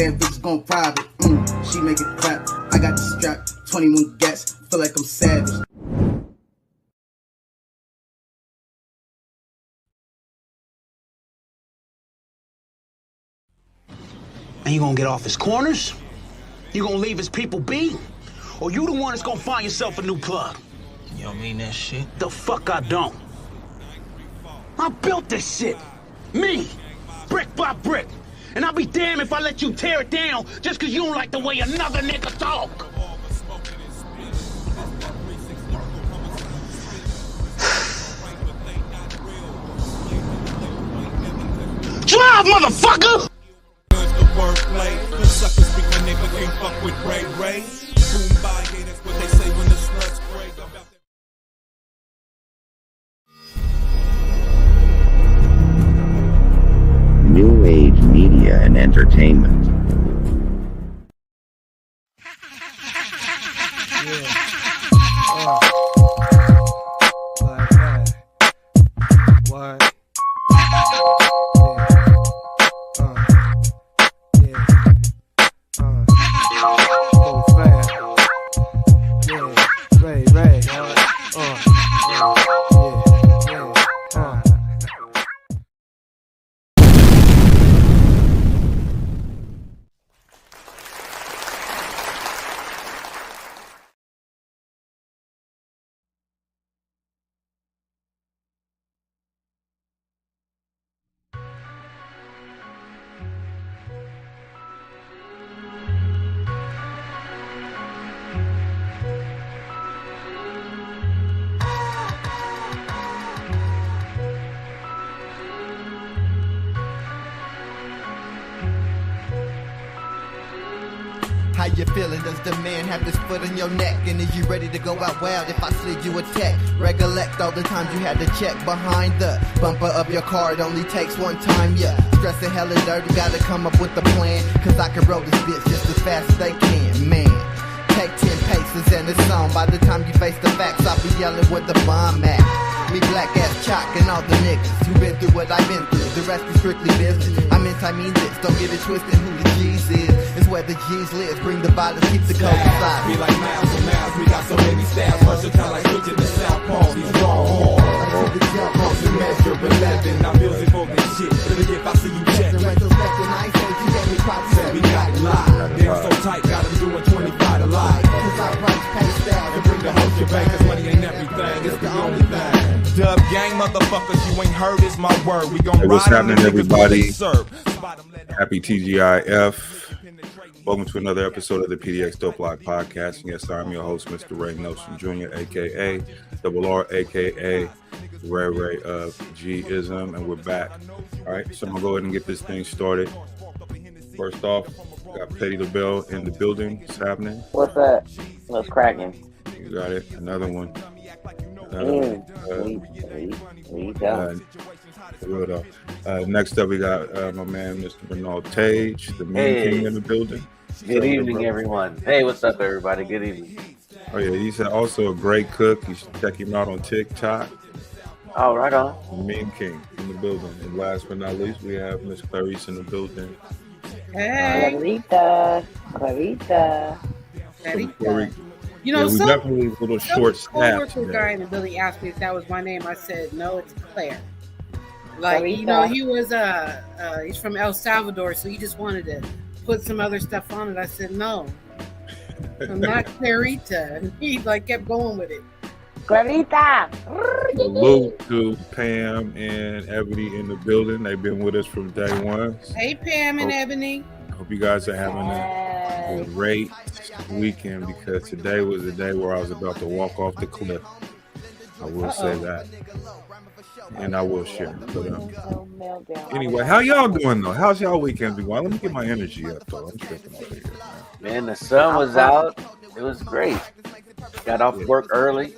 Damn bitch gon' private. She make it clap. I got the strap. 21 gats. Feel like I'm savage. And you gonna get off his corners? You gonna leave his people be? Or you the one that's gonna find yourself a new plug? You don't mean that shit? The fuck I don't. I built this shit. Me. Brick by brick. And I'll be damned if I let you tear it down just cause you don't like the way another nigga talk. Drive, motherfucker! Suckers speak my name, but can't fuck with Ray Ray. Boom, bye, yeah, that's what they say when the sluts break. New Age Media and Entertainment. What? How you feeling? Does the man have his foot on your neck? And is you ready to go out wild if I slid you a tech? Recollect all the times you had to check behind the bumper of your car. It only takes one time, yeah. Stressing hella dirty, gotta come up with a plan. Cause I can roll this bitch just as fast as they can, man. Take 10 paces and it's on. By the time you face the facts, I'll be yelling with the bomb at. Me black ass Chalk and all the niggas who been through what I've been through. The rest is strictly business. I'm anti-mean this, don't get it twisted who the G's is. It's where the G's live, bring the bottles, keep the cold aside. Be like miles and miles, we got so many styles. Versatile like switching the southpaw. These raw hard. I took the jump off the measure 11. I'm building for this shit. But if I see you check it. Said we got it live. Damn so tight, got them doing 25 to live. Cause I write pay styles and bring the whole shebang. Cause money ain't everything, it's the only thing. Dub gang motherfuckers, you ain't heard, it's my word. We gon' ride what's happening, everybody? Happy Happy TGIF. Welcome to another episode of the PDXDOPE podcast. And yes, I'm your host, Mr. Ray Nelson Jr., aka Double R, aka Ray of G-ism, and we're back. All right, so I'm gonna go ahead and get this thing started. First off, got Petty the Bell in the building. What's happening? What's up? What's cracking? You got it. Another one. Next up, we got my man, Mr. Bernard Tage, the main king in the building. Good evening, everyone. Hey, what's up, everybody? Good evening. Oh yeah, he's also a great cook. You should check him out on TikTok. Oh, right on. The main king in the building. And last but not least, we have Miss Clarice in the building. Hey, Clarita. You know, we definitely a little short staffed. The guy in the building asked me if that was my name. I said no, it's Claire. Like Clarita. You know, he was he's from El Salvador, so he just wanted to put some other stuff on it. I said no, I'm not Clarita. And he like kept going with it. Clarita. Salute to Pam and Ebony in the building. They've been with us from day one. Hey, Pam and Ebony. Hope you guys are having a great weekend, because today was the day where I was about to walk off the cliff. I will say that. And I will share. But, anyway, how y'all doing though? How's y'all weekend going? Let me get my energy up though. I'm tripping over here. Man, the sun was out. It was great. Got off work early.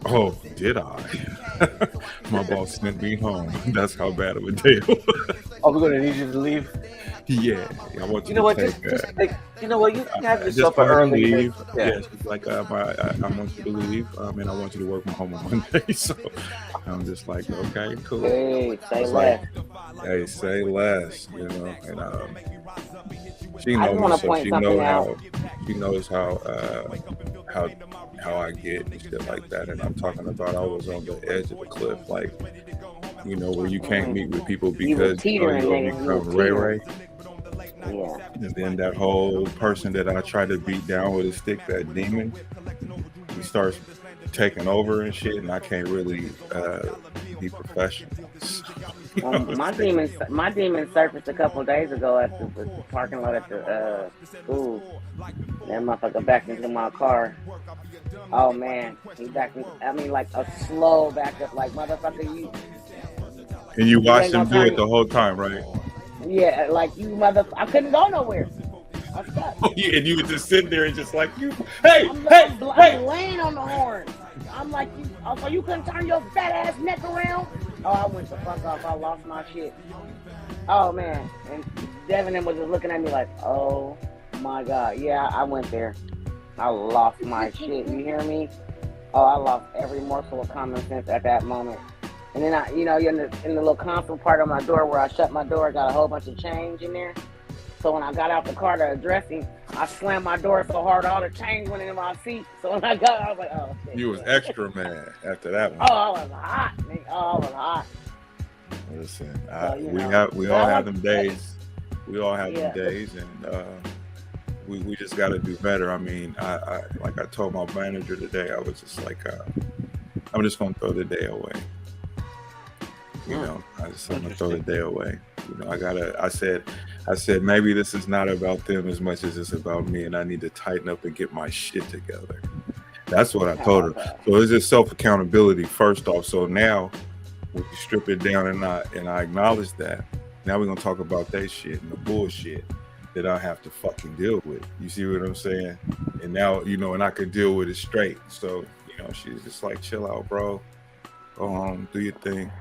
Oh, did I? My boss sent me home. That's how bad of a day it was. Oh, we're gonna need you to leave. Yeah, I want You know what? to Just like, you know what? You can have just yourself an want to early. leave. Yeah. Yeah, she's like, I want you to leave, and I want you to work from home on Monday. So I'm just like, okay, cool. Hey, say It's less. like, hey, say less, you know. And she I just knows, want to so point something out. she knows how I get and shit like that. And I'm talking about I was on the edge of the cliff, like, you know, where you can't meet with people because you'll become Ray Ray. Yeah. And then that whole person that I try to beat down with a stick, that demon, he starts taking over and shit, and I can't really be professional. My demon surfaced a couple of days ago at the parking lot at the school. That motherfucker backed into my car. Oh man, he backed me. I mean, like a slow back up, like motherfucker, you. And you watched him do it the whole time, right? Yeah, like you I couldn't go nowhere. I was stuck. Oh, yeah, and you were just sitting there and just like, you, I'm laying on the horn. I'm like, so you couldn't turn your fat ass neck around? Oh, I went the fuck off. I lost my shit. Oh man, and Devin was just looking at me like, oh my god, yeah, I went there. I lost my shit. You hear me? Oh, I lost every morsel of common sense at that moment. And then you're in the little console part of my door where I shut my door, I got a whole bunch of change in there. So when I got out the car to address him, I slammed my door so hard all the change went into my feet. So when I got out, I was like, oh shit. You was extra mad after that one. Oh, I was hot, nigga. Oh, I was hot. Listen, we all have them days. We all have them days, and we just got to do better. I mean, I like I told my manager today, I was just like, I'm just gonna throw the day away. You know, I'm gonna throw the day away. You know, I said maybe this is not about them as much as it's about me, and I need to tighten up and get my shit together. That's what I told her. So it's just self accountability first off. So now when you strip it down and I acknowledge that, now we're gonna talk about that shit and the bullshit that I have to fucking deal with. You see what I'm saying? And now, you know, and I can deal with it straight. So, you know, she's just like, chill out, bro. Go home, do your thing.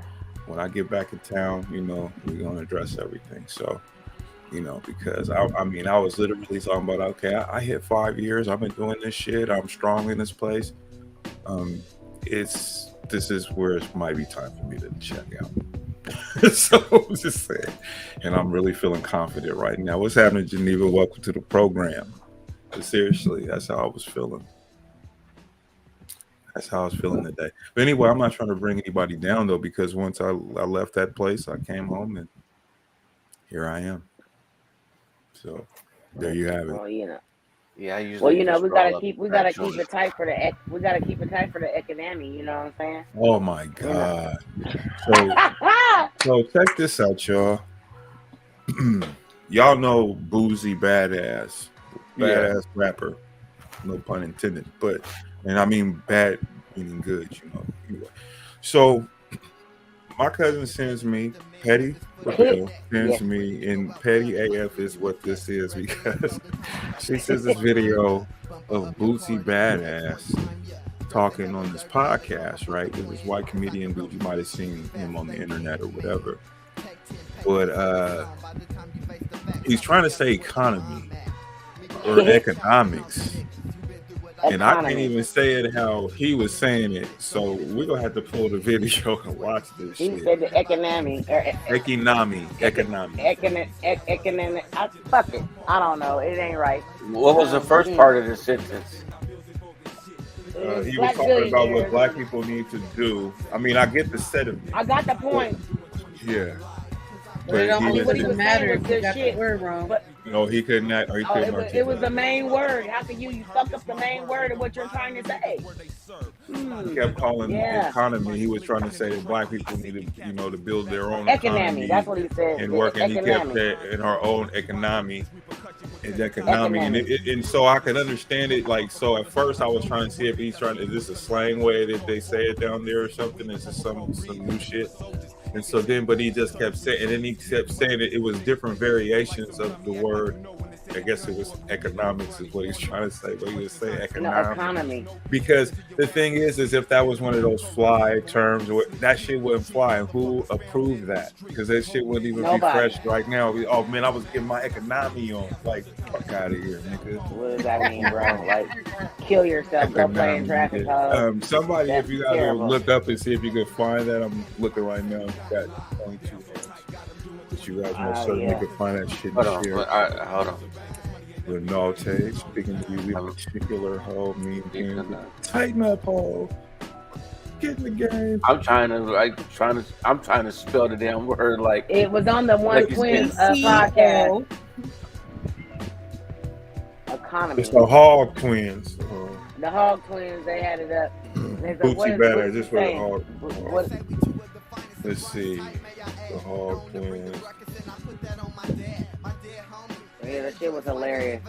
When I get back in town, you know, we're gonna address everything. So, you know, because I mean, I was literally talking about, okay, I hit 5 years. I've been doing this shit. I'm strong in this place. This is where it might be time for me to check out. So I'm just saying, and I'm really feeling confident right now. What's happening, Geneva? Welcome to the program. But seriously, that's how I was feeling. That's how I was feeling today. But anyway, I'm not trying to bring anybody down though, because once I left that place, I came home and here I am. So there you have it. Well, you know. Yeah, I usually. Well, you know, we gotta keep it tight for the economy. You know what I'm saying? Oh my God. So check this out, y'all. Y'all know Boozy Badass rapper. No pun intended, and I mean bad meaning good, you know. Anyway. So my cousin sends me Petty sends me, and Petty AF is what this is, because she sends this video of Boozy Badass talking on this podcast, right? With this white comedian dude. You might have seen him on the internet or whatever. But he's trying to say economy or economics. And I can't even say it how he was saying it. So we're going to have to pull the video and watch this shit. He said the economy. Economy. Fuck it. I don't know. It ain't right. What was the first part of the sentence? He was talking about what black people need to do. I mean, I get the sentiment. I got the point. Yeah. But it don't even matter if you got the word wrong. No, he couldn't. It was the main word. How can you fuck up the main word of what you're trying to say? He kept calling the economy. He was trying to say that black people need to, you know, to build their own economy. That's what he said. And work, and he kept saying in our own economy. And so I can understand it. Like, so at first I was trying to see if he's trying. Is this a slang way that they say it down there or something? Is this some new shit? And so then, but he just kept saying, and then he kept saying it was different variations of the word I guess it was economics is what he's trying to say, but he was saying No, economics. economy. Because the thing is if that was one of those fly terms, that shit wouldn't fly. And who approved that? Because that shit wouldn't even be fresh right now. Oh man, I was getting my economy on. Like, fuck out of here, nigga. What does that mean, bro? Like, kill yourself, go play in traffic. Somebody, That's if you gotta terrible. look up and see if you can find that. I'm looking right now. You got only 2 hands. But you guys most certainly can find that shit. Hold on. Renalte, speaking to you, we particular hoe, mean things. Tighten up, hoe. Get in the game. I'm trying to spell the damn word like it was on the One Twins podcast. Economy. It's the Hog Twins. The Hog Twins, they had it up. Bootsy Badass, this was the Hog. Let's see. The Hog Twins. Yeah, that shit was hilarious.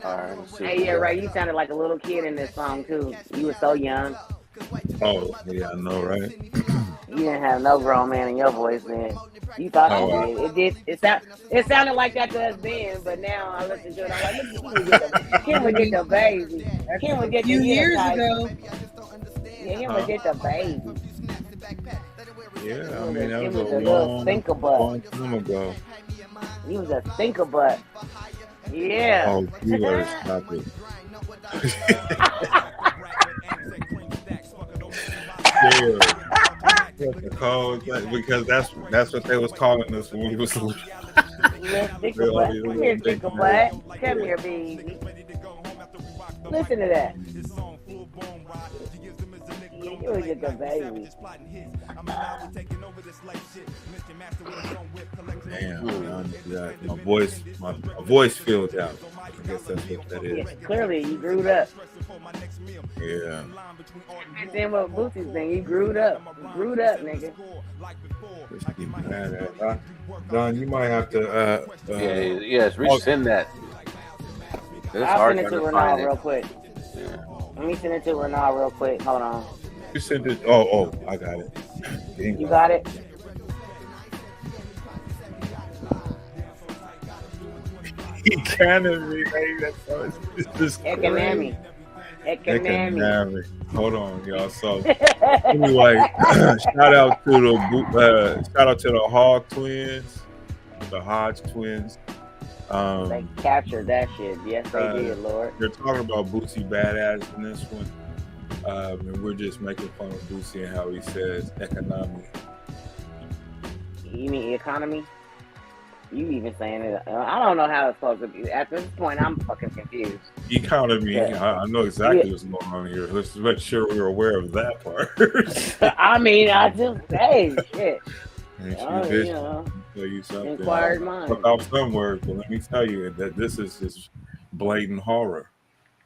Alright, hey, yeah, right. You sounded like a little kid in this song too. You were so young. Oh, yeah, I know, right? You didn't have no grown man in your voice then. You thought you did. It sounded like that to us then, but now I listen to it. I'm like, can we get the baby? Can we get the years ago? Yeah, can we get the baby? Yeah, I mean, that was a little thinker long time ago. He was a thinker butt. Yeah. Oh, you better stop it. Because that's what they was calling us when we was Come here, thinker butt. Come here, baby. Listen to that. You was just a baby. Damn, my voice filled out. I guess that's what that is. Yeah, clearly, you grew up. Yeah. And then what Boosie's saying, you grew up. You grew up, nigga. Don, you might have to. Yes, resend that. I'll send it to Renal real quick. Yeah. Let me send it to Renal real quick. Hold on. You sent it. Oh, I got it. You got it? Economy. Economy. Hold on, y'all. So anyway, shout out to the Hog Twins, the Hodge Twins. They captured that shit. Yes, they did, Lord. They're talking about Bootsy Badass in this one. And we're just making fun of Bootsy and how he says economy. You mean economy? You even saying it? I don't know how it's supposed to be. At this point, I'm fucking confused. Economy. Yeah. I know exactly what's going on here. Let's make sure we're aware of that part. I mean, I just say shit. Tell you something. Inquired mind. Fuck off some words, but let me tell you that this is just blatant horror.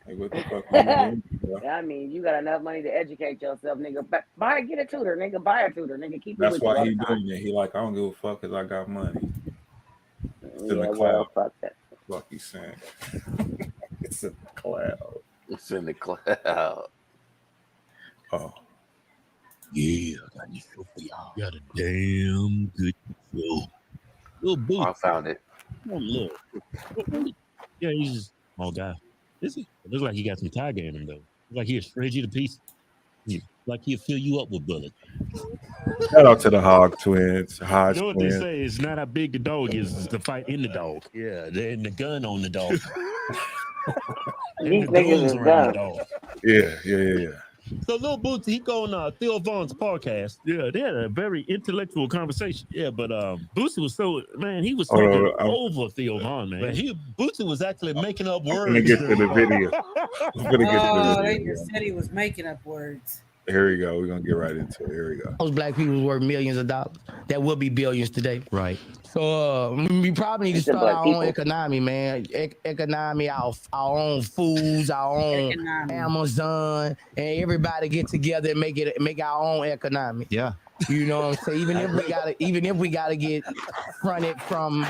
Like, what the fuck are you doing, bro? I mean, you got enough money to educate yourself, nigga. Get a tutor, nigga. Buy a tutor, nigga. Keep it. That's why he doing it. He like, I don't give a fuck because I got money. It's in the cloud. Well, fuck that. Fuck you saying. It's in the cloud. It's in the cloud. Oh. Yeah, I got this show for y'all. Got a damn good show. Little Boots. I found it. Come on, look. Yeah, he's just a small guy. Is he? It looks like he got some tiger in him, though. Looks like he'll shred you to pieces. Yeah. Like he'll fill you up with bullets. Shout out to the Hog Twins. Hodge you know what Twins. they say? It's not how big the dog is, it's the fight in the dog. Yeah, and the gun on the dog. These niggas is done. Yeah. So Lil Bootsy, he go on Theo Vaughn's podcast. Yeah, they had a very intellectual conversation. Yeah, but Bootsy was he was talking over Theo Vaughn, man. Bootsy was actually making up words. I'm gonna get to the video. They just said he was making up words. Here we go. We're gonna get right into it. Here we go. Those black people worth millions of dollars. That will be billions today. Right. So we probably need to start our own economy, man. Economy, our own foods, our own Amazon, and everybody get together and make our own economy. Yeah. You know what I'm saying? Even if we gotta get fronted from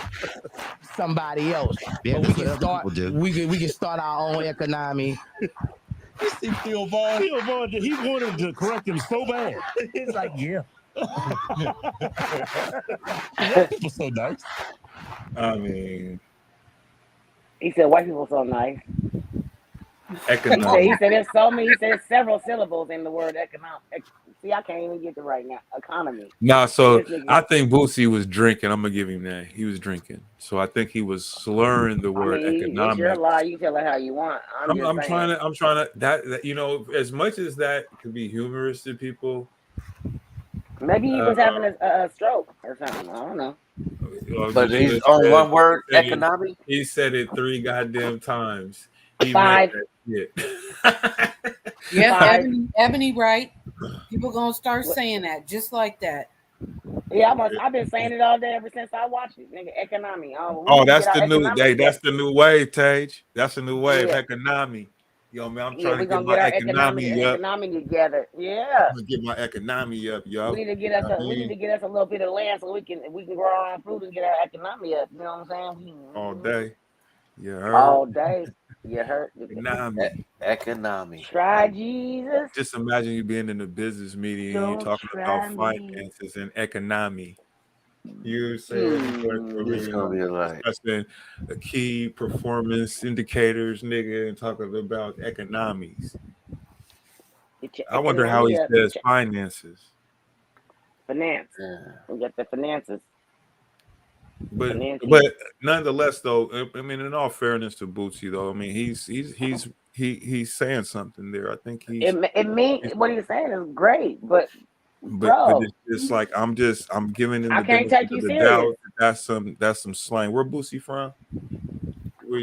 somebody else. Yeah, but we can start our own economy. You see Theo Vaughn, he wanted to correct him so bad. He's like, yeah. People so nice. I mean, He said white people so nice. Economic. He said there's so many. He said there's several syllables in the word economic. See, I can't even get it right now. Economy. Nah, so I think Boosie was drinking. I'm gonna give him that. He was drinking. So I think he was slurring the word economic. It's your lie. You tell it how you want. I'm trying to that you know, as much as that could be humorous to people. Maybe he was having a stroke or something. I don't know. But he's on one word, economic. He said it 3 goddamn times. He 5. Meant that shit. Yeah, Ebony, right? People gonna start saying that just like that. Yeah, I've been saying it all day ever since I watched it. Nigga, economy. That's the new day. That's the new wave, Tage. That's the new wave. Yeah. Economy. Yo, man, I'm trying to get my our economy up. Economy together. Yeah. I'm gonna get my economy up, yo. We need to get us a little bit of land so we can grow our own food and get our economy up. You know what I'm saying? All day. You heard? All day. You heard? Economy. Try Jesus. Just imagine you being in a business meeting and you're talking about finances and economy. You say discussing the key performance indicators, nigga, and talking about economies. I wonder how he says finances. Finance. We got the finances. But nonetheless, though, I mean, in all fairness to Bootsy, though, I mean, he's saying something there. I think it means what he's saying is great, but it's like I'm giving him. I can't take you serious. That's some slang. Where Bootsy from?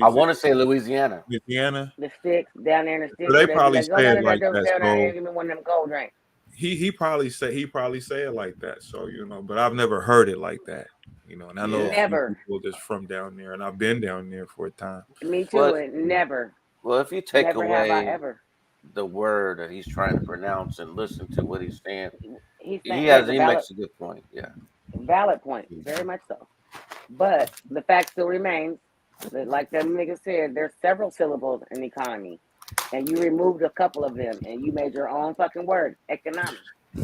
I want to say Louisiana. Louisiana. The sticks down there in the sticks. So they probably say it like that. Give me one of them cold drinks. He probably say it like that. So you know, but I've never heard it like that. You know, and I know people just from down there, and I've been down there for a time. Me too. Never. Well, if you take away the word that he's trying to pronounce and listen to what he's saying, he makes a good point. Yeah, valid point, very much so. But the fact still remains that, like that nigga said, there's several syllables in economy, and you removed a couple of them, and you made your own fucking word, economic.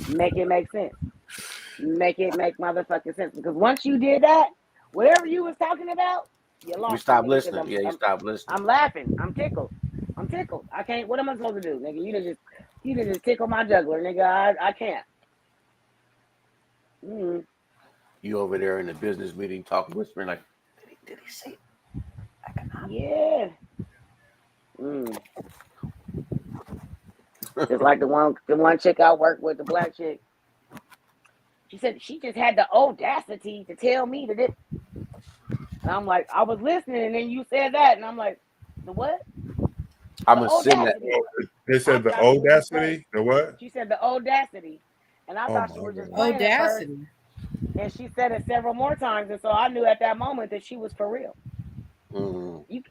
Make it make sense. Make it make motherfucking sense. Because once you did that, whatever you was talking about, you lost. You stopped listening. You stopped listening. I'm laughing. I'm tickled. I can't. What am I supposed to do, nigga? You just tickle my juggler, nigga. I can't. You over there in the business meeting talking, whispering like, did he say economic? Yeah. Just like the one chick I worked with, the black chick. She said she just had the audacity to tell me that it. And I'm like, I was listening, and then you said that, and I'm like, the what? I'm assuming that. They said the audacity. The what? She said the audacity, and I thought she was just audacity. And she said it several more times, and so I knew at that moment that she was for real.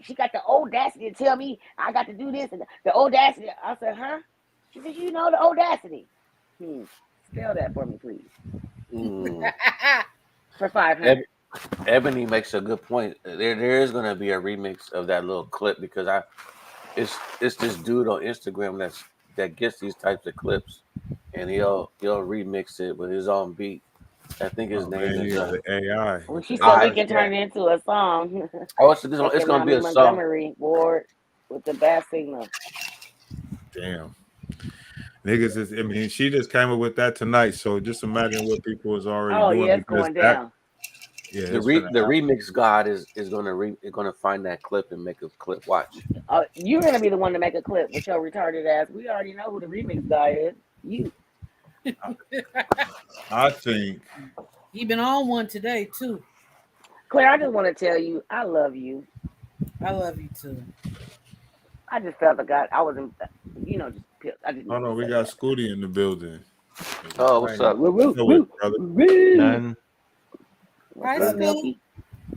She got the audacity to tell me I got to do this, and the audacity. I said, huh? She said, you know the audacity. Spell that for me, please. For 500. Ebony makes a good point. There is going to be a remix of that little clip because it's this dude on Instagram that gets these types of clips, and he'll remix it with his own beat. I think his name is AI. Well, she said we can turn it into a song. It's going to be a song. Montgomery Ward with the bass signal. Damn. Niggas she just came up with that tonight. So just imagine what people was already doing. Oh, yeah, it's going down. The remix god is gonna find that clip and make a clip. Watch. You're gonna be the one to make a clip with your retarded ass. We already know who the remix guy is. You. I think he been on one today too. Claire, I just want to tell you, I love you. I love you too. I just felt like I wasn't, I didn't. Oh no, we got Scooty in the building. Oh, what's up? None. Hi, Scooty.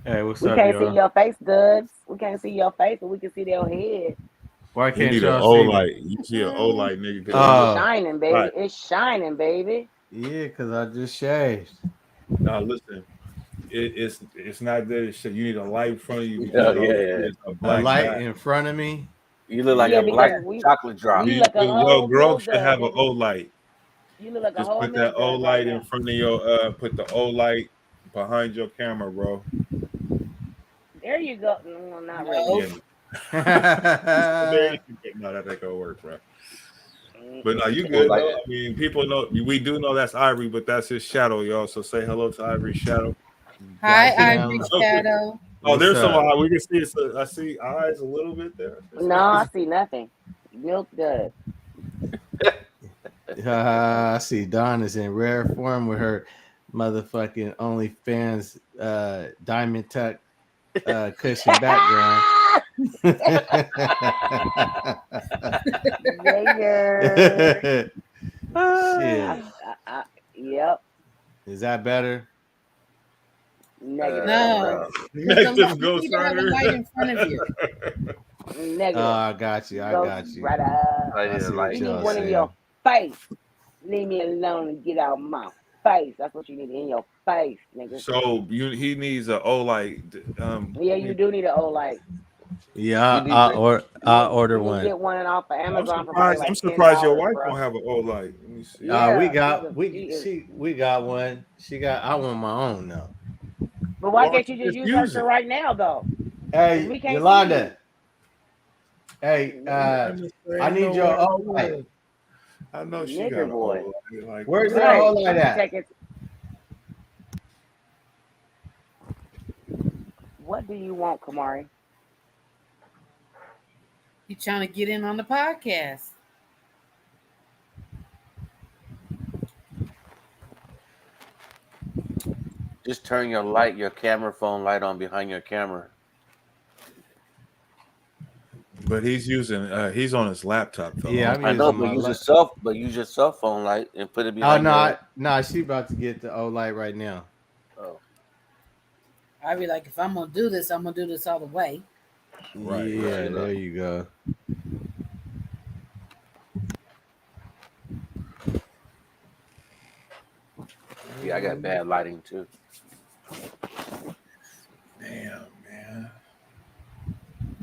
Hey, what's up? We can't see your face, Duds. We can't see your face, but we can see their head. Why can't you y'all see see light? You see an old light, nigga. It's shining, baby. Right. It's shining, baby. Yeah, because I just shaved. No, listen. It's not that it's shit. You need a light in front of you. A light in front of me. You look like a black chocolate drop. Yo, girl should have an old light. You look like just a whole put that old light in front of your put the old light behind your camera, bro. There you go. No, not really. No, that ain't gonna work, bro. But no, you good though. I mean, people know we do know that's Ivory, but that's his shadow, y'all. So say hello to Ivory's shadow. Hi, Ivory Shadow. Oh, there's some. We can see. I see eyes a little bit there. No, I see nothing. Milk dud. I see Dawn is in rare form with her motherfucking OnlyFans diamond tuck cushion background. Shit. Yep. Is that better? Negative. No. Negative Ghost You have a light in front of you. Negative. Oh, I got you. I got you. Right up. I see what You need y'all one in saying. your face. Leave me alone and get out my face. That's what you need in your face, nigga. So he needs a light. Yeah, you do need an O light. Yeah, I'll order one. Get one off of Amazon I'm surprised your wife don't have an O light. Let me see. Yeah, we got one. I want my own now. But why can't you just use her shit right now though? Hey, we can't Yolanda. Hey, I need your O light. I know she got an O light. Like, where's your O light at? What do you want, Kamari? You trying to get in on the podcast? Just turn your camera phone light on behind your camera. But he's on his laptop though. Yeah, I know, but use your cell phone light and put it behind. No, she about to get the O light right now. Oh. I'd be like, if I'm gonna do this, I'm gonna do this all the way. Right. Yeah, there you go. Yeah, I got bad lighting too. Damn, man.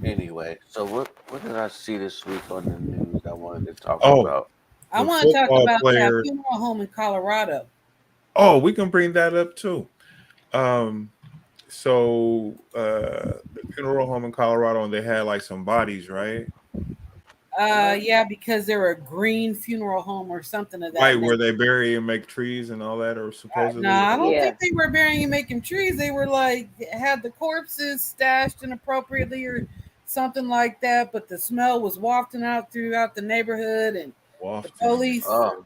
Anyway, so what did I see this week on the news I wanted to talk about? I want to talk about that funeral home in Colorado. Oh, we can bring that up too. So the funeral home in Colorado, and they had like some bodies, right? Yeah, because they're a green funeral home or something of that. Right, where they bury and make trees and all that, or supposedly. No, I don't think they were burying and making trees. They were like had the corpses stashed inappropriately or something like that. But the smell was wafting out throughout the neighborhood, and the police, got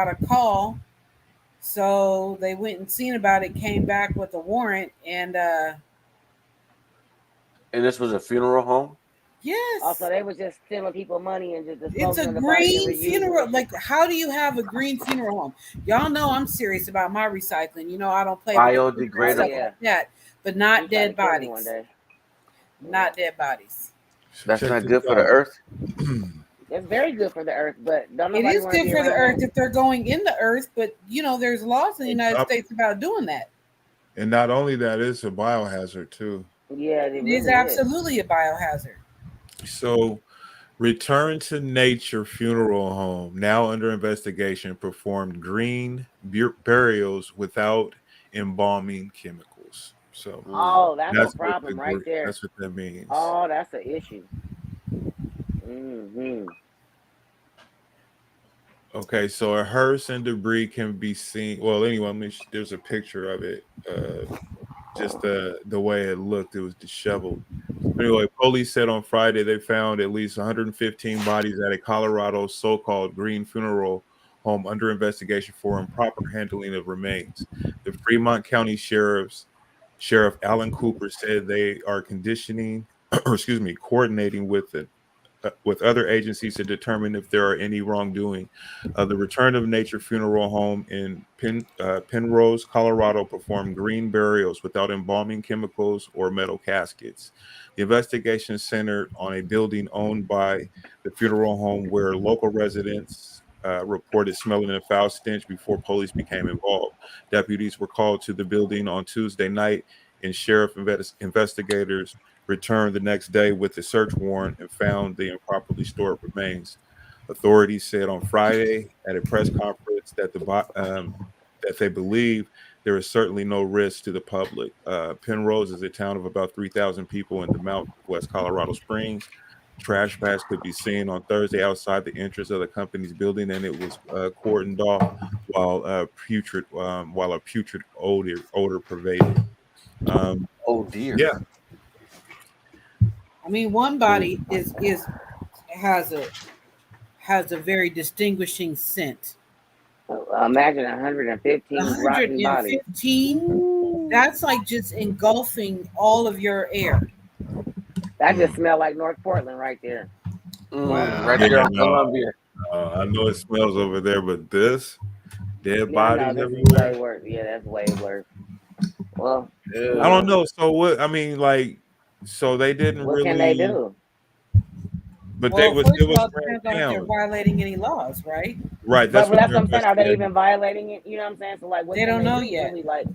a call. So they went and seen about it, came back with a warrant, and this was a funeral home? Yes. Also, they was just stealing people money and just it's a green funeral. Like, how do you have a green funeral home? Y'all know I'm serious about my recycling. You know, I don't play biodegradable like that, but not dead bodies. Not dead bodies. That's not good for the earth. It's very good for the earth, but it is good for the earth if they're going in the earth. But there's laws in the United States about doing that. And not only that, it's a biohazard too. Yeah, it is absolutely a biohazard. So, Return to Nature Funeral Home, now under investigation, performed green burials without embalming chemicals. So, that's a problem right there. That's what that means. Oh, that's an issue. Mm-hmm. Okay, so a hearse and debris can be seen. Well, anyway, there's a picture of it. Just the way it looked, it was disheveled. Anyway, police said on Friday they found at least 115 bodies at a Colorado so-called green funeral home under investigation for improper handling of remains. The Fremont County Sheriff Alan Cooper said they are coordinating with other agencies to determine if there are any wrongdoing. The Return of Nature Funeral Home in Penrose, Colorado, performed green burials without embalming chemicals or metal caskets. The investigation centered on a building owned by the funeral home where local residents reported smelling a foul stench before police became involved. Deputies were called to the building on Tuesday night, and sheriff investigators returned the next day with a search warrant and found the improperly stored remains. Authorities said on Friday at a press conference that they believe there is certainly no risk to the public. Penrose is a town of about 3,000 people in the mountains of West Colorado Springs. Trash bags could be seen on Thursday outside the entrance of the company's building, and it was cordoned off while a putrid odor pervaded. Oh dear. Yeah. I mean, one body has a very distinguishing scent. Imagine 115 rotten bodies. 115. That's like just engulfing all of your air. That just smelled like North Portland right there. Wow. Right there on Columbia. I know it smells over there, but this dead bodies this everywhere. is way worse. Yeah, that's way worse. Well, I don't know. So what? I mean, like, so they didn't what really. Can they do? But well, it was depends on ramped if down. they're violating any laws, right? Right. That's what I'm saying. Are they even violating it? You know what I'm saying? So like, what they don't know do? yet. Really, like,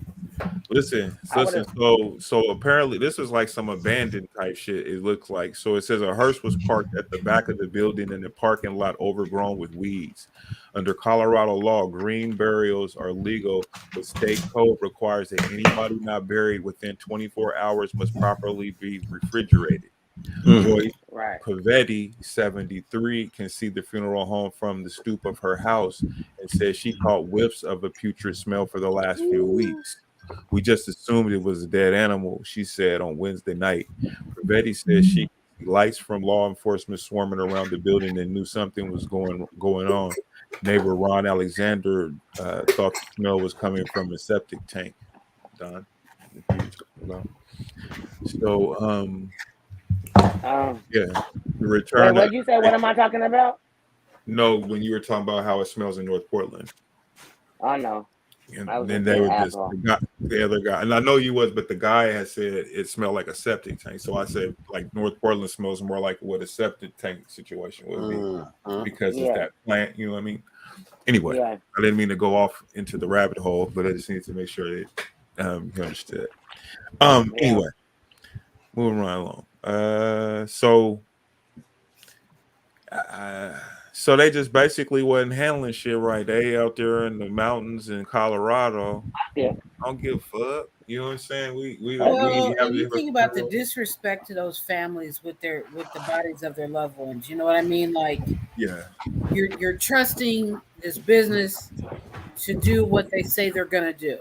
Listen. So apparently this is like some abandoned type shit. It looks like. So it says a hearse was parked at the back of the building in the parking lot, overgrown with weeds. Under Colorado law, green burials are legal, but state code requires that anybody not buried within 24 hours must properly be refrigerated. Joyce Pavetti, 73, can see the funeral home from the stoop of her house and says she caught whiffs of a putrid smell for the last few weeks. We just assumed it was a dead animal, she said on Wednesday night. Pavetti says she could see lights from law enforcement swarming around the building and knew something was going on. Neighbor Ron Alexander thought the smell was coming from a septic tank. Don, so yeah, the return. Wait, what'd you say? What am I talking about? No, when you were talking about how it smells in North Portland. Oh no. And then they were just the other guy, and I know you was, but the guy had said it smelled like a septic tank. So I said like North Portland smells more like what a septic tank situation would be because it's that plant. You know what I mean? Anyway, I didn't mean to go off into the rabbit hole, but I just need to make sure that you understood. Anyway, moving right along. So they just basically wasn't handling shit right. They out there in the mountains in Colorado. Yeah. Don't give a fuck. You know what I'm saying? And you think about the disrespect to those families with the bodies of their loved ones. You know what I mean? Like, you're trusting this business to do what they say they're gonna do.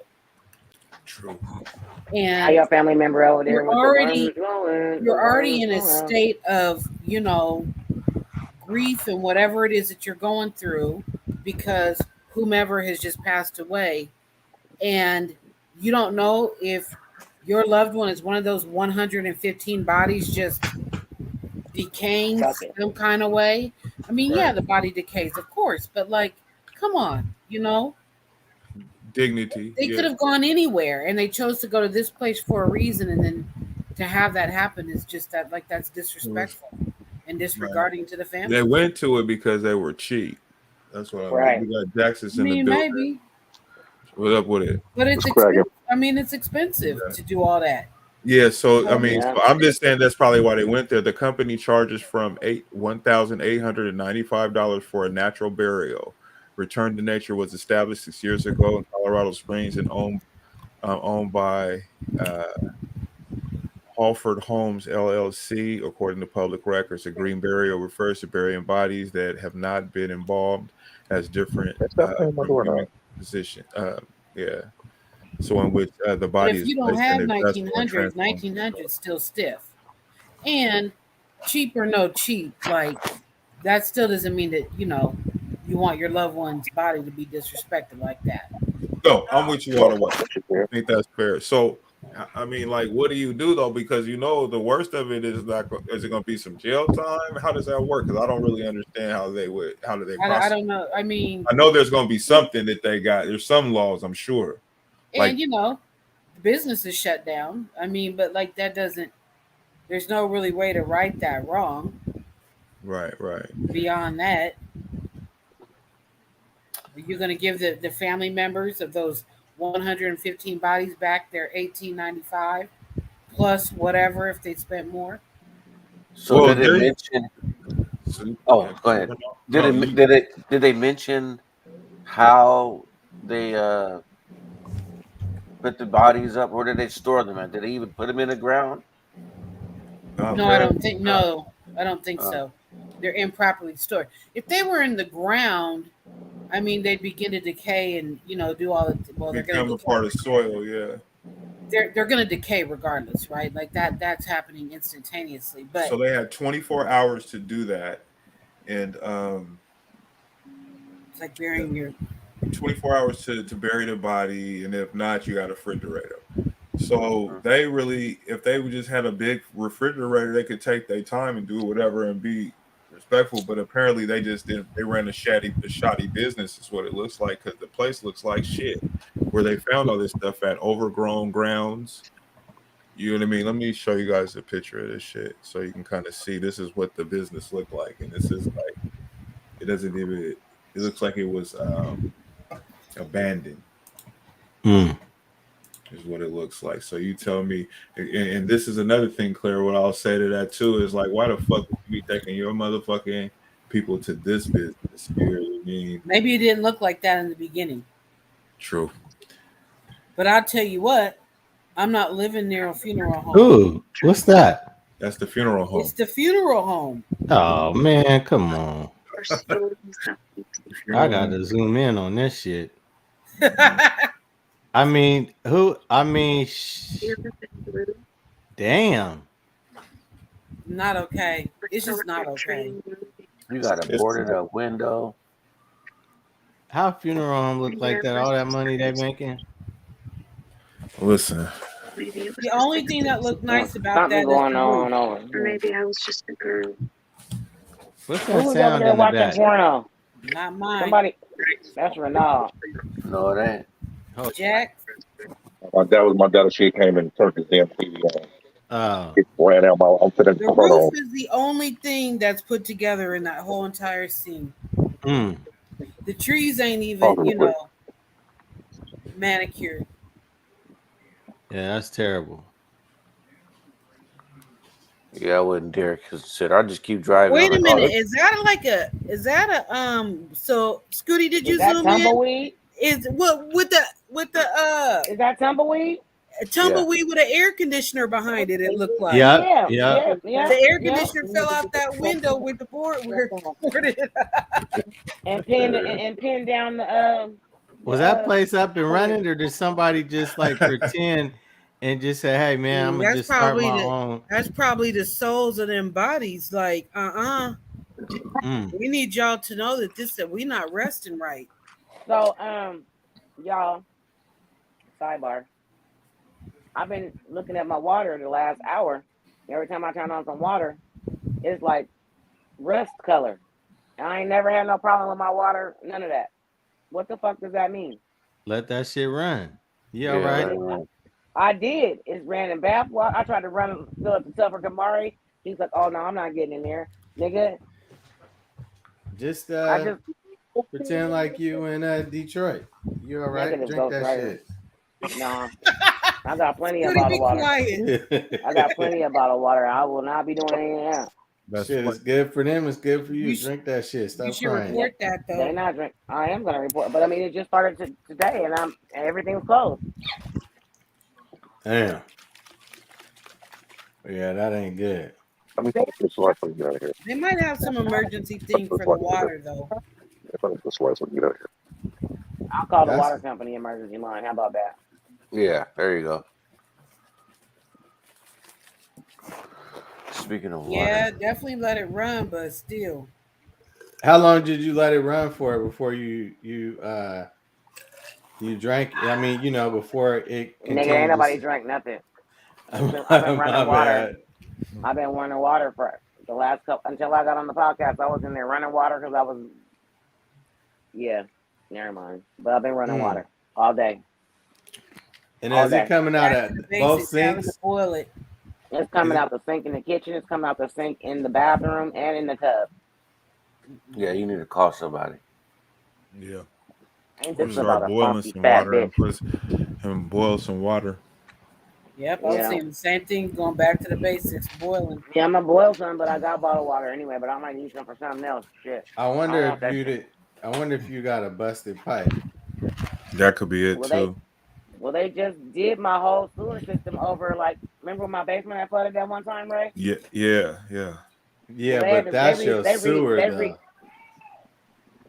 True. And how your family member over there? You're already in a state of, you know, grief and whatever it is that you're going through because whomever has just passed away, and you don't know if your loved one is one of those 115 bodies just decaying some kind of way. I mean, yeah, the body decays, of course, but like, come on, you know, dignity. They could have gone anywhere, and they chose to go to this place for a reason, and then to have that happen is just that, like, that's disrespectful and disregarding to the family. They went to it because they were cheap. That's what I mean. We got Jackson's in the building. Maybe. What up with it? But it's expensive. I mean, it's expensive to do all that. Yeah, so I mean, so I'm just saying that's probably why they went there. The company charges from $1,895 for a natural burial. Return to Nature was established 6 years ago in Colorado Springs and owned by Halford Homes LLC. According to public records, a green burial refers to burying bodies that have not been embalmed as different position. So in which the body is. If you don't have 1900s still stiff, and cheap or no cheap, like that still doesn't mean that you want your loved one's body to be disrespected like that. No, I'm with you all the way. I think that's fair. So, I mean, like, what do you do though? Because the worst of it is like, is it going to be some jail time? How does that work? Because I don't really understand how do they I don't know. I mean, I know there's going to be something that they got. There's some laws, I'm sure. And the business is shut down. I mean, but like that doesn't. There's no really way to right that wrong. Right. Beyond that, are you going to give the family members of those 115 bodies back their $1,895 plus whatever if they spent more? So did they mention? Oh, go ahead. Did they mention how they put the bodies up? Where did they store them at? Did they even put them in the ground? No, I don't think. No, I don't think so. They're improperly stored. If they were in the ground, I mean, they'd begin to decay and do all the. Well, they're going to become a part of soil. Yeah. They're going to decay regardless, right? Like that's happening instantaneously. But so they had 24 hours to do that, and it's like burying your 24 hours to bury the body, and if not, you got to refrigerate them. So they really, if they would just had a big refrigerator, they could take their time and do whatever and be respectful. But apparently, they just didn't. They ran a shoddy business, is what it looks like, because the place looks like shit. Where they found all this stuff at overgrown grounds. You know what I mean? Let me show you guys a picture of this shit so you can kind of see this is what the business looked like, and this is like it doesn't even. It looks like it was abandoned. Is what it looks like. So you tell me, and this is another thing, Claire. What I'll say to that too is like, why the fuck would you be taking your motherfucking people to this business? You know what I mean? Maybe it didn't look like that in the beginning. True. But I'll tell you what, I'm not living near a funeral home. Ooh, what's that? That's the funeral home. It's the funeral home. Oh man, come on. I gotta zoom in on this shit. I mean, damn. Not okay. It's just not okay. You got a boarded up window. How funeral home look like that? All that money they making? Listen. The only thing that looked nice about that is going on over. Or maybe I was just a girl. What's Who that was sound over there in the watching back? porno? Not mine. Somebody. That's Renal. No, it ain't. Jack. That was my daughter. She came and turned his damn TV on. It ran out. I'm sitting The roof is the only thing that's put together in that whole entire scene. The trees ain't even, manicured. Yeah, that's terrible. Yeah, I wouldn't dare because shit, I'll just keep driving. Wait a minute, is that a so Scooty, did you zoom tumbleweed? In? Is what with the is that tumbleweed? A tumbleweed with an air conditioner behind it, it looked like. Yeah. The air conditioner fell out that window with the board where it and pinned down the Was that place up and running, or did somebody just like pretend and just say, "Hey man, I'm gonna just start my own"? That's probably the souls of them bodies. Like, we need y'all to know that we not resting right. So, y'all, sidebar. I've been looking at my water the last hour. Every time I turn on some water, it's like rust color. And I ain't never had no problem with my water. None of that. What the fuck does that mean? Let that shit run. Yeah, right. I did. It's ran in bath water. I tried to fill up the tub for Kamari. He's like, "Oh no, I'm not getting in there, nigga." Just pretend like you in Detroit. You all right? Drink that shit. No, I got plenty of bottled water. I got plenty of bottled water. I will not be doing anything else. That shit is good for them. It's good for you. Drink that shit. Stop crying. Report that though. They not drink. I am gonna report, but I mean, it just started today, and everything was closed. Damn. Yeah, that ain't good. I mean, this life when you get out of here. They might have some emergency thing for the water though. This life when you get out of here. I'll call the water company emergency line. How about that? Yeah, there you go. Speaking of water. Yeah, definitely let it run, but still. How long did you let it run for before you drank? I mean, before it. Nigga, ain't nobody drank nothing. I've been running water. I've been running water for the last couple until I got on the podcast. I was in there running water because I was. Yeah, never mind. But I've been running water all day. And is it coming out at both sinks? Boil it. It's coming out the sink in the kitchen. It's coming out the sink in the bathroom and in the tub. Yeah, you need to call somebody. Yeah. Start boiling some water and boil some water. Yep, I'm seeing the same thing. Going back to the basics, boiling. Yeah, I'm gonna boil some, but I got bottled water anyway. But I might use some for something else. Shit. I wonder if you got a busted pipe. That could be it too. Well, they just did my whole sewer system over. Like, remember when my basement had flooded that one time, Ray? Yeah. Yeah, Well, but that's your sewer, they though.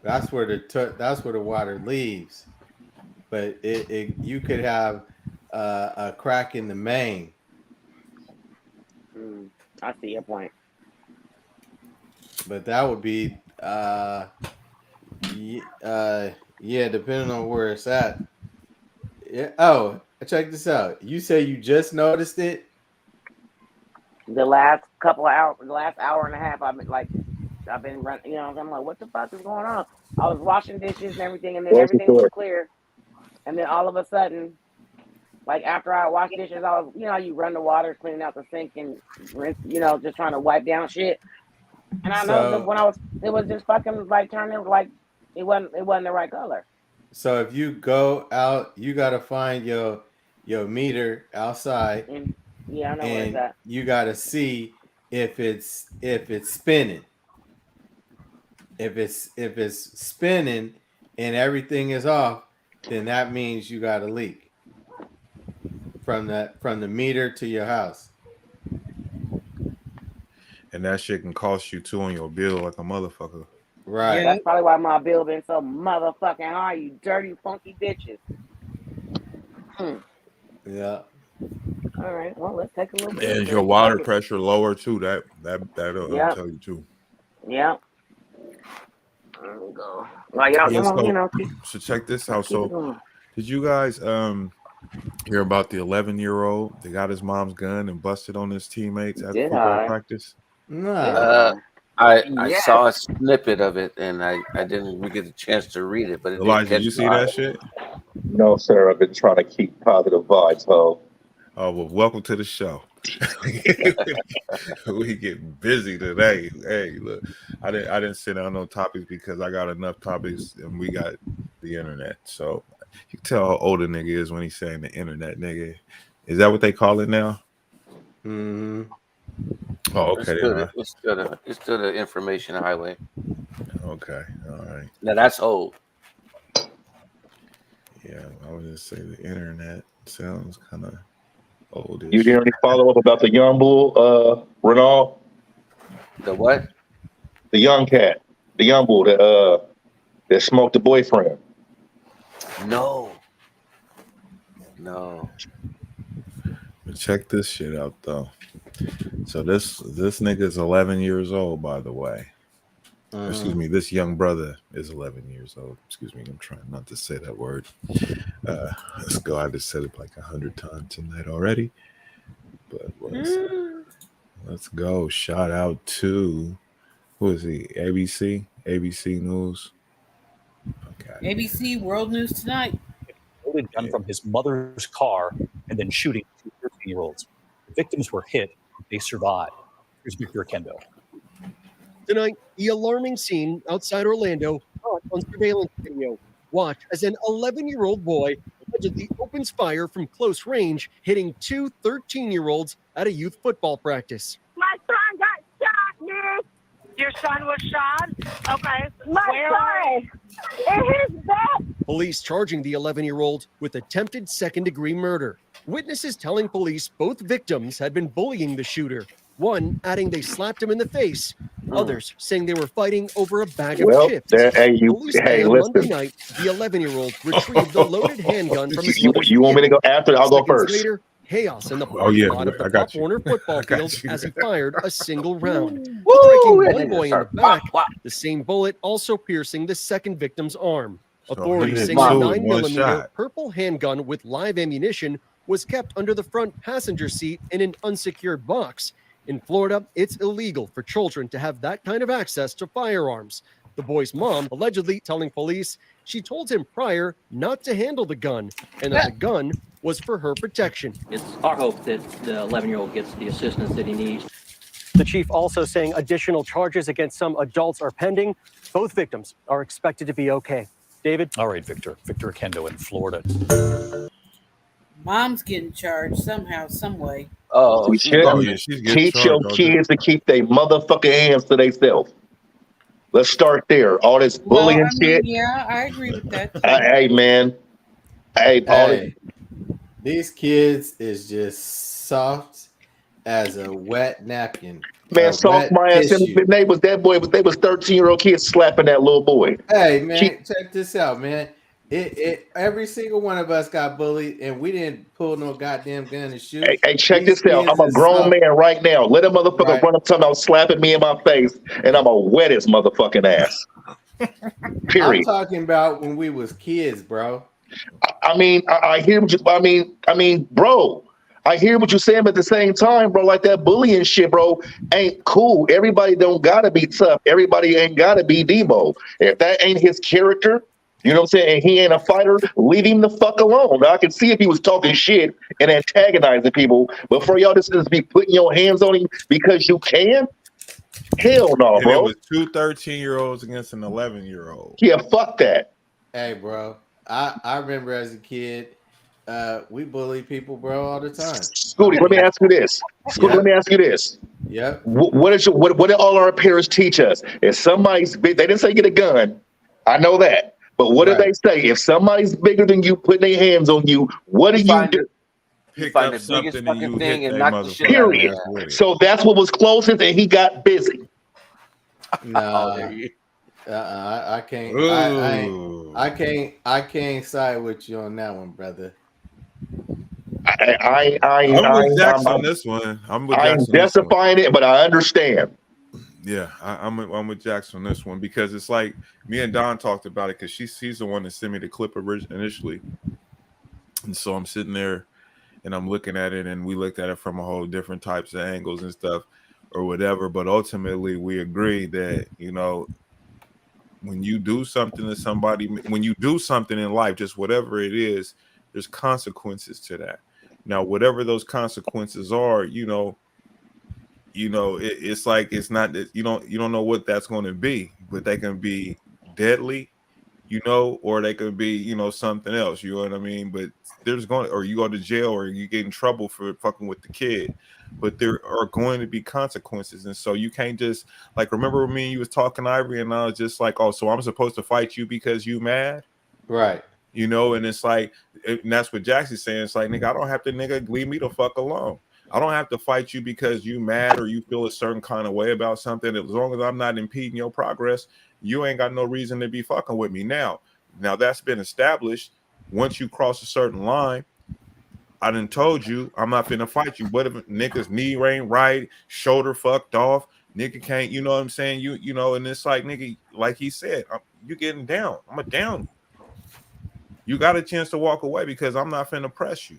That's where the water leaves. But you could have a crack in the main. I see your point. But that would be depending on where it's at. Yeah. Oh, check this out. You say you just noticed it? The last couple of hours, the last hour and a half, I've been running. I'm like, what the fuck is going on? I was washing dishes and everything, and then everything was clear. And then all of a sudden, like after I washed dishes, I was, you run the water, cleaning out the sink and rinse, just trying to wipe down shit. And I know that it was just fucking like turning like it wasn't the right color. So if you go out, you gotta find your meter outside. Yeah, I know where it's at. You gotta see if it's spinning. If it's spinning and everything is off, then that means you got a leak from the meter to your house. And that shit can cost you too on your bill like a motherfucker. Right. Yeah, that's probably why my bill been so motherfucking high, you dirty, funky bitches. Yeah. All right. Well, let's take a little bit. And your water pressure lower too. That'll tell you too. Yeah. There we go. Like y'all, so check this out. So did you guys hear about the 11-year-old that got his mom's gun and busted on his teammates at football practice? No. I saw a snippet of it and I didn't get a chance to read it. But Elijah, did you see that shit? No, sir. I've been trying to keep positive vibes, ho. Oh well, welcome to the show. We get busy today. Hey, look, I didn't sit down no topics because I got enough topics and we got the internet. So you can tell how old a nigga is when he's saying the internet, nigga. Is that what they call it now? Mm-hmm. Oh, okay. It's still the information highway. Okay, all right. Now that's old. Yeah, I would just say the internet sounds kind of old. You didn't really follow up about the young bull, Renaud? The what? The young cat, the young bull that smoked the boyfriend. No. But check this shit out though. So this nigga's 11 years old, by the way. Excuse me, this young brother is 11 years old. Excuse me, I'm trying not to say that word. Let's go. I just said it like 100 times tonight already. But let's go. Shout out to, who is he? ABC News. Okay. ABC World News Tonight. Loaded gun from his mother's car and then shooting 2 13-year-olds. The victims were hit. They survived. Here's Victor Kendo. Tonight, the alarming scene outside Orlando caught on surveillance video. Watch as an 11-year-old boy allegedly opens fire from close range, hitting 2 13-year-olds at a youth football practice. My son got shot, Nick. Your son was shot? Okay. My son in his bed. Police charging the 11-year-old with attempted second-degree murder. Witnesses telling police both victims had been bullying the shooter. One adding they slapped him in the face. Others saying they were fighting over a bag of chips. Police say on Monday night, the 11-year-old retrieved the loaded handgun from his mother's You want me to go after? I'll go first. Later, chaos in the parking lot of the Pop Warner football field as he fired a single round, striking one boy in the back. The same bullet also piercing the second victim's arm. Authorities saying the 9mm purple handgun with live ammunition was kept under the front passenger seat in an unsecured box. In Florida, it's illegal for children to have that kind of access to firearms. The boy's mom allegedly telling police she told him prior not to handle the gun and that the gun was for her protection. It's our hope that the 11-year-old gets the assistance that he needs. The chief also saying additional charges against some adults are pending. Both victims are expected to be okay. David? All right, Victor Kendo in Florida. Mom's getting charged somehow, some way. Oh, teach your kids to keep their motherfucking hands to themselves. Let's start there. All this bullying shit. Yeah, I agree with that. Hey, man. Hey, These kids is just soft as a wet napkin. Man, soft my ass. They was 13-year-old kids slapping that little boy. Hey man, check this out, man. Every single one of us got bullied, and we didn't pull no goddamn gun and shoot. Hey, check this out. I'm a grown man right now. Let a motherfucker run up to me, slapping me in my face, and I'm a wet his motherfucking ass. Period. I'm talking about when we was kids, bro. I mean, I hear what you. I mean, bro. I hear what you're saying, but at the same time, bro, like that bullying shit, bro, ain't cool. Everybody don't gotta be tough. Everybody ain't gotta be Demo. If that ain't his character, you know what I'm saying, and he ain't a fighter, leave him the fuck alone. Now, I can see if he was talking shit and antagonizing people, but for y'all to be putting your hands on him because you can, hell no, bro. It was 2 13-year-olds against an 11-year-old. Yeah, fuck that. Hey, bro, I remember as a kid, we bully people, bro, all the time. Scooty, let me ask you this. Let me ask you this. Yep. What did all our parents teach us? If somebody's big, they didn't say get a gun. I know that. But what did they say? If somebody's bigger than you, putting their hands on you, what do you do? Pick up something and you hit that motherfucker. Period. So that's what was closest, and he got busy. Nah, I can't. I can't side with you on that one, brother. I'm with Jax on this one. I'm justifying it, but I understand. Yeah, I'm with Jax on this one because it's like me and Don talked about it because he's the one that sent me the clip initially, and so I'm sitting there and I'm looking at it, and we looked at it from a whole different types of angles and stuff or whatever. But ultimately, we agree that when you do something to somebody, when you do something in life, just whatever it is, there's consequences to that. Now, whatever those consequences are, it's like it's not that you don't know what that's going to be, but they can be deadly, or they could be something else. You know what I mean? But or you go to jail, or you get in trouble for fucking with the kid. But there are going to be consequences, and so you can't just remember when me and you was talking, Ivory, and I was just like, oh, so I'm supposed to fight you because you mad, right? And it's like, and that's what Jackson's saying. It's like, nigga, I don't have to, leave me the fuck alone. I don't have to fight you because you mad or you feel a certain kind of way about something. As long as I'm not impeding your progress, you ain't got no reason to be fucking with me. Now that's been established. Once you cross a certain line, I done told you I'm not finna fight you. What if nigga's knee ain't right, shoulder fucked off, nigga can't, you know what I'm saying? And it's like, nigga, like he said, you getting down. I'm a down. You got a chance to walk away because I'm not finna press you.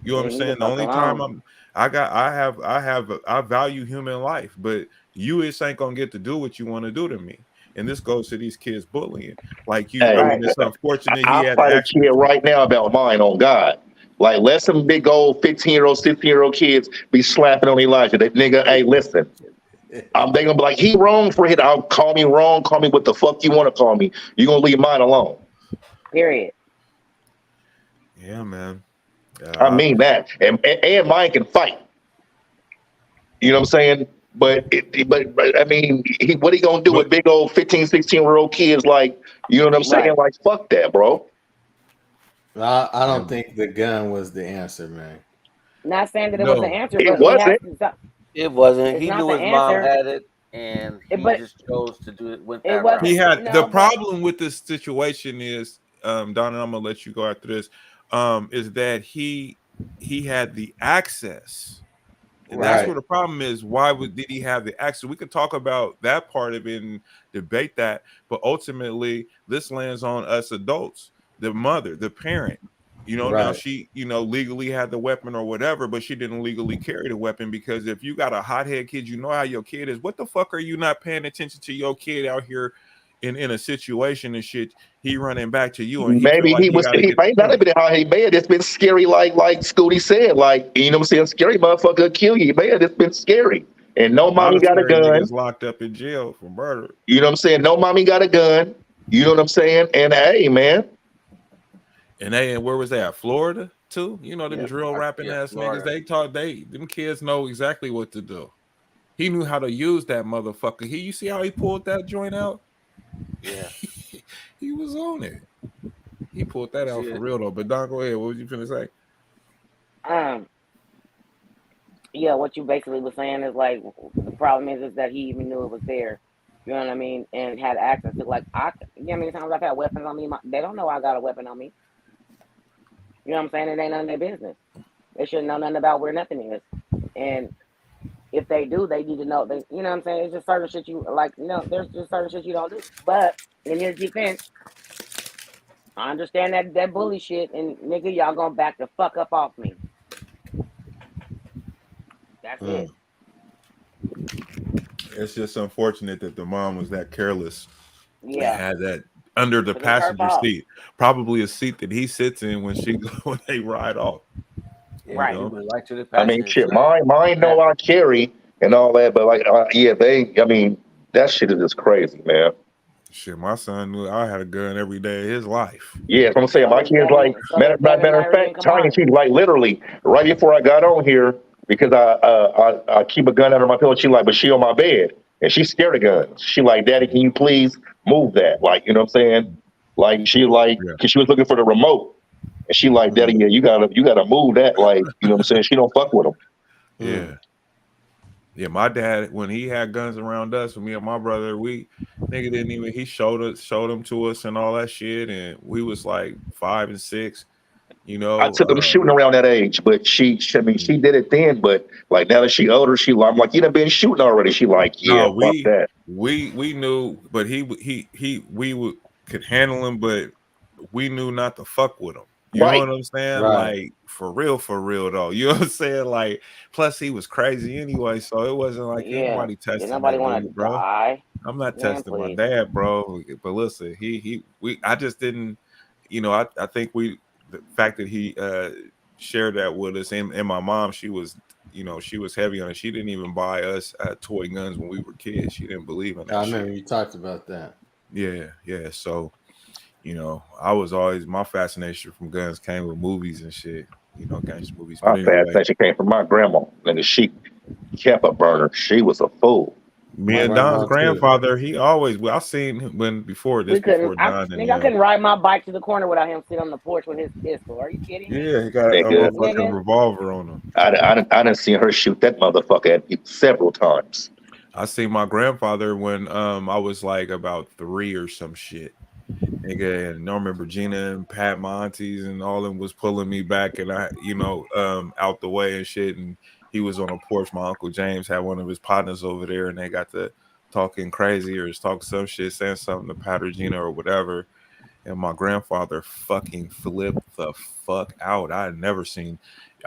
You know what I'm saying? The only time I value human life, but you ain't gonna get to do what you want to do to me. And this goes to these kids bullying. It's unfortunate. I'll fight a kid right now about mine on God. Like, let some big old 15-year-old, 16-year-old kids be slapping on Elijah. They nigga, hey, listen. They gonna be like, he wrong for it. I'll call me wrong. Call me what the fuck you want to call me. You gonna leave mine alone. Period. Yeah, man. I mean that, and mine can fight. You know what I'm saying? But I mean, what he gonna do with big old 15, 16-year-old kids? Like, you know what I'm saying? Like, fuck that, bro. I don't think the gun was the answer, man. Not saying that it was the answer, but it wasn't. It wasn't. He not knew the his mom answer. had it, and he just chose to do it with that. wasn't- He had No, the but- problem with this situation is, Don, and I'm gonna let you go after this. Is that he had the access, and that's where the problem is. Why did he have the access? We could talk about that part of it and debate that, but ultimately, this lands on us adults, the mother, the parent. Now she, legally had the weapon or whatever, but she didn't legally carry the weapon because if you got a hothead kid, you know how your kid is. What the fuck are you not paying attention to your kid out here in a situation and shit? He running back to you, and maybe he might not have been how he may have just been scary, like Scooty said, like, you know what I'm saying, scary motherfucker will kill you. He may have just been scary, and no mommy got a gun. Locked up in jail for murder. You know what I'm saying? No mommy got a gun. You know what I'm saying? And hey, man. And where was that? Florida too? Them drill rapping ass niggas. Them kids know exactly what to do. He knew how to use that motherfucker. You see how he pulled that joint out? Yeah. He was on it. he pulled that out for real though. But Don, go ahead. What was you finna say? Yeah, what you basically was saying is like the problem is that he even knew it was there. You know what I mean? And had access to you know how many times I've had weapons on me? They don't know I got a weapon on me. You know what I'm saying? It ain't none of their business. They shouldn't know nothing about where nothing is. And if they do, they need to know. You know what I'm saying? It's just certain shit you like. There's just certain shit you don't do. But in his defense, I understand that bully shit, and nigga, y'all gonna back the fuck up off me. That's it. It's just unfortunate that the mom was that careless. Yeah, had that under the passenger seat, probably a seat that he sits in when they ride off. Right. Right to the I mean, passenger shit, mine know I carry and all that, but like, I mean, that shit is just crazy, man. Shit, my son knew I had a gun every day of his life. Yeah, that's what I'm saying. My kids, like, matter of fact, Tanya, she like literally right before I got on here, because I keep a gun under my pillow. She like, but she on my bed and she's scared of guns. She like, Daddy, can you please move that? Like, you know what I'm saying? Like, she like, cause she was looking for the remote, and she like, Daddy, yeah, you gotta move that. Like, you know what I'm saying? She don't fuck with them. Yeah. Yeah, my dad, when he had guns around us, with me and my brother, he showed them to us and all that shit, and we was like 5 and 6, you know. I took them shooting around that age, but she did it then, but like now that she older, I'm like, you done been shooting already. She like, yeah, no, fuck that. We knew, but we could handle him, but we knew not to fuck with him. You know what I'm saying? Right. Like for real though. You know what I'm saying? Like, plus he was crazy anyway, so it wasn't like anybody testing. Nobody want to die. I'm not testing my dad, bro. But listen, I just didn't, you know, I think the fact that he shared that with us, and my mom, she was heavy on it. She didn't even buy us toy guns when we were kids. She didn't believe in that. I remember you talked about that. Yeah. So, you know, I was always, my fascination from guns came with movies and shit. You know, gangster movies. My fascination came from my grandma, and she kept a burner. She was a fool. Me and Don's grandfather, I seen him before Don. I couldn't ride my bike to the corner without him sitting on the porch with his pistol. Are you kidding me? Yeah, he got a fucking revolver on him. I done seen her shoot that motherfucker at me several times. I seen my grandfather when I was like about 3 or some shit. Nigga, and I remember Gina and Pat, my aunties, and all them was pulling me back, and I, out the way and shit. And he was on a porch. My Uncle James had one of his partners over there, and they got to talking crazy or just talking some shit, saying something to Pat or Gina or whatever. And my grandfather fucking flipped the fuck out. I had never seen.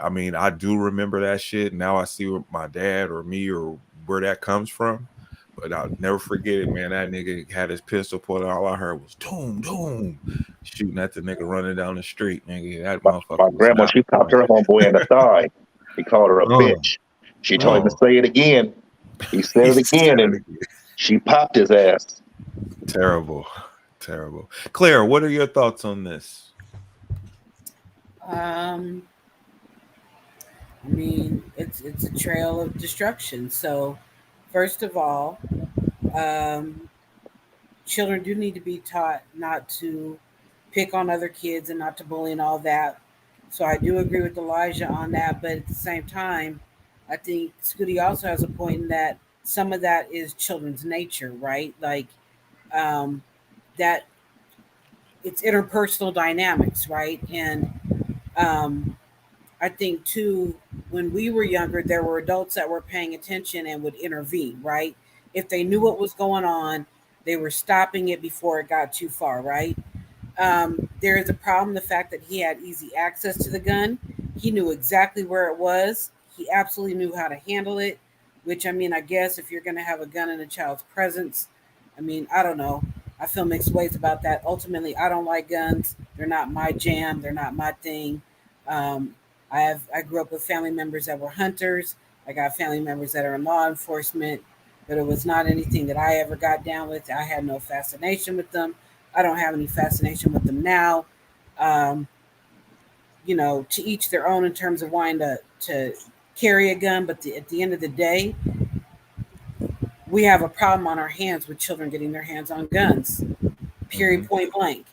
I mean, I do remember that shit. Now I see what my dad or me or where that comes from. But I'll never forget it, man. That nigga had his pistol pulled out. All I heard was doom, doom, shooting at the nigga running down the street, nigga. That motherfucker. My grandma, she popped her homeboy in the thigh. He called her a bitch. She told him to say it again. He said it again, and she popped his ass. Terrible. Claire, what are your thoughts on this? I mean, it's a trail of destruction. So, first of all, children do need to be taught not to pick on other kids and not to bully and all that. So I do agree with Elijah on that. But at the same time, I think Scooty also has a point in that some of that is children's nature, right? Like that it's interpersonal dynamics, right? And I think too, when we were younger, there were adults that were paying attention and would intervene, right? If they knew what was going on, they were stopping it before it got too far, right? There is a problem, the fact that he had easy access to the gun. He knew exactly where it was. He absolutely knew how to handle it, which, I mean, I guess if you're going to have a gun in a child's presence, I mean, I don't know. I feel mixed ways about that. Ultimately, I don't like guns. They're not my jam. They're not my thing. I grew up with family members that were hunters. I got family members that are in law enforcement, but it was not anything that I ever got down with. I had no fascination with them. I don't have any fascination with them now. To each their own in terms of wanting to carry a gun, but at the end of the day, we have a problem on our hands with children getting their hands on guns, period, point blank.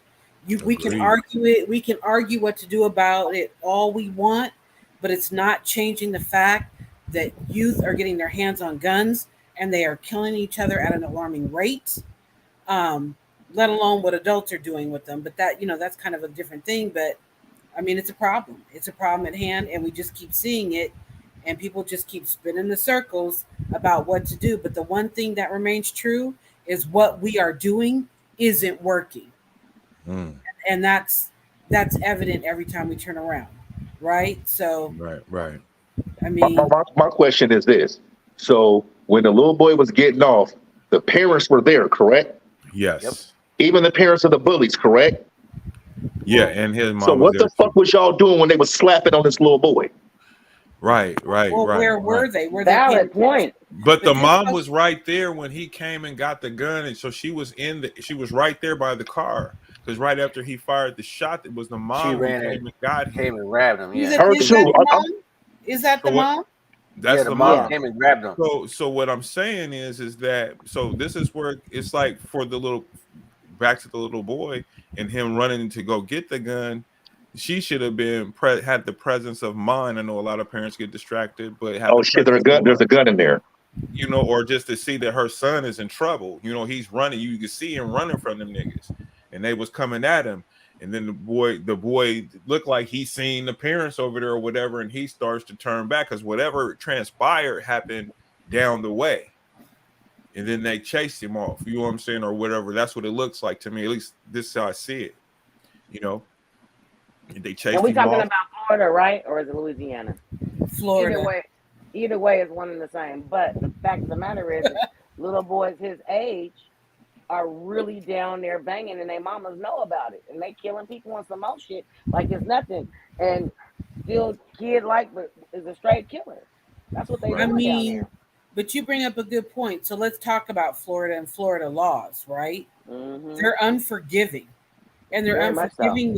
We can argue it. We can argue what to do about it all we want, but it's not changing the fact that youth are getting their hands on guns and they are killing each other at an alarming rate. Let alone what adults are doing with them. But that, that's kind of a different thing. But I mean, it's a problem. It's a problem at hand, and we just keep seeing it, and people just keep spinning the circles about what to do. But the one thing that remains true is what we are doing isn't working. And that's evident every time we turn around, right? So right. I mean, my question is this: so when the little boy was getting off, the parents were there, correct? Yes. Yep. Even the parents of the bullies, correct? Yeah, and his mom. So what the fuck was y'all doing when they was slapping on this little boy? Right. Well, where were they? Were they valid point? But the mom was right there when he came and got the gun, and so she was right there by the car. Because right after he fired the shot, it was the mom who came and grabbed him. Yeah, Is that the mom? That's the mom came and grabbed him. So what I'm saying is that this is where it's like for back to the little boy and him running to go get the gun. She should have been had the presence of mind. I know a lot of parents get distracted, but there's a gun in there. Or just to see that her son is in trouble. He's running. You can see him running from them niggas, and they was coming at him. And then the boy looked like he seen the parents over there or whatever, and he starts to turn back because whatever transpired happened down the way. And then they chased him off. You know what I'm saying, or whatever. That's what it looks like to me. At least this is how I see it. And they chased him off. Are we talking about Florida, right, or is it Louisiana? Florida. Either way is one and the same. But the fact of the matter is, little boys his age are really down there banging, and their mamas know about it, and they killing people on some more shit like it's nothing. And still, kid is a straight killer. That's what they do down there. But you bring up a good point. So let's talk about Florida and Florida laws, right? Mm-hmm. They're unforgiving, and they're unforgiving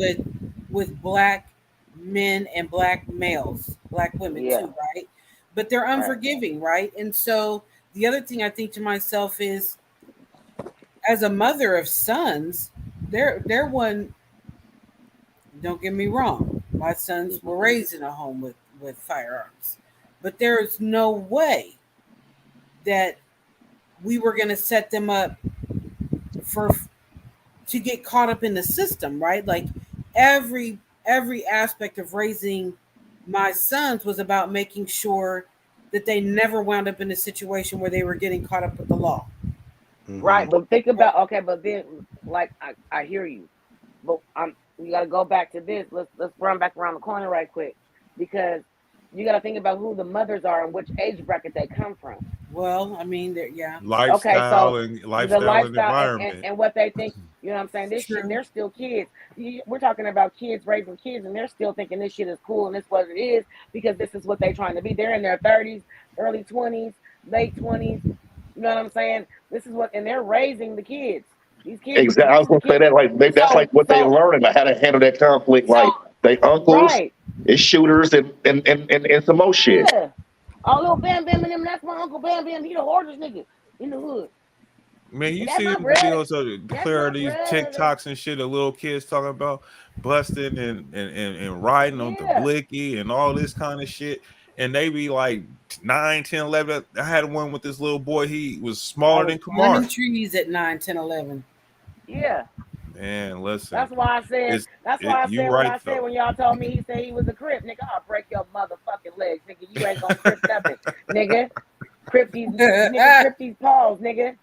with black men and black males, black women too, right? But they're unforgiving, right? And so the other thing I think to myself is, as a mother of sons, they're one. Don't get me wrong, my sons were raised in a home with firearms, but there is no way that we were going to set them up to get caught up in the system, right? Like every aspect of raising my sons was about making sure that they never wound up in a situation where they were getting caught up with the law. Mm-hmm. Right, but think about but then I hear you, but we got to go back to this. Let's run back around the corner right quick, because you got to think about who the mothers are and which age bracket they come from. Well, I mean, lifestyle and environment and what they think. You know what I'm saying? This shit, they're still kids. We're talking about kids raising kids, and they're still thinking this shit is cool and this is what it is because this is what they're trying to be. They're in their 30s, early 20s, late 20s. You know what I'm saying? This is and they're raising the kids. These kids. Exactly. I was gonna say that. That's like what they're learning about how to handle that conflict. They uncles, it's shooters, and some more shit. Yeah. Oh, little Bam Bam and them. That's my Uncle Bam Bam. He the hardest nigga in the hood. Man, you see the videos of these TikToks and shit of little kids talking about busting and riding on the blicky and all this kind of shit. And they be like 9, 10, 11. I had one with this little boy. He was smaller than Kamar. Climbing trees at 9, 10, 11. Yeah. Man, listen. That's why I said. When y'all told me he said he was a Crip, nigga, I'll break your motherfucking legs, nigga. You ain't gonna Crip nothing, nigga. Crip these paws, nigga.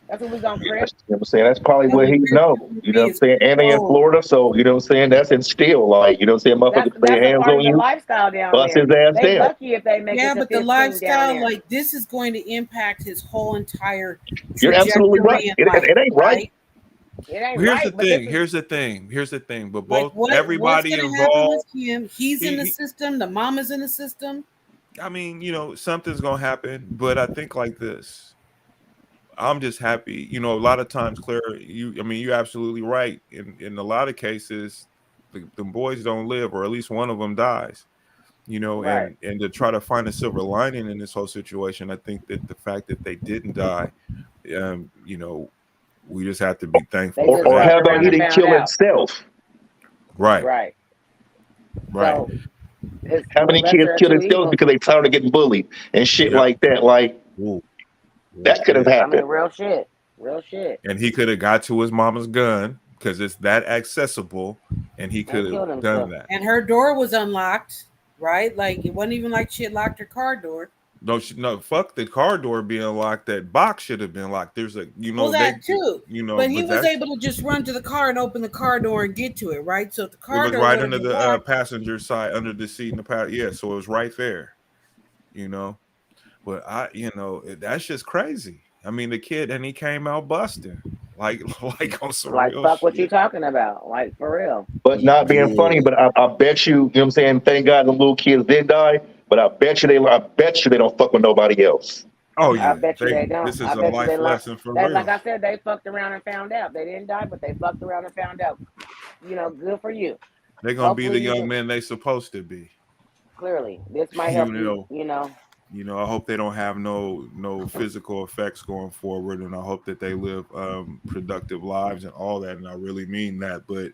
That's what we gonna Crip. You know what I'm saying? That's probably what he know. You know what I'm saying? And they in Florida, so you know what I'm saying? That's instilled, like, you know what I'm saying? Motherfuckers put their hands on you. Lifestyle down bust there. His ass they down. Lucky if they make it but the lifestyle, like, this is going to impact his whole entire trajectory. You're absolutely right. It ain't right. Here's the thing. But everybody involved. With him? He's in the system. The mom is in the system. I mean, something's gonna happen. But I think like this. I'm just happy. A lot of times, Claire, you're absolutely right. In a lot of cases, the boys don't live, or at least one of them dies. Right. And to try to find a silver lining in this whole situation, I think that the fact that they didn't die, we just have to be thankful. Or how about he didn't kill himself? Right. So, how many kids kill themselves because they tired of getting bullied and shit like that? Like, that could have happened. I mean, real shit. And he could have got to his mama's gun because it's that accessible, and he could have done that. And her door was unlocked, right? Like, it wasn't even like she had locked her car door. No, fuck the car door being locked. That box should have been locked. There's a, Well, that too. But he was able to just run to the car and open the car door and get to it, right? So if the car it was door right under the passenger side, under the seat in the passenger. Yeah, so it was right there. But that's just crazy. I mean, the kid, and he came out busting, like on some like real fuck shit. what you talking about, like for real. But not being funny, but I bet you, you know what I'm saying? Thank God the little kids didn't die, but I bet you they don't fuck with nobody else. Oh yeah, I bet you they don't. This is I a bet life you they lesson for real. Like I said, they fucked around and found out. They didn't die, but they fucked around and found out. Good for you. They're gonna be the young men they supposed to be. Clearly, this might help you. I hope they don't have no physical effects going forward, and I hope that they live productive lives and all that. And I really mean that. But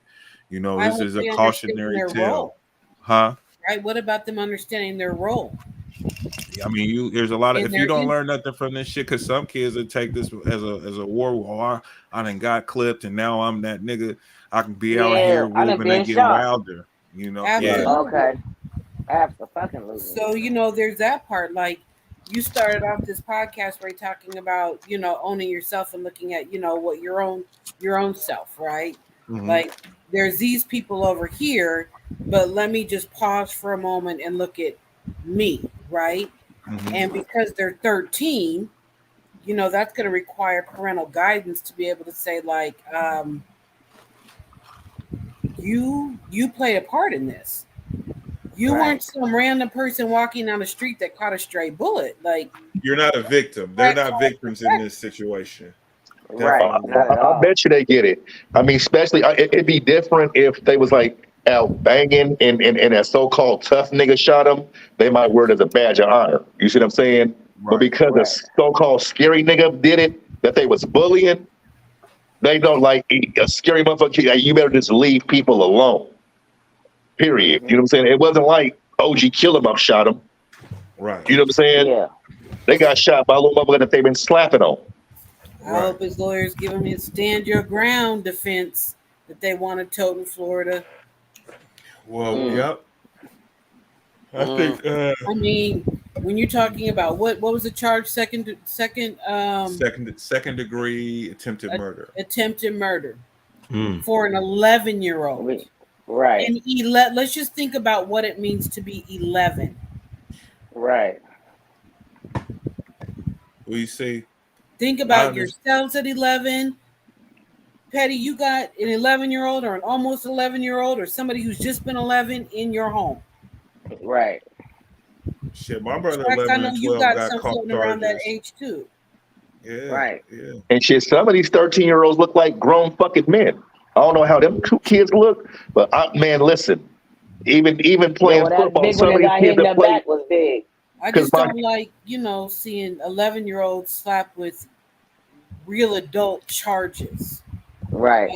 this is a cautionary tale, huh? Right? What about them understanding their role? I mean, there's a lot of, if you don't learn nothing from this shit, because some kids would take this as a war. Oh, I done got clipped, and now I'm that nigga. I can be out here moving and get wilder. Absolutely. Okay. Absolutely. So there's that part. Like, you started off this podcast where you're talking about owning yourself and looking at what your own self, right? Mm-hmm. Like, there's these people over here, but let me just pause for a moment and look at me, right? Mm-hmm. And because they're 13, that's going to require parental guidance to be able to say, like, you played a part in this. You weren't some random person walking down the street that caught a stray bullet. Like, you're not a victim. They're not victims in this situation. Right. I bet you they get it. I mean, especially it'd be different if they was like out banging and that so-called tough nigga shot them. They might wear it as a badge of honor. You see what I'm saying? Right. But because the so-called scary nigga did it, that they was bullying, they don't like a scary motherfucker. Like, you better just leave people alone. Period. You know what I'm saying? It wasn't like OG Killer Bump shot him. Right. You know what I'm saying? Yeah. They got shot by a little motherfucker that they've been slapping on. I hope his lawyers give him his stand your ground defense that they want to tote in Florida. Well, yep. I think. I mean, when you're talking about what was the charge? Second degree attempted murder. Attempted murder for an 11-year-old. Right. And let's just think about what it means to be 11. Right. We see. Think about yourselves at 11. Petty, you got an 11-year-old or an almost 11-year-old or somebody who's just been 11 in your home. Right. Shit, my brother 11 I know and 12 you got got something around that age too. Yeah. Right. Yeah. And shit, some of these 13-year-olds look like grown fucking men. I don't know how them kids look, but man, listen. Even playing football, some of these kids that play back was big. I just don't like, seeing 11-year-olds slapped with real adult charges. Right.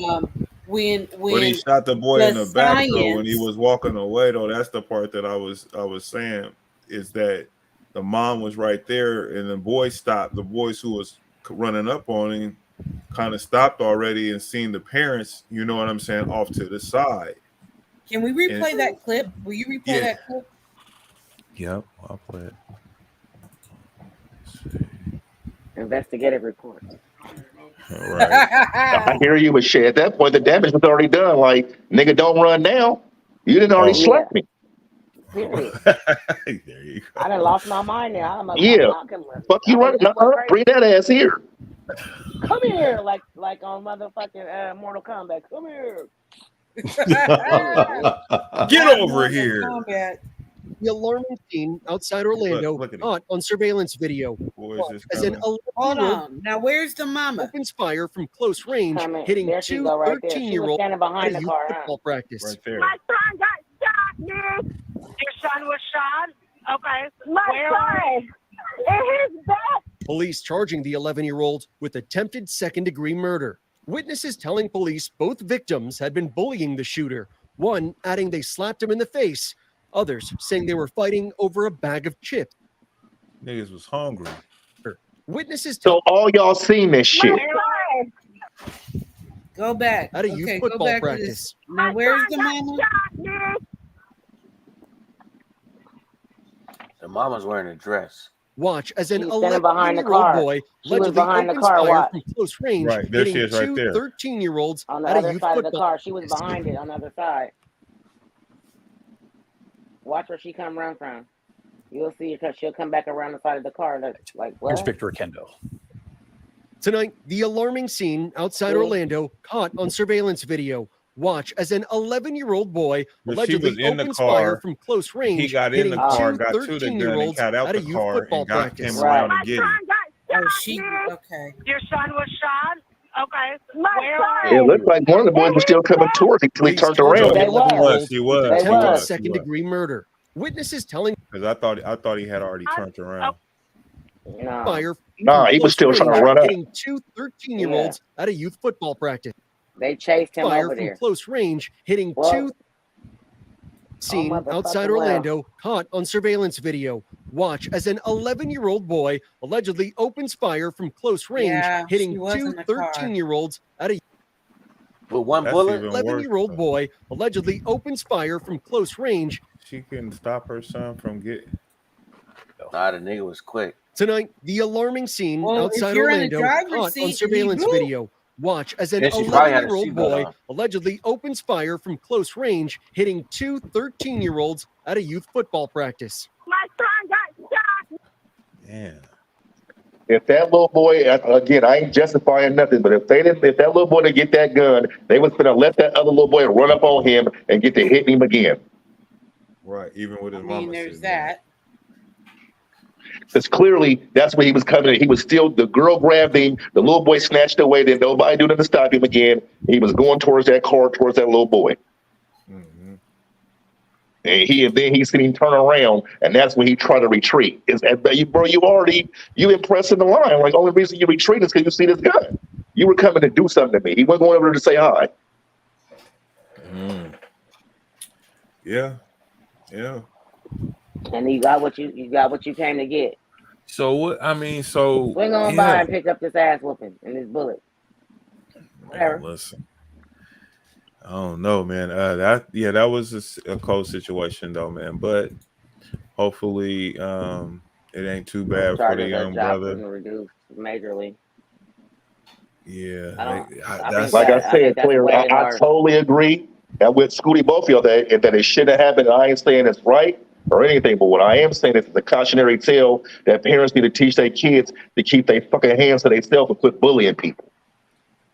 When he shot the boy in the back though, when he was walking away though, that's the part that I was saying is that the mom was right there and the boy stopped. The boys who was running up on him kind of stopped already and seen the parents, you know what I'm saying, off to the side. Can we replay that clip? Will you replay that clip? Yep, I'll play it. Investigative report. Right. I hear you, but shit, at that point, the damage was already done. Like, nigga, don't run now. You didn't already slap me. Period. There you go. I done lost my mind now. I'm fuck you running. Bring that ass here. Come here, like on motherfucking Mortal Kombat. Come here. Get over here. The alarming scene outside Orlando caught on surveillance video. As an 11-year-old now where's the mama? Opens fire from close range, hitting two 13-year-olds at a youth football practice. Right there. My son got shot, Nick. Your son was shot? Okay. My son. In his back. Police charging the 11-year-old with attempted second-degree murder. Witnesses telling police both victims had been bullying the shooter, One adding they slapped him in the face. Others saying they were fighting over a bag of chips. Niggas was hungry. Witnesses So all y'all seen this shit. Go back. At a youth football go back practice. To this. Now, where's the mama? The mama's wearing a dress. Watch as an She was standing behind the 11-year-old car. boy She was allegedly behind the opens car, fire watch. from close range, Right, there she hitting is right two there. 13-year-olds On the at a other youth side of the football car. She was behind it on the other side. Watch where she come run from. You'll see her because she'll come back around the side of the car. Like what? Here's Victor Kendo. Tonight, the alarming scene outside Orlando caught on surveillance video. Watch as an 11-year-old boy But allegedly she was in the opens car. fire from close range, He got in hitting the car, two got to the gun, and 13-year-olds got out at a the youth car football and practice. came around to get him. Oh, she okay. Your son was shot. Okay. Where are It looked like one of the boys was still coming towards him until he turned around. They was. He was. Attempted second-degree murder. Witnesses telling Because I thought he had already turned around. fire. Nah, he was still trying to run up. Hitting two 13-year-olds at a youth football practice. They chased him Fire over from there. close range, hitting two. Scene outside Orlando, caught on surveillance video. Watch as an 11-year-old boy allegedly opens fire from close range, Yeah, hitting she was two in the car. 13-year-olds at a With one That's bullet. even worse. 11-year-old boy allegedly opens fire from close range. She couldn't stop her son from getting. Nah, the nigga was quick. Tonight, the alarming scene Well, if outside you're in the Orlando, driver's caught seat on and you surveillance go- video. Watch as an Yeah, she probably had a 11-year-old seatbelt boy on. allegedly opens fire from close range, hitting two 13-year-olds at a youth football practice. My son got shot. Damn. If that little boy, again, I ain't justifying nothing, but if that little boy didn't get that gun, they was gonna let that other little boy run up on him and get to hit him again. Right, even with his I mean, mama. there's sitting there. that. Because clearly that's where he was coming. He was still, the girl grabbed him, the little boy snatched away, then nobody do nothing to stop him again. He was going towards that car, towards that little boy. Mm-hmm. And then he seen him turn around, and that's when he tried to retreat. Bro, you impressing the line. Like, only reason you retreat is because you see this gun. You were coming to do something to me. He wasn't going over to say hi. Yeah. Yeah. And you got what you came to get. So what? I mean, so We're gonna buy and pick up this ass whooping and this bullet. Whatever. Listen, I don't know, man. That was a cold situation, though, man. But hopefully, it ain't too bad for the young brother. Reduced majorly. Yeah, Like I said, clear. I totally agree. And with Scooty both of y'all that it shouldn't have happened. I ain't saying it's right or anything, but what I am saying is the cautionary tale that parents need to teach their kids to keep their fucking hands to themselves and quit bullying people.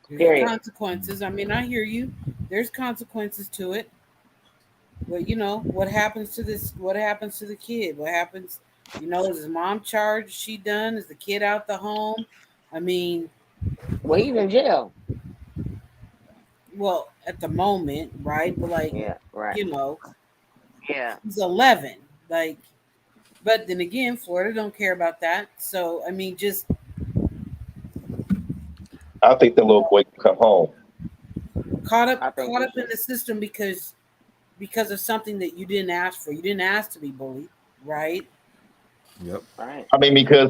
There's consequences. I mean, I hear you. There's consequences to it. But you know, what happens to this? What happens to the kid? What happens? You know, is his mom charged? Is she done? Is the kid out the home? I mean, well, he's in jail. Well, at the moment, right? But like, yeah, right. You know, yeah, he's 11. Like, but then again, Florida don't care about that. So I mean, just I think the little boy can come home. caught up in the system because of something that you didn't ask for. You didn't ask to be bullied, right? Yep. Right. I mean, because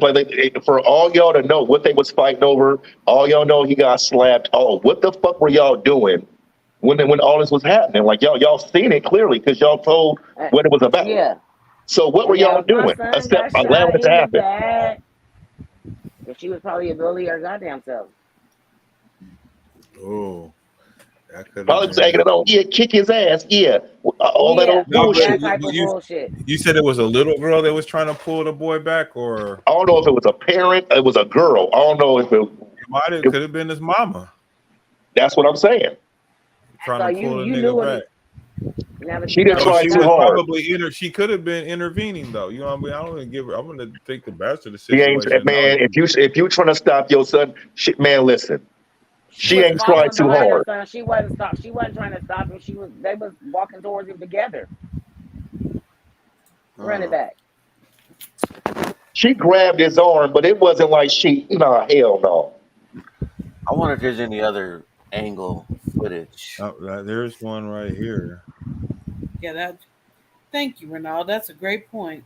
for all y'all to know what they was fighting over, all y'all know he got slapped. Oh, what the fuck were y'all doing when all this was happening? Like y'all seen it clearly because y'all told what it was about. Yeah. So what were y'all doing? Except allowing it to happen. But she was probably a bully her goddamn self. Oh. Probably was egging it on. Yeah, kick his ass. Yeah. All that old bullshit. Bullshit. You said it was a little girl that was trying to pull the boy back, or I don't know if it was a parent, it was a girl. I don't know if it could have been his mama. That's what I'm saying. Trying to pull the nigga back. She didn't try too hard. Probably she could have been intervening though. You know what I mean? I don't even give her. I'm gonna take the best of the She situation. ain't, man. If you trying to stop your son, shit, man, listen. She ain't trying too hard. She wasn't trying to stop him. They was walking towards him together. Run it back. She grabbed his arm, but it wasn't like hell no. I wonder if there's any other angle footage. There's one right here. Yeah, that. Thank you, Ronald. That's a great point.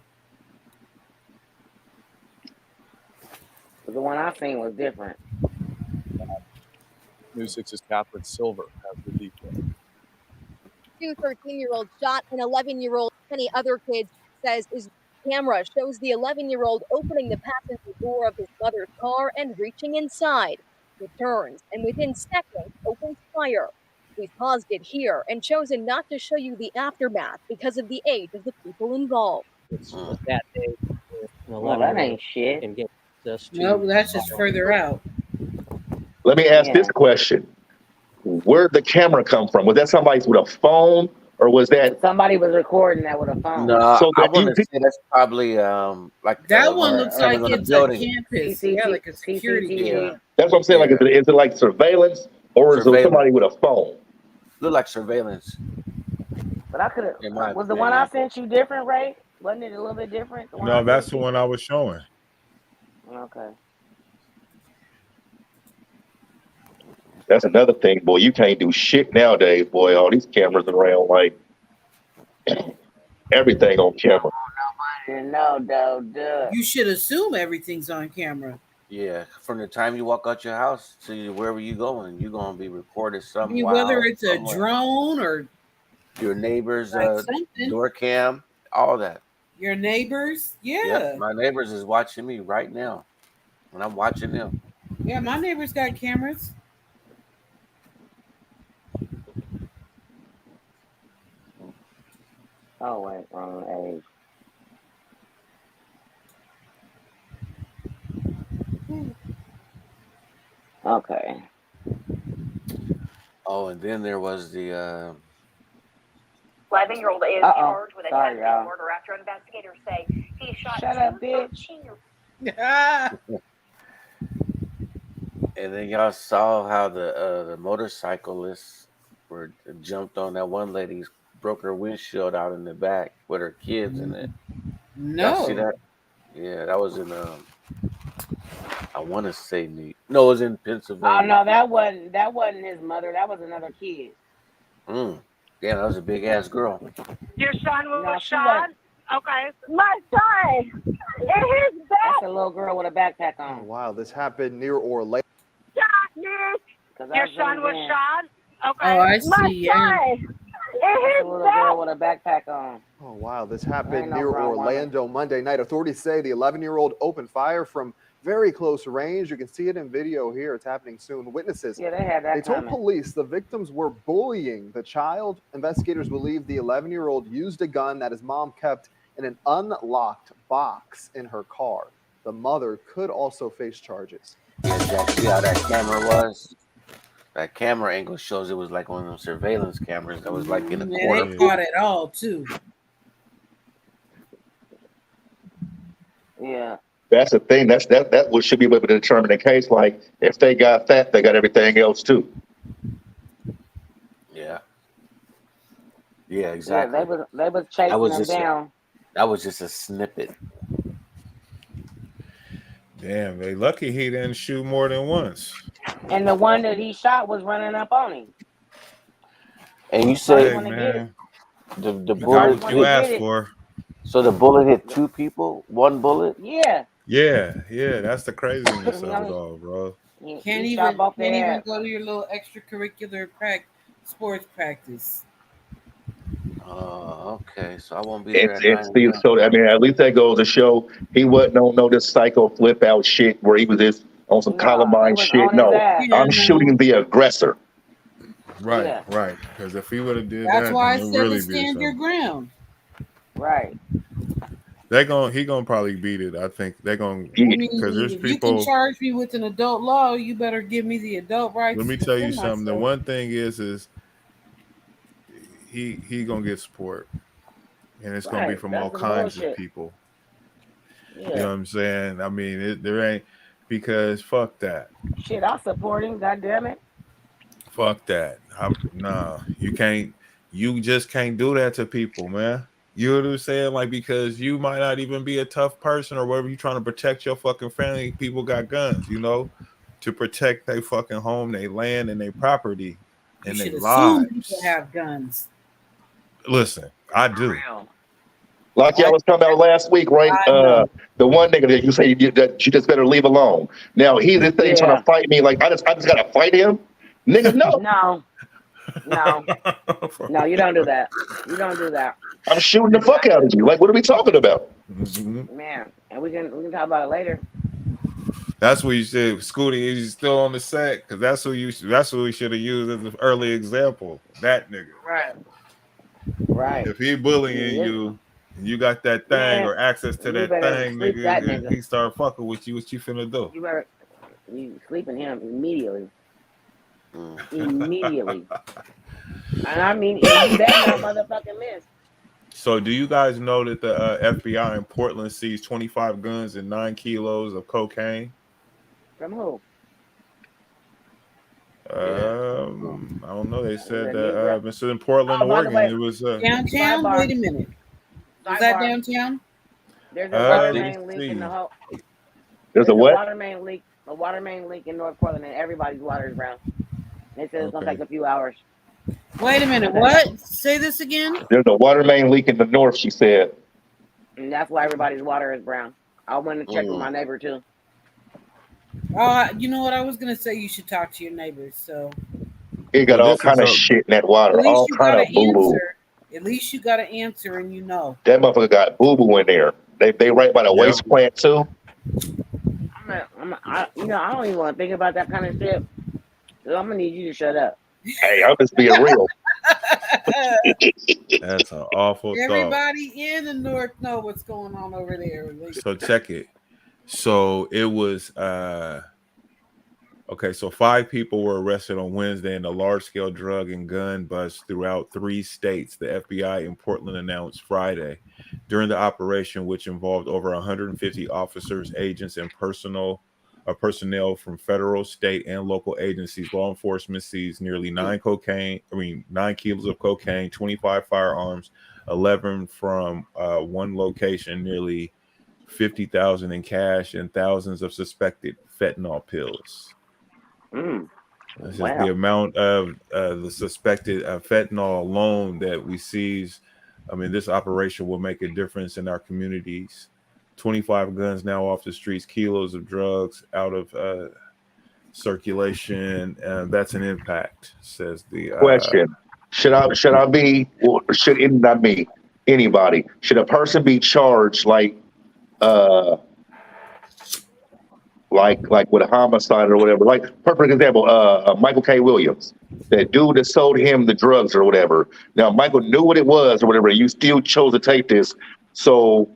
The one I seen was different. News 6's Catherine Silver has the details. 2 13-year-olds shot an 11-year-old. Many other kids, says is camera shows the 11-year-old opening the passenger door of his mother's car and reaching inside. He turns and within seconds opens fire. We've paused it here and chosen not to show you the aftermath because of the age of the people involved. It's that age. Well, that ain't shit. Can get access to. Nope, that's just further out. Let me ask this question. Where'd the camera come from? Was that somebody with a phone or was that somebody was recording that with a phone? No, So I want to say that's probably like That one looks like on it's a building. campus. Yeah, like a security camera. That's what I'm saying. Like, is it like surveillance or is it somebody with a phone? Look like surveillance. But I could have. Was the one I sent you different, Ray? Wasn't it a little bit different? No, that's the one I was showing. Okay. That's another thing, boy. You can't do shit nowadays, boy. All these cameras around, like everything on camera. No. You should assume everything's on camera. Yeah, from the time you walk out your house to wherever you going, you're gonna be recorded I somewhere. mean, whether it's a drone or your neighbor's something. door cam, all that. Your neighbors, yeah. Yep, my neighbors is watching me right now, and I'm watching them. Yeah, my neighbors got cameras. Oh wait, wrong age. Okay. Oh, and then there was the 11-year-old is charged with attempted murder after investigators say he shot Shut up, bitch. And then y'all saw how the motorcyclists were jumped on that one lady, broke her windshield out in the back with her kids in it. No. Y'all see that? Yeah, that was in I want to say no, it was in Pennsylvania. Oh no, that wasn't his mother. That was another kid. Yeah, that was a big ass girl. Your son was shot? Okay. My son! In his back! That's a little girl with a backpack on. Oh, wow, this happened near Orlando. Your son was shot? Okay. Oh, I see. My son! That's a little girl with a backpack on. Oh, wow, this happened near Orlando Monday night. Authorities say the 11-year-old opened fire from very close range. You can see it in video here. It's happening soon. Witnesses, they had that they told coming. police the victims were bullying the child. Investigators believe the 11-year-old used a gun that his mom kept in an unlocked box in her car. The mother could also face charges. Yeah, Jack, see how that camera was? That camera angle shows it was like one of them surveillance cameras that was like in the corner. They caught it all too. Yeah. That's the thing. That what should be able to determine the case. Like if they got that, they got everything else too. Yeah. Yeah, exactly. Yeah, they was chasing them down. That was just a snippet. Damn, they lucky he didn't shoot more than once. And the one that he shot was running up on him. And you said the bullet you asked for. So the bullet hit two people, one bullet? Yeah. Yeah, that's the craziness of it all, bro. Can't even go to your little extracurricular sports practice. Oh, okay. So I won't be there. So I mean, at least that goes to show he wasn't on this psycho flip out shit where he was just on some Columbine shit. No, I'm shooting the aggressor. Right, right. Because if he would have did that's that, why I then said really to stand your ground. Right. He gonna probably beat it. I think they're gonna because there's people. You can charge me with an adult law. You better give me the adult rights. Let me tell you something. The one thing is he gonna get support, and it's gonna be from all kinds of people. Yeah. You know what I'm saying? I mean, there ain't because fuck that. Shit, I support him. God damn it. Fuck that. Nah, you can't. You just can't do that to people, man. You know what I'm saying? Like, because you might not even be a tough person or whatever. You're trying to protect your fucking family. People got guns, to protect their fucking home, their land, and their property, and their lives. People have guns. Listen, I do. Like y'all was talking about last week, right? The one nigga that you say that you just better leave alone. Now he's this thing trying to fight me. Like I just gotta fight him, nigga. No, No, you don't do that. You don't do that. I'm shooting the fuck out of you. Like, what are we talking about? Man, and we can talk about it later. That's what you said. Scooty is still on the set because that's who we should have used as an early example. That nigga. Right. If he bullying you, and you got that thing or access to that thing, nigga, he start fucking with you. What you finna do? You sleeping him immediately. Immediately. And I mean, you better not motherfucking miss. So, do you guys know that the FBI in Portland seized 25 guns and 9 kilos of cocaine? From who? I don't know. They said that it's in Portland, Oregon. It was downtown. Wait a minute. Was that downtown? There's a water main leak in the whole. There's a what? Water main leak. A water main leak in North Portland, and everybody's water is brown. They said it's gonna take a few hours. Wait a minute. What? Say this again. There's a water main leak in the north. She said. And that's why everybody's water is brown. I went to check with my neighbor too. You know what? I was gonna say you should talk to your neighbors. So it got all kind of shit in that water. All kind of boo boo. At least you got an answer, and you know. That motherfucker got boo boo in there. They right by the waste plant too. I don't even want to think about that kind of shit. So I'm gonna need you to shut up. Hey, I'm just being real. That's an awful thought. Everybody in the north know what's going on over there. So check it. So it was okay. So 5 people were arrested on Wednesday in a large-scale drug and gun bust throughout 3 states. The FBI in Portland announced Friday. During the operation, which involved over 150 officers, agents, and personnel from federal, state, and local agencies, law enforcement seized nearly 9 kilos of cocaine, 25 firearms, 11 from one location, nearly 50,000 in cash, and thousands of suspected fentanyl pills. This is the amount of the suspected fentanyl alone that we seize. I mean, this operation will make a difference in our communities. 25 guns now off the streets, kilos of drugs out of circulation. That's an impact, says the question. Should it not be anybody? Should a person be charged like with a homicide or whatever? Like, perfect example, Michael K. Williams, that dude that sold him the drugs or whatever. Now, Michael knew what it was or whatever. You still chose to take this. So,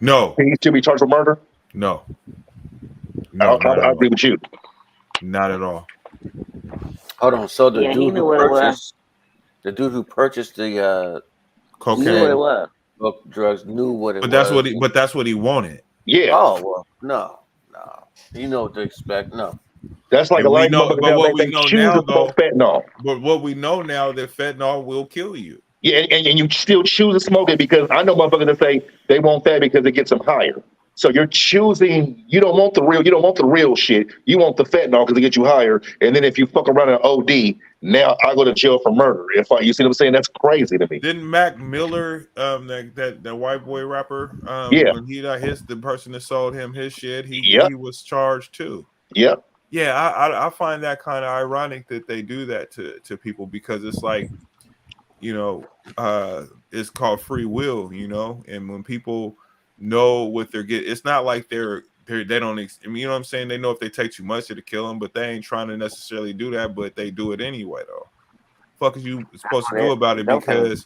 no. Can he still be charged with murder? No. I agree with you. Not at all. Hold on. So the dude who purchased the cocaine, knew what it was. Drugs, knew what it was. But that's what he wanted. Yeah. Oh well, no. You know what to expect. No. That's like and a lot of what we know now, though. Fentanyl. But what we know now that fentanyl will kill you. Yeah, and you still choose to smoke it because I know motherfuckers that say they want that because it gets them higher. So you're choosing. You don't want the real shit. You want the fentanyl because it gets you higher. And then if you fuck around an OD, now I go to jail for murder. You see what I'm saying? That's crazy to me. Didn't Mac Miller, that white boy rapper, when he the person that sold him his shit, he was charged too. Yep. Yeah, I find that kind of ironic that they do that to people because it's like, it's called free will, and when people know what they're getting, it's not like they don't, you know what I'm saying? They know if they take too much it'll kill them, but they ain't trying to necessarily do that, but they do it anyway though. Fuck is you supposed to do about it? Because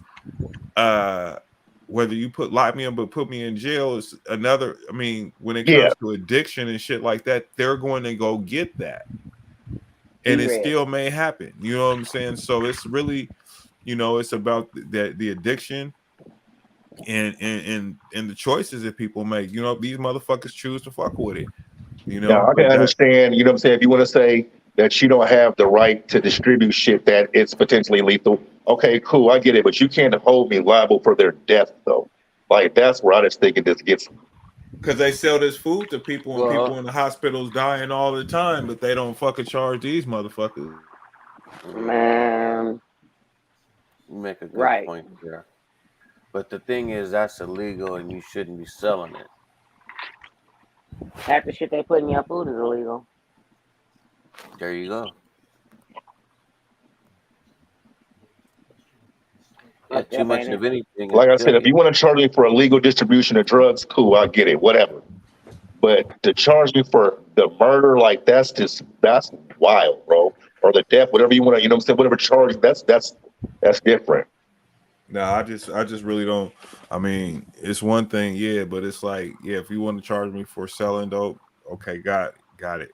whether you lock me up or put me in jail is another. I mean, when it comes to addiction and shit like that, they're going to go get that, and it still may happen. You know what I'm saying? So it's really, it's about the addiction and the choices that people make. These motherfuckers choose to fuck with it. Now, I can understand. You know what I'm saying? If you want to say that you don't have the right to distribute shit that it's potentially lethal. Okay, cool, I get it, but you can't hold me liable for their death, though. Like, that's where I just think this gets. Because they sell this food to people, and people in the hospitals dying all the time, but they don't fucking charge these motherfuckers. Man, you make a good point there. But the thing is, that's illegal, and you shouldn't be selling it. Half the shit they put in your food is illegal. There you go. Yeah, too much of anything. Like I said, if you want to charge me for illegal distribution of drugs, cool, I get it, whatever. But to charge me for the murder, like that's wild, bro. Or the death, whatever you want to, you know what I'm saying? Whatever charge, that's different. No, I just really don't. I mean, it's one thing, yeah, but it's like, yeah, if you want to charge me for selling dope, okay, got it.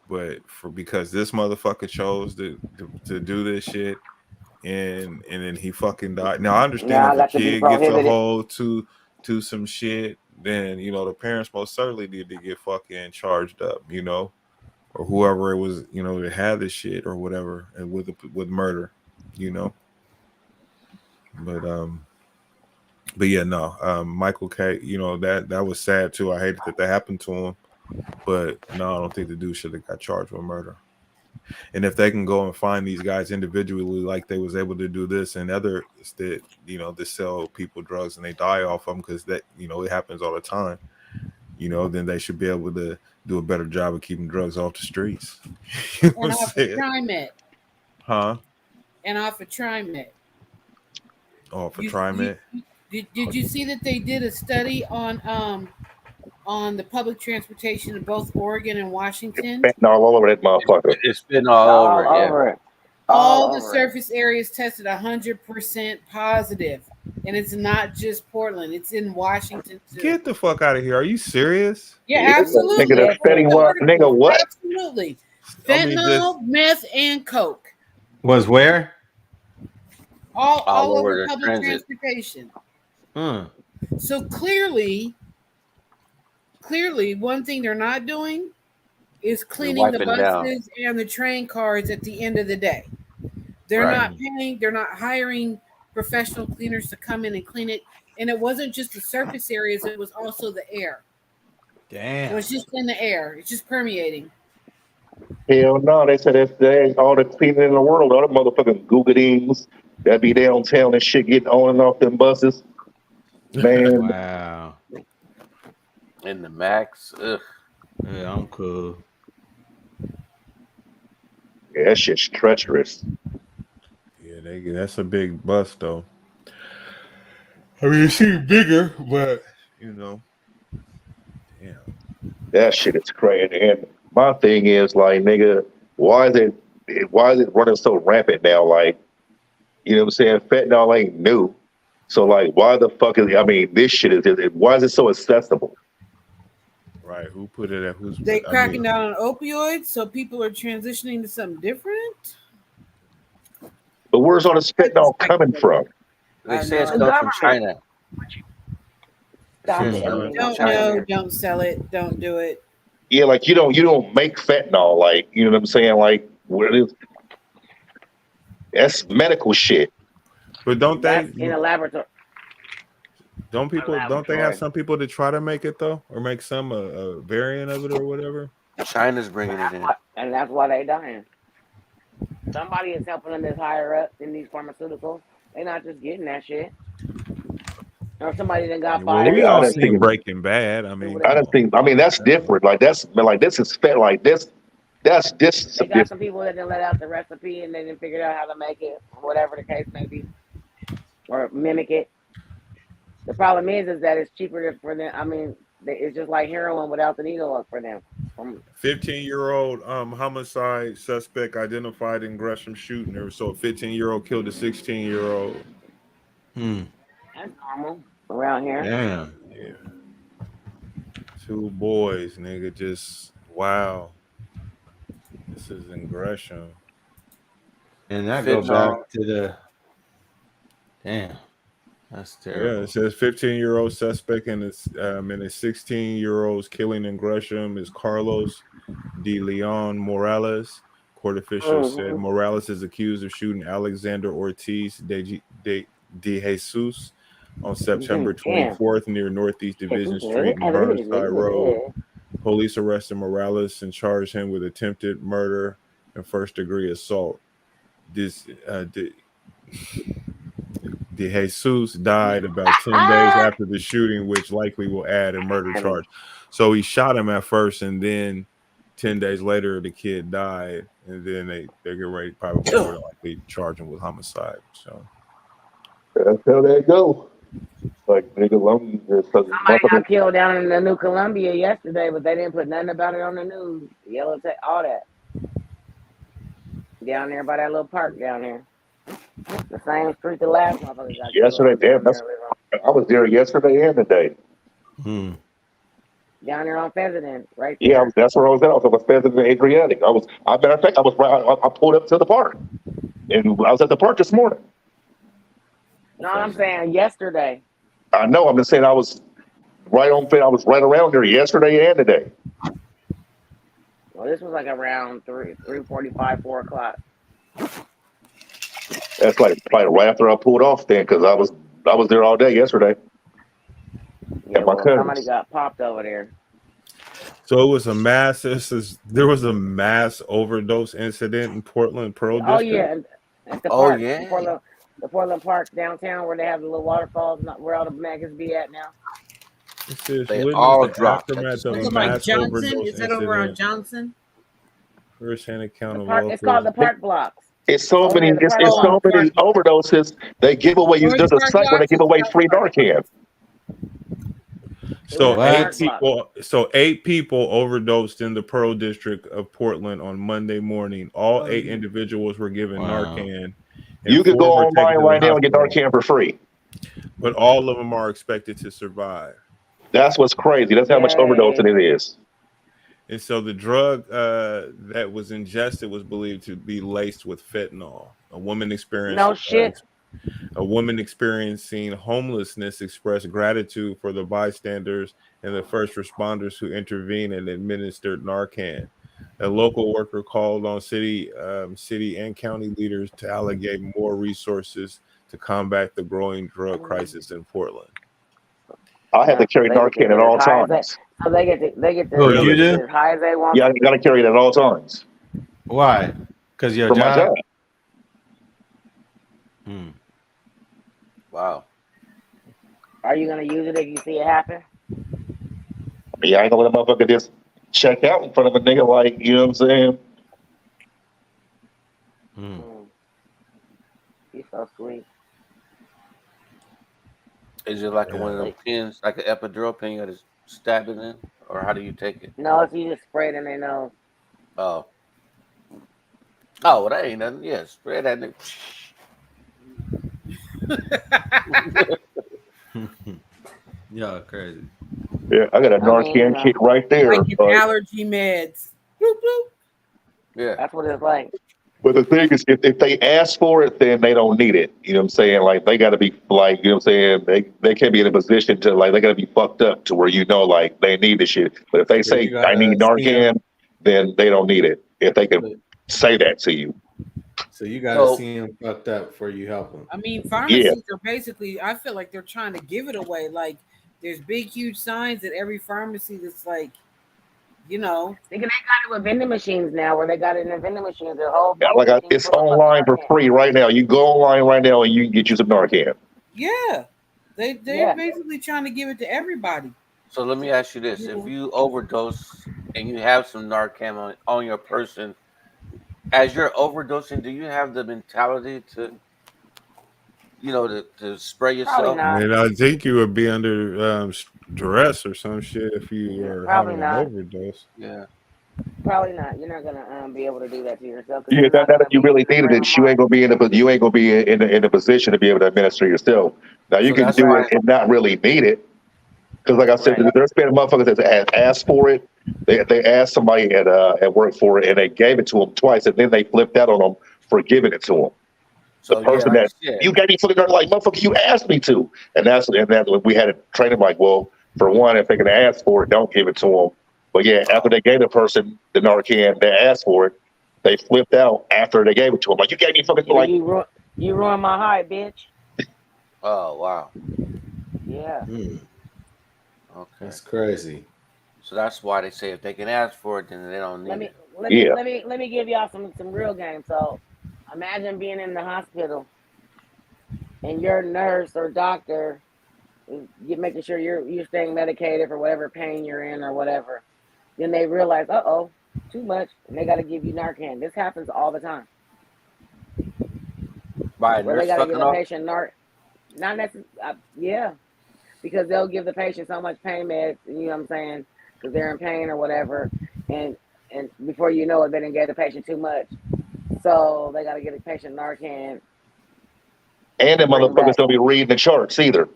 But because this motherfucker chose to do this shit, and then he fucking died. Now I understand if a kid gets a hold to some shit, then the parents most certainly need to get fucking charged up, or whoever it was, that had this shit or whatever, and with murder, But yeah, no, Michael K. That was sad too. I hated that happened to him, but no, I don't think the dude should have got charged with murder. And if they can go and find these guys individually, like they was able to do this and others that that sell people drugs and they die off them, because that it happens all the time. Then they should be able to do a better job of keeping drugs off the streets. And off of TriMet. Huh? And off of TriMet. Oh, for TriMet. Did you see that they did a study on the public transportation in both Oregon and Washington? All over that motherfucker. It's been all over it. All the surface areas tested 100% positive, and it's not just Portland; it's in Washington too. Get the fuck out of here! Are you serious? Yeah, absolutely. Nigga, what? Absolutely. Fentanyl, meth, and coke. Was where? All over public transportation. So clearly, one thing they're not doing is cleaning the buses and the train cars at the end of the day. They're not paying. They're not hiring professional cleaners to come in and clean it. And it wasn't just the surface areas; it was also the air. Damn. It was just in the air. It's just permeating. Hell no, they said that's all the cleaning in the world. All the motherfucking googadings that be downtown and shit getting on and off them buses. Man. Wow. In the max. Ugh. Yeah, I'm cool. Yeah, that shit's treacherous. Yeah, that's a big bus though. I mean, it seems bigger, but damn. That shit is crazy. And my thing is like, nigga, why is it running so rampant now? Like, you know what I'm saying? Fentanyl ain't new. So like, why the fuck this shit why is it so accessible? Right. Who put it at who's they cracking down on opioids, so people are transitioning to something different. But where's all this fentanyl coming from? They say it's coming from China. Don't sell it. Don't do it. Yeah, like you don't make fentanyl, like, you know what I'm saying? Like, what it is, that's medical shit. But don't they in a laboratory? Don't they have some people to try to make it though, or make some a variant of it or whatever? China's bringing it in, and that's why they dying. Somebody is helping them that's higher up in these pharmaceuticals. They're not just getting that shit. Or somebody that got fired. We all seen Breaking Bad. I mean, that's different. Like this is fed like this. That's this. They got some people that didn't let out the recipe and they didn't figure out how to make it, whatever the case may be, or mimic it. The problem is that it's cheaper for them. I mean, it's just like heroin without the needle for them. 15-year-old homicide suspect identified in Gresham shooting. So a 15-year-old killed a 16-year-old. That's normal around here. Damn. Yeah. 2 boys, nigga. Just wow. This is in Gresham. And that goes back to the damn. That's terrible. Yeah, it says 15-year-old suspect in a 16-year-old's killing in Gresham is Carlos de Leon Morales. Court officials said Morales is accused of shooting Alexander Ortiz de Jesus on September 24th near Northeast Division Street and Burnside Road. Police arrested Morales and charged him with attempted murder and first-degree assault. De Jesus died about 10 days after the shooting, which likely will add a murder charge. So he shot him at first, and then 10 days later, the kid died, and then they get ready probably more than likely charge him with homicide. So that's how that go. Like nigga, Somebody got killed down in the New Columbia yesterday, but they didn't put nothing about it on the news. Yellow tape, all that. Down there by that little park down there. The same street the last motherfucker got yesterday. killed. Damn, I was there yesterday and today. Down there on Pheasant, right there. Yeah, that's where I was at. I was on Pheasant and Adriatic. Matter of fact, I was right. I pulled up to the park, and I was at the park this morning. No, I'm saying yesterday. I know. I'm just saying I was right on. I was right around there yesterday and today. Well, this was like around 3:45, 4 o'clock. That's like probably right after I pulled off then, because I was there all day yesterday. Yeah, well, somebody got popped over there. So it was a mass. There was a mass overdose incident in Portland Pearl District. Oh yeah, at the park. The Portland Park downtown where they have the little waterfalls, where all the maggots be at now. They all dropped. Aftermath of a mass Johnson? overdose Is that over on incident. Johnson? First-hand account of It's called the Park Blocks. It's so many. It's so many overdoses. They give away. There's a site where they give away free Narcan. So eight people overdosed in the Pearl District of Portland on Monday morning. All 8 individuals were given Narcan. You could go online right now and get Narcan for free. But all of them are expected to survive. That's what's crazy. That's how much overdosing it is. And so the drug that was ingested was believed to be laced with fentanyl. A woman experiencing homelessness expressed gratitude for the bystanders and the first responders who intervened and administered Narcan. A local worker called on city and county leaders to allocate more resources to combat the growing drug crisis in Portland. I have to carry Narcan at all times. So they get you do? as high as they want. Yeah, you got to carry it at all times. Why? Because your For my job. Wow. Are you gonna use it if you see it happen? Yeah, I ain't gonna let a motherfucker just check out in front of a nigga like, you know what I'm saying? He's so sweet. Is it like one of those pins, like an epidural pin you got to stab it in? Or how do you take it? No, if you just spray it in their nose. Oh. Oh, well, that ain't nothing. Yeah, spray that nigga. Y'all crazy. Yeah, I got a Narcan kit right there. Like allergy meds. Bloop, bloop. Yeah. That's what it's like. But the thing is, if they ask for it, then they don't need it. You know what I'm saying? Like, they got to be, like, you know what I'm saying? They can't be in a position to, like, they got to be fucked up to where, you know, like, they need the shit. But if they say, I need Narcan, then they don't need it. If they can say that to you. So you got to see them fucked up before you help them. I mean, pharmacies are basically, I feel like they're trying to give it away. Like, there's big, huge signs at every pharmacy that's like, you know. They got it with vending machines now, where they got it in the vending machines. Their whole It's online for free right now. You go online right now and you can get you some Narcan. Yeah. They're basically trying to give it to everybody. So let me ask you this. If you overdose and you have some Narcan on your person, as you're overdosing, do you have the mentality to, you know, to spray yourself? And I think you would be under duress or some shit if you were having an overdose. Yeah. Probably not. You're not gonna be able to do that to yourself. Yeah, that if you really needed it, you ain't gonna be in a position to be able to administer yourself. Now you can do it and not really need it, because like I said, there's been motherfuckers that asked for it. They asked somebody at work for it, and they gave it to them twice, and then they flipped out on them for giving it to them. The person you gave me something like, motherfucker, you asked me to, and that's when we had to train them like, well, for one, if they can ask for it, don't give it to them. But yeah, after they gave the person the Narcan, they asked for it, they flipped out after they gave it to them. Like, you gave me fucking like you ruined my high, bitch. Oh wow. Yeah. Okay. That's crazy. So that's why they say if they can ask for it, then they don't need it. Let me give y'all some real game. So imagine being in the hospital and your nurse or doctor, you're making sure you're staying medicated for whatever pain you're in or whatever, then they realize, too much, and they got to give you Narcan. This happens all the time. By Where they got to give the patient not necessarily, yeah, because they'll give the patient so much pain meds, you know what I'm saying, because they're in pain or whatever, and before you know it, they didn't give the patient too much, so they got to give the patient Narcan. And the motherfuckers don't be reading the charts either.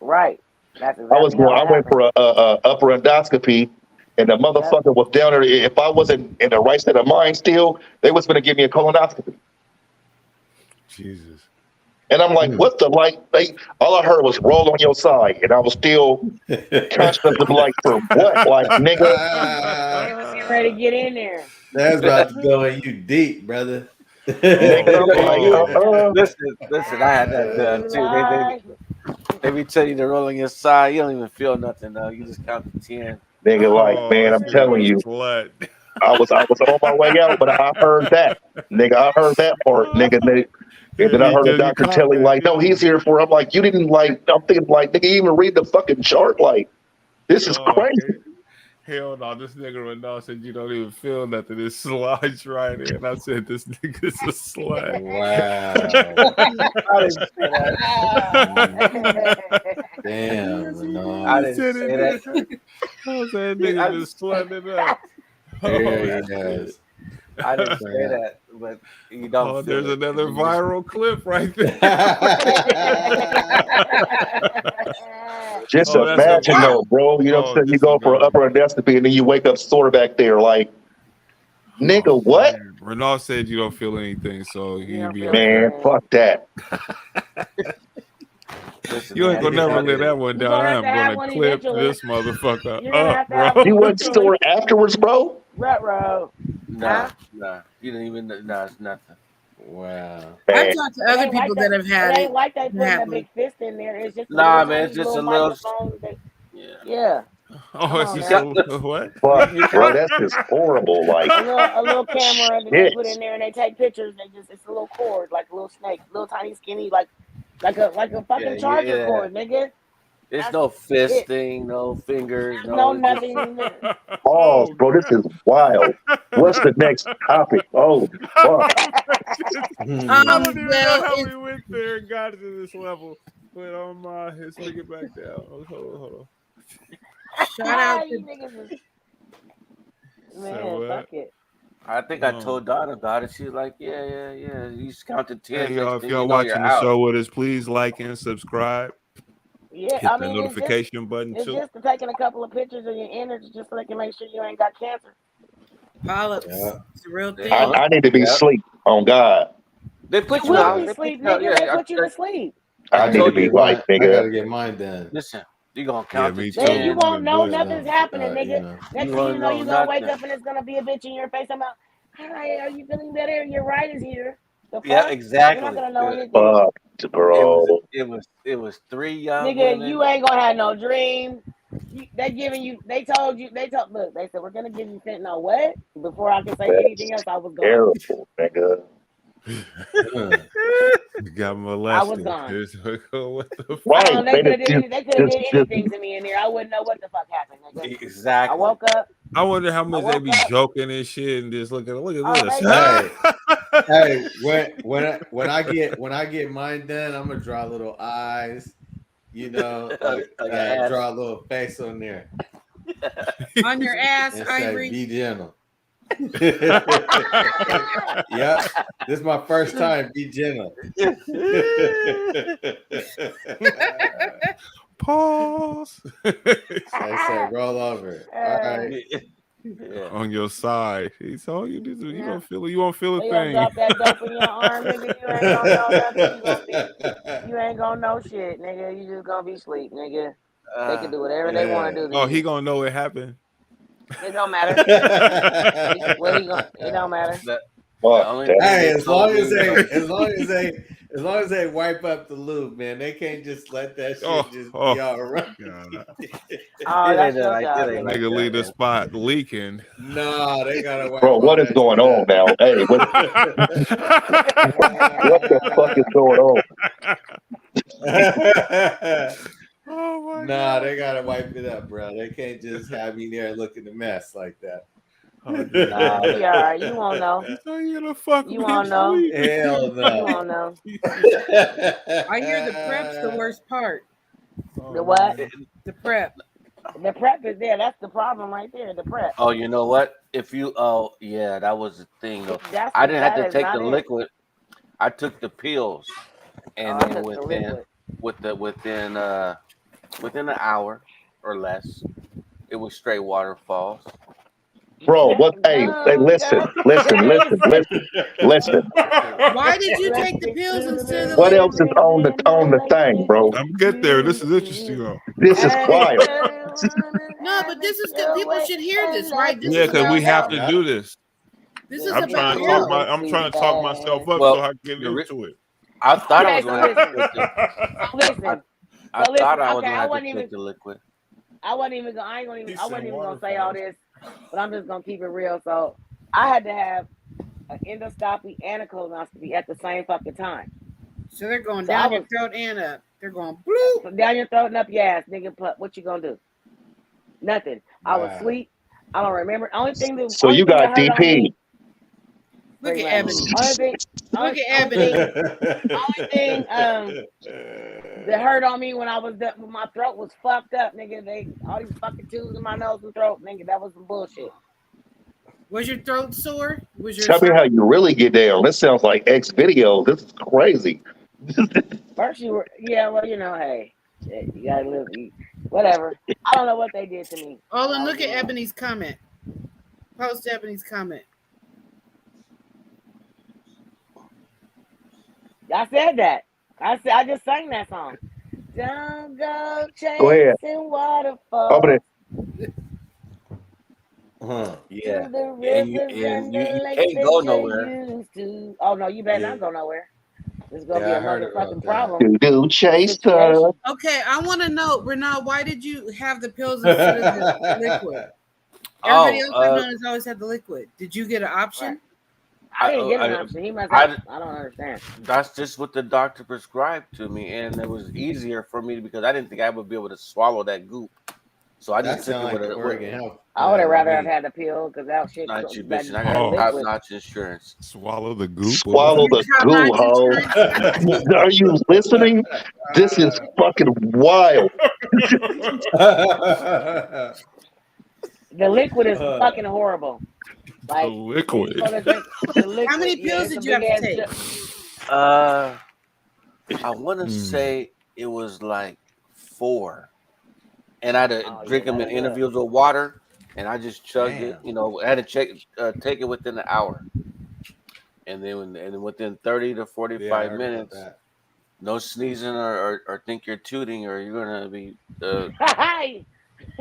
Right. That's exactly I went for a upper endoscopy, and the motherfucker was down there. If I wasn't in the right state of mind still, they was going to give me a colonoscopy. Jesus. And I'm like, what the all I heard was roll on your side, and I was still conscious of like, for what? Like, nigga. They was getting ready to get in there. That's about to go in you deep, brother. Listen, I had that done too. They be telling you to roll on your side. You don't even feel nothing though. You just count to 10. Nigga, like, man, I'm telling you. I was on my way out, but I heard that. Nigga, I heard that part, nigga. And then I heard a doctor telling, like, no, he's here for. I'm like, you didn't like. I'm thinking, like, nigga, even read the fucking chart. Like, this is crazy. Hell no, this nigga Renault said you don't even feel nothing. It slides right in. And I said, this nigga's a slut. Wow. Damn, Renault. I didn't say that. I said, nigga just slutting it up. There he does. I didn't say that, but you don't. There's another viral clip right there. Just imagine though, bro. You know what I'm saying? You go for an upper endoscopy and then you wake up sore back there, like, nigga, what? Renault said you don't feel anything, so you be man, fuck that. You ain't gonna never let that one down. I'm gonna clip this motherfucker up, bro. You wasn't sore afterwards, bro? Ruh-roh. Nah. You didn't even. Nah, it's nothing. Wow. I've talked to other people that have had it. It ain't like they put a big fist in there. It's just man, it's just a little. Yeah. Oh, it's just a what? Fuck, bro, that's just horrible. Like a little camera that they put in there and they take pictures. It's a little cord, like a little snake, little tiny skinny, like a fucking charger cord, nigga. There's no fisting, no fingers, no nothing. Oh, bro, this is wild. What's the next topic? Oh, fuck. I don't even know how we went there and got to this level. But let's take it back down. Hold on. Shout out to man, fuck it. I think I told Dawn about it. She's like, yeah. You just counted 10. Hey, y'all, if y'all watching the show with us, please like and subscribe. Yeah, hit the notification button it's too. It's just taking a couple of pictures of your innards just so they can make sure you ain't got cancer. Polyps. It's a real thing. I need to be asleep. On God. They put you out. They sleep, nigga. They put you to sleep. I need to be right, nigga. I gotta get mine done. Listen, you gonna count me too. You won't know nothing's happening, nigga. Next thing you know, you're gonna wake up and it's gonna be a bitch in your face. I'm like, hi, are you feeling better? Your right is here. Yeah, exactly. You're not gonna know anything. Fuck, bro. It was 3 young nigga, women. you ain't gonna have no dream. They told look, they said we're gonna give you fentanyl. What? Before I can say anything else, I was gone. Terrible, nigga. Got molested. I was gone. What the right. They could have did anything to me in there. I wouldn't know what the fuck happened. Nigga. Exactly. I woke up. I wonder how much they be joking and shit and just look at this. Hey, when I get mine done, I'm gonna draw little eyes, draw a little face on there. On your ass, and Ivory. Say, be gentle. Yep, this is my first time. Be gentle. Pause. I say roll over. All right. Yeah. On your side. He's all you do. You don't feel it. You won't feel a You thing. drop that dope in your arm, nigga. You ain't gonna know nothing. You ain't gonna know shit, nigga. You just gonna be asleep, nigga. They can do whatever they want to do. Oh, he gonna know it happened. It don't matter. It don't matter. Hey, as long as they wipe up the lube, man, they can't just let that shit just be all right. Nigga leave the spot leaking. No, they gotta wipe. Bro, what is going on now? Hey, what the fuck is going on? Nah, they gotta wipe it up, bro. They can't just have me there looking a mess like that. Nah, you all right. You won't know. You won't know. Hell no. You won't know. I hear the prep's the worst part. The what? The prep. The prep is there. That's the problem right there. The prep. Oh, you know what? If you yeah, that was the thing though. That's I didn't have that to is take not the it. liquid. I took the pills, and I then took the liquid. within an hour or less, it was straight waterfalls. Bro, what? Hey, listen. Why did you take the pills instead of the What liquid? else is on the thing, bro? I'm get there. This is interesting though. This is wild. No, but this is good. People should hear this, right? This Yeah, is because we have about to do this. This is I'm about trying to health. I'm trying to talk myself up Well, so I can get into it. I thought I Okay, was so going to have to listen. take Listen. I So listen, thought I was okay, going to I have wasn't to even take the liquid. I wasn't even gonna say all this, but I'm just gonna keep it real. So I had to have an endoscopy and a colonoscopy at the same fucking time. So they're going So down I your was- throat and up. They're going bloop. Down your throat and up your ass, nigga. What you gonna do? Nothing. I was Wow. asleep. I don't remember. Only thing that So you got hurt on me. DP. Look Pretty at much. Ebony. Only thing. Look at Ebony. Only thing that hurt on me when when my throat was fucked up, nigga. All these fucking tubes in my nose and throat, nigga. That was some bullshit. Was your throat sore? Was your Tell me how you really get down. This sounds like X video. This is crazy. First you were, yeah, well, you know, hey, you gotta live, whatever. I don't know what they did to me. Oh, and look at Ebony's comment. Post Ebony's comment. I said that. I just sang that song. Don't go Go ahead. chasing waterfalls. Open it. Yeah. To the And you rivers and the lakes can't that go you nowhere. used to. Oh no, you better not go nowhere. There's gonna Yeah, I be heard a about motherfucking that. problem. Do chase Situation. Okay, I want to know, Renal, why did you have the pills instead of the liquid? Everybody else I've known has always had the liquid. Did you get an option? I didn't get an option. He must have. I don't understand. That's just what the doctor prescribed to me, and it was easier for me because I didn't think I would be able to swallow that goop. So I just took it with it. I would have rather have had the pill because that shit. Not you, that bitch. I got liquid. top-notch insurance. Swallow the goop. Swallow the goo, ho. Are you listening? This is fucking wild. The liquid is fucking horrible. Like liquid. How many pills did you have to take? I want to say it was like 4, and I had to drink them in intervals with water, and I just chugged it. You know, I had to take it within an hour, and then within 30 to 45 minutes, no sneezing or think you're tooting, or you're gonna be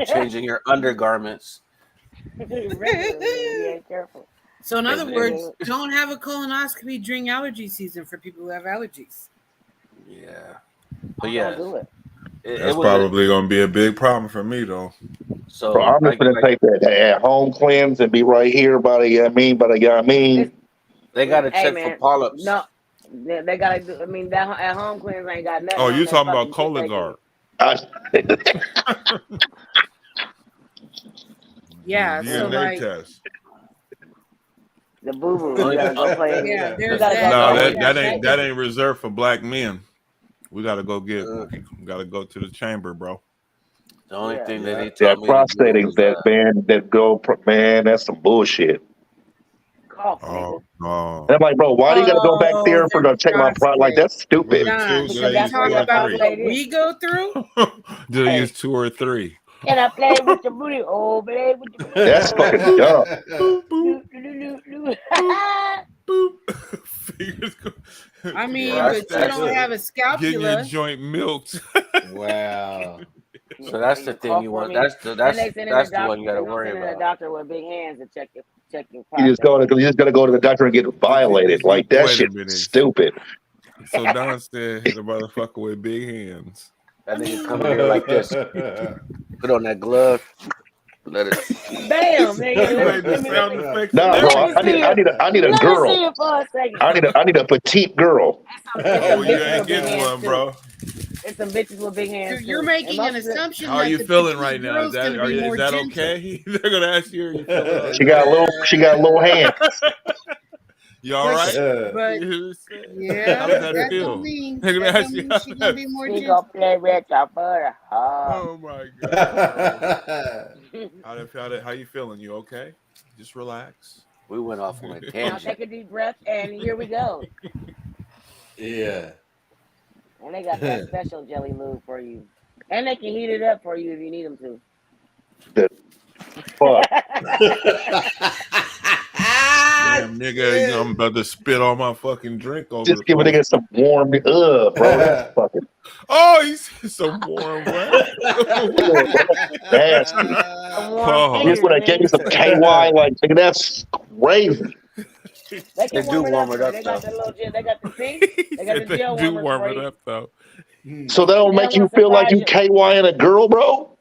changing your undergarments. Yeah, careful. So in other words, don't have a colonoscopy during allergy season for people who have allergies. Yeah, but yeah, That's probably gonna be a big problem for me though. So Bro, I'm just gonna take that at home cleanse and be right here by the I mean. They gotta check for polyps. No, they gotta do. I mean, that at home cleanse ain't got nothing. Oh, you talking about Cologuard? Yeah, so like test. The boo boo. You gotta go play. Yeah, there's that ain't reserved for black men. We gotta go we gotta go to the chamber, bro. The only thing that they That told me prostate to do is man, that's some bullshit. Oh, no. I'm like, bro, why do you gotta go back there for to check my prostate? Like, that's stupid. We go through. Do they use 2 or 3? Can I play with your booty? Oh, play with your booty. That's fucking dumb. I mean, but you don't have a scalpula. Getting your joint milked. Wow. So that's the thing you want. That's the one you gotta worry about. A doctor with big hands to check your You just gotta go to the doctor and get violated. Like that shit's stupid. So Don said hit a motherfucker with big hands. That nigga come here like this. Put on that glove. Let it. Bam, nigga. Nah, bro, I need a Let me girl. see it for a second. I need a petite girl. Oh, you ain't getting one, bro. It's some bitches with big hands. You're too. making And an most of assumption. How are that you the feeling petite right now? girl's gonna be more Is that gentle. okay? They're gonna ask you, are you feeling? She got little hands. You all right? But You know what I'm saying? yeah, How does that that feel? don't mean They're gonna that ask don't you mean how she that gonna be more He gentle. gonna play with your butter. Oh my god. How you feeling? You okay? Just relax. We went off on a Now tangent. take a deep breath, and here we go. Yeah. And they got that special jelly lube for you, and they can heat it up for you if you need them to. Fuck. Damn, nigga, I'm about to spit all my fucking drink over. Just give a nigga some warm, bro. That's fucking. Oh, he's some warm what? Nasty. Just when I gave you some KY, like nigga, that's crazy. They can do warm it up. warm it up, They got though. the little gel. They got the see. They got the They gel do warmers warm for it you. up though. So that don't make you feel like you KY and a girl, bro?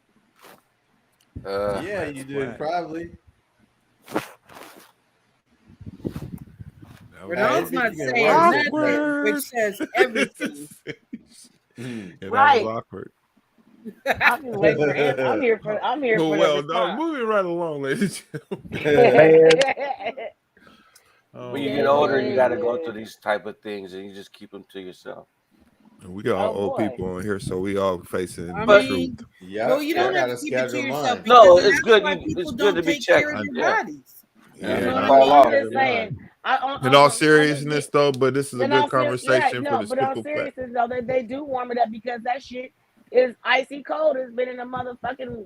Yeah, you do probably. Renald's not saying nothing, which says everything. That Right. was awkward. I'm just waiting for him. I'm here for Well, the dog, response. moving right along, ladies and gentlemen. When you get older, you got to go through these type of things, and you just keep them to yourself. We got all old people on here, so we all facing I the mean, truth. well, you don't have to keep it to yourself. No, because it's good. Why It's people good don't to be take care checked. of their Yeah. bodies. Yeah. You know what Fall I off. mean? I'm just saying. In all seriousness, though, but this is a In good all conversation for the but on Spickle Pack. seriousness though, they do warm it up because that shit is icy cold. It's been in a motherfucking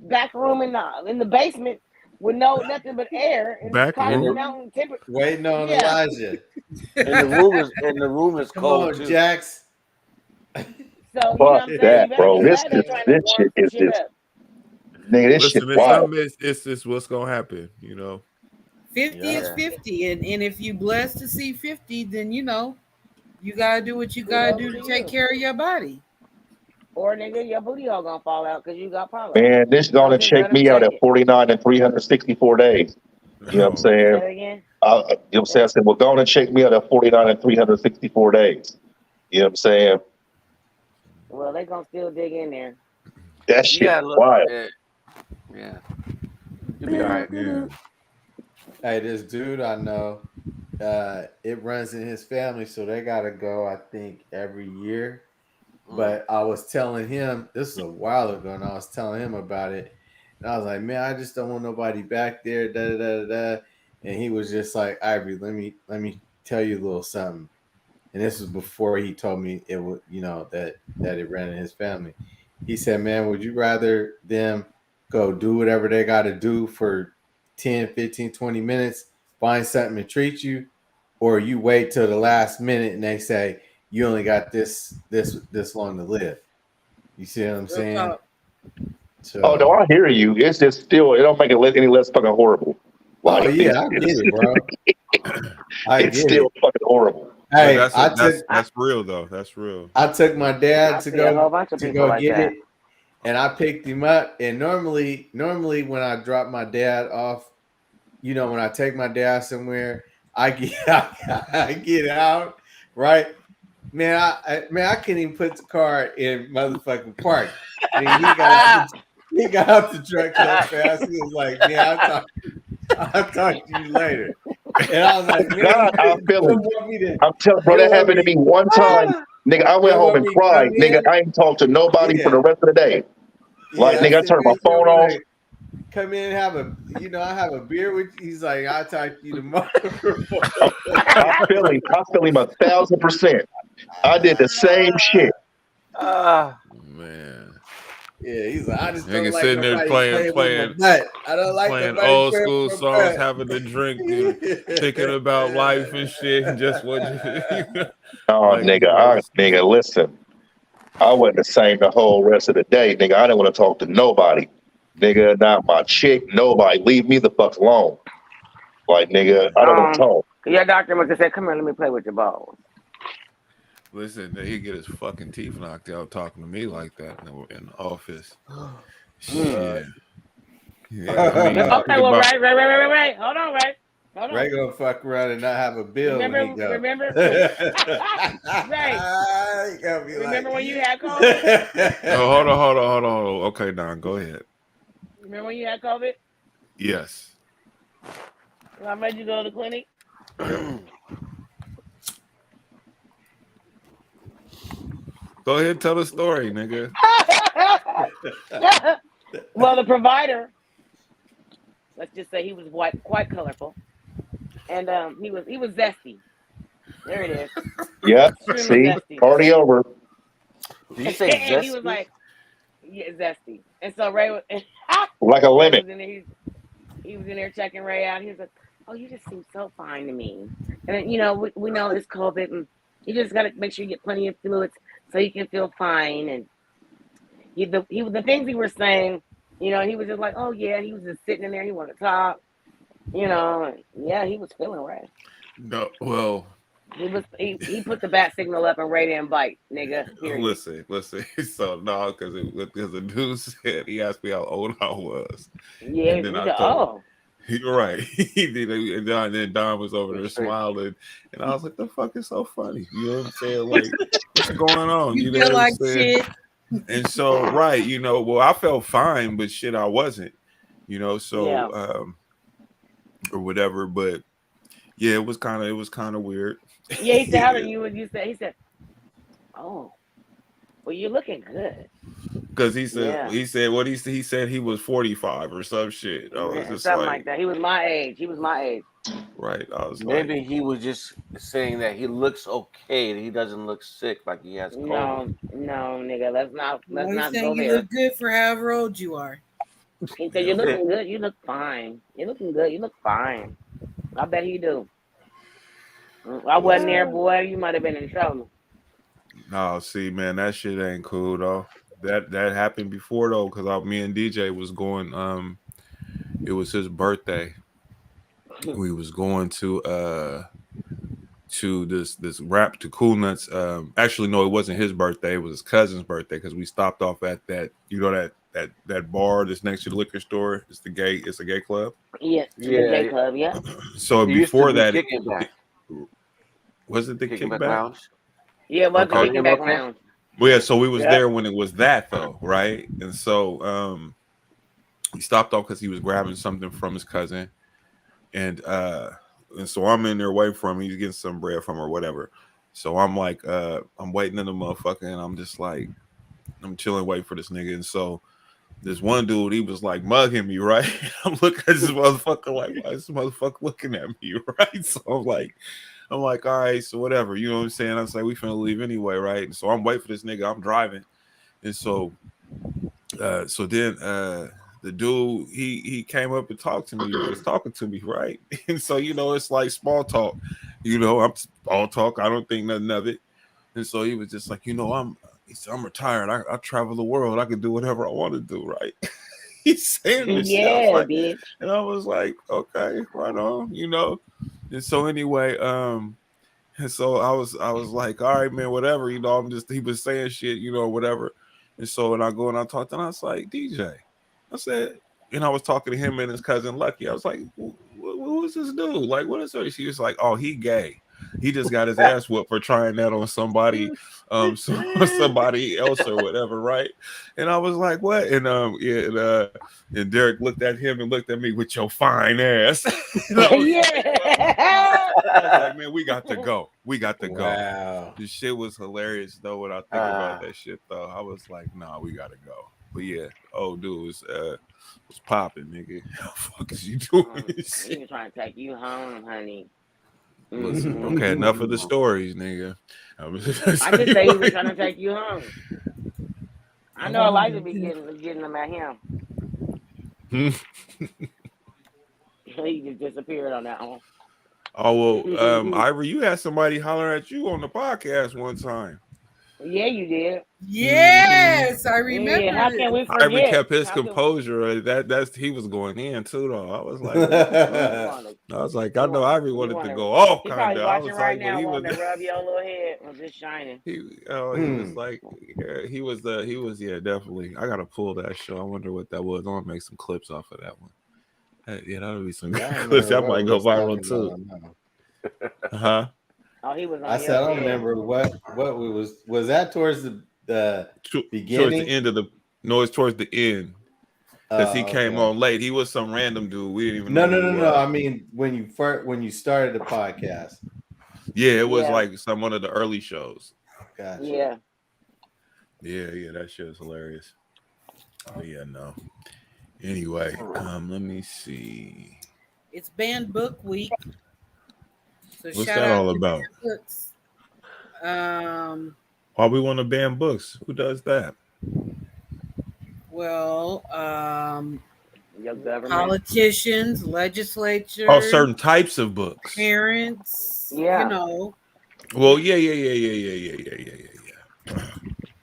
back room in the basement with nothing but air and Back probably room? mountain temperature. Waiting on Yeah. Elijah. And the room is Come cold on, too. Jax. So you know Fuck what I'm saying? that, You better bro. be This glad they're trying to shit warm is shit just up. nigga. This Listen, shit in wild. some it's what's gonna happen, you know. 50 is 50, and if you blessed to see 50, then you know you gotta do what you gotta do to take care of your body. Or nigga, your booty hole gonna fall out because you got pollen. Man, this So gonna just check let 'em me out check at it. 49 and 364 days. You know what I'm saying? Say it again. You know what I'm saying? I said, well, gonna check me out at 49 and 364 days. You know what I'm saying? Well, they gonna still dig in there. That shit wild. Yeah. You'll be all right. Yeah. Hey, this dude I know, it runs in his family, so they gotta go, I think, every year. But I was telling him, this is a while ago, and I was telling him about it. And I was like, man, I just don't want nobody back there, da da da da. And he was just like, Ivory, let me tell you a little something. And this was before he told me it would, you know, that it ran in his family. He said, man, would you rather them go do whatever they got to do for 10, 15, 20 minutes, find something to treat you, or you wait till the last minute and they say you only got this long to live? You see what I'm saying? So, Oh no, I hear you. It's just still, it don't make it any less fucking horrible. Like, oh yeah, I get it, bro. It's still fucking horrible. Hey, that's real though. That's real. I took my dad I to see a whole bunch of people like get that. it, and I picked him up. And normally when I drop my dad off, you know, when I take my dad somewhere, I get out, right? Man, I can't even put the car in motherfucking park. I mean, he got out the truck so fast. He was like, "Man, I'll talk to you later." And I was like, "Man, God, I feel it. I'm telling, bro, that happened to me one time. Nigga, I went home and cried. Nigga, I ain't talked to nobody for the rest of the day. Like, nigga, I turned my phone off. Come in and have I have a beer with you. He's like, I'll talk to you tomorrow. I feel him 1,000%. I did the same shit. Man. Yeah, he's like, I just Nigga don't like sitting there nobody playing with my butt. I don't like playing nobody old playing school with my songs, butt. having a drink, dude, thinking about life and shit, and just what you. Oh, nigga, listen. I wasn't the same the whole rest of the day, nigga. I didn't want to talk to nobody. Nigga, not my chick, nobody. Leave me the fuck alone. Like, nigga, I don't want to talk. Your doctor must have said, come here, let me play with your balls. Listen, he get his fucking teeth knocked out talking to me like that in the office. Shit. Yeah, I mean, okay, well, right. Hold on, right. Hold on. Ray gonna fuck around and not have a bill when he go. Remember? Right. Remember when you had Oh, COVID? hold on. Okay, Don, go ahead. Remember when you had COVID? Yes. I made you go to the clinic. Go ahead and tell the story, nigga. Well, the provider, let's just say he was quite colorful, and he was zesty. There it is. Yeah. Extremely See, zesty. party over. Did you say And he zesty? was like, yeah, zesty. And so Ray was Like a lemon. He was in there checking Ray out. He was like, "Oh, you just seem so fine to me." And then, we know it's COVID, and you just got to make sure you get plenty of fluids so you can feel fine. And the things he was saying, he was just like, "Oh yeah," he was just sitting in there. He wanted to talk, and yeah, he was feeling Ray. No, well, he put the bat signal up and Ray didn't bite, nigga. Period. Listen. So no, because the dude said he asked me how old I was. Yeah, and then I told him. You're right. He did, and then Don was over there smiling, and I was like, "The fuck is so funny?" You know what I'm saying? Like, what's going on? You know feel what like I'm saying? shit. And so, right, well, I felt fine, but shit, I wasn't. So yeah. Or whatever. But yeah, it was kind of weird. Yeah, he said, "How do you?" He said, "Oh, well, you're looking good." Because he said he said he was 45 or some shit. I was just something like that. He was my age. Right. I was maybe he was just saying that he looks okay. That he doesn't look sick, like he has COVID. No, nigga. Let's not go you there. Look good for however old you are. He said, "You're looking good. You look fine. You're looking good. You look fine." I bet he do. I wasn't there, boy. You might have been in trouble. No, see, man, that shit ain't cool though. That happened before though, because me and DJ was going. It was his birthday. We was going to this rap to Cool Nuts. Actually, no, it wasn't his birthday. It was his cousin's birthday because we stopped off at that that bar that's next to the liquor store. It's a gay club. Yeah, the gay club. Yeah. So before that, was it the Kickback Lounge? Yeah, it was the Kickback Lounge. Well, yeah, so we was there when it was that though, right? And so he stopped off because he was grabbing something from his cousin, and so I'm in there waiting for him. He's getting some bread from her or whatever. So I'm like, I'm waiting in the motherfucker, and I'm just like, I'm chilling, waiting for this nigga. And so this one dude, he was like mugging me, right? I'm looking at this motherfucker like, why is this motherfucker looking at me, right? So I'm like, all right, so whatever, you know what I'm saying? I was like, we finna leave anyway, right? And so I'm waiting for this nigga. I'm driving, and so then the dude he came up and talked to me. He was talking to me, right? And so it's like small talk. I'm small talk. I don't think nothing of it. And so he was just like, he said, I'm retired. I travel the world. I can do whatever I want to do, right? He's saying this shit. Bitch. And I was like, okay, right on, And so anyway, and so I was like, all right, man, whatever, he was saying shit, whatever. And so when I go and I talked, and I was like, DJ, I said, and I was talking to him and his cousin Lucky. I was like, who is this dude? Like, what is it? She was like, oh, he gay. He just got his ass whooped for trying that on somebody, somebody else or whatever, right? And I was like, what? And and Derek looked at him and looked at me with your fine ass. I was like, man, we got to go. Wow. This shit was hilarious though. When I think about that shit though, I was like, nah, we gotta go. But yeah, dude was popping, nigga. How the fuck is you doing? He was trying to take you home, honey. Listen, okay, enough of the stories, nigga. I just say he was trying to take you home. I know Elijah be getting them at him. He just disappeared on that one. Oh well, Ivor, you had somebody holler at you on the podcast one time. Yeah, you did. Yes, I remember. Yeah, how can we forget? Ivan kept his How can- composure. That's he was going in too, though. I was like, I know Ivan wanted to go off, He kind probably of. I watching was right like, but now, he was. wanting to rub your little head. Was just shining. He was like, yeah, he was definitely. I gotta pull that show. I wonder what that was. I'm gonna make some clips off of that one. Yeah, that'll be some clips. That might go viral too. Huh? Oh, he was on I said I don't remember what we was that towards the beginning? Towards the end of the it's towards the end. Because he came on late. He was some random dude. We didn't even know. No. I mean, when you started the podcast. Yeah, it was like one of the early shows. Gotcha. Yeah. Yeah, that shit is hilarious. But yeah, no. Anyway, let me see. It's Banned Book Week. So What's shout that out all to about? Books. Why we want to ban books? Who does that? Well, Your government. politicians, legislatures. Oh, certain types of books. Parents. Yeah. You know. Well, yeah.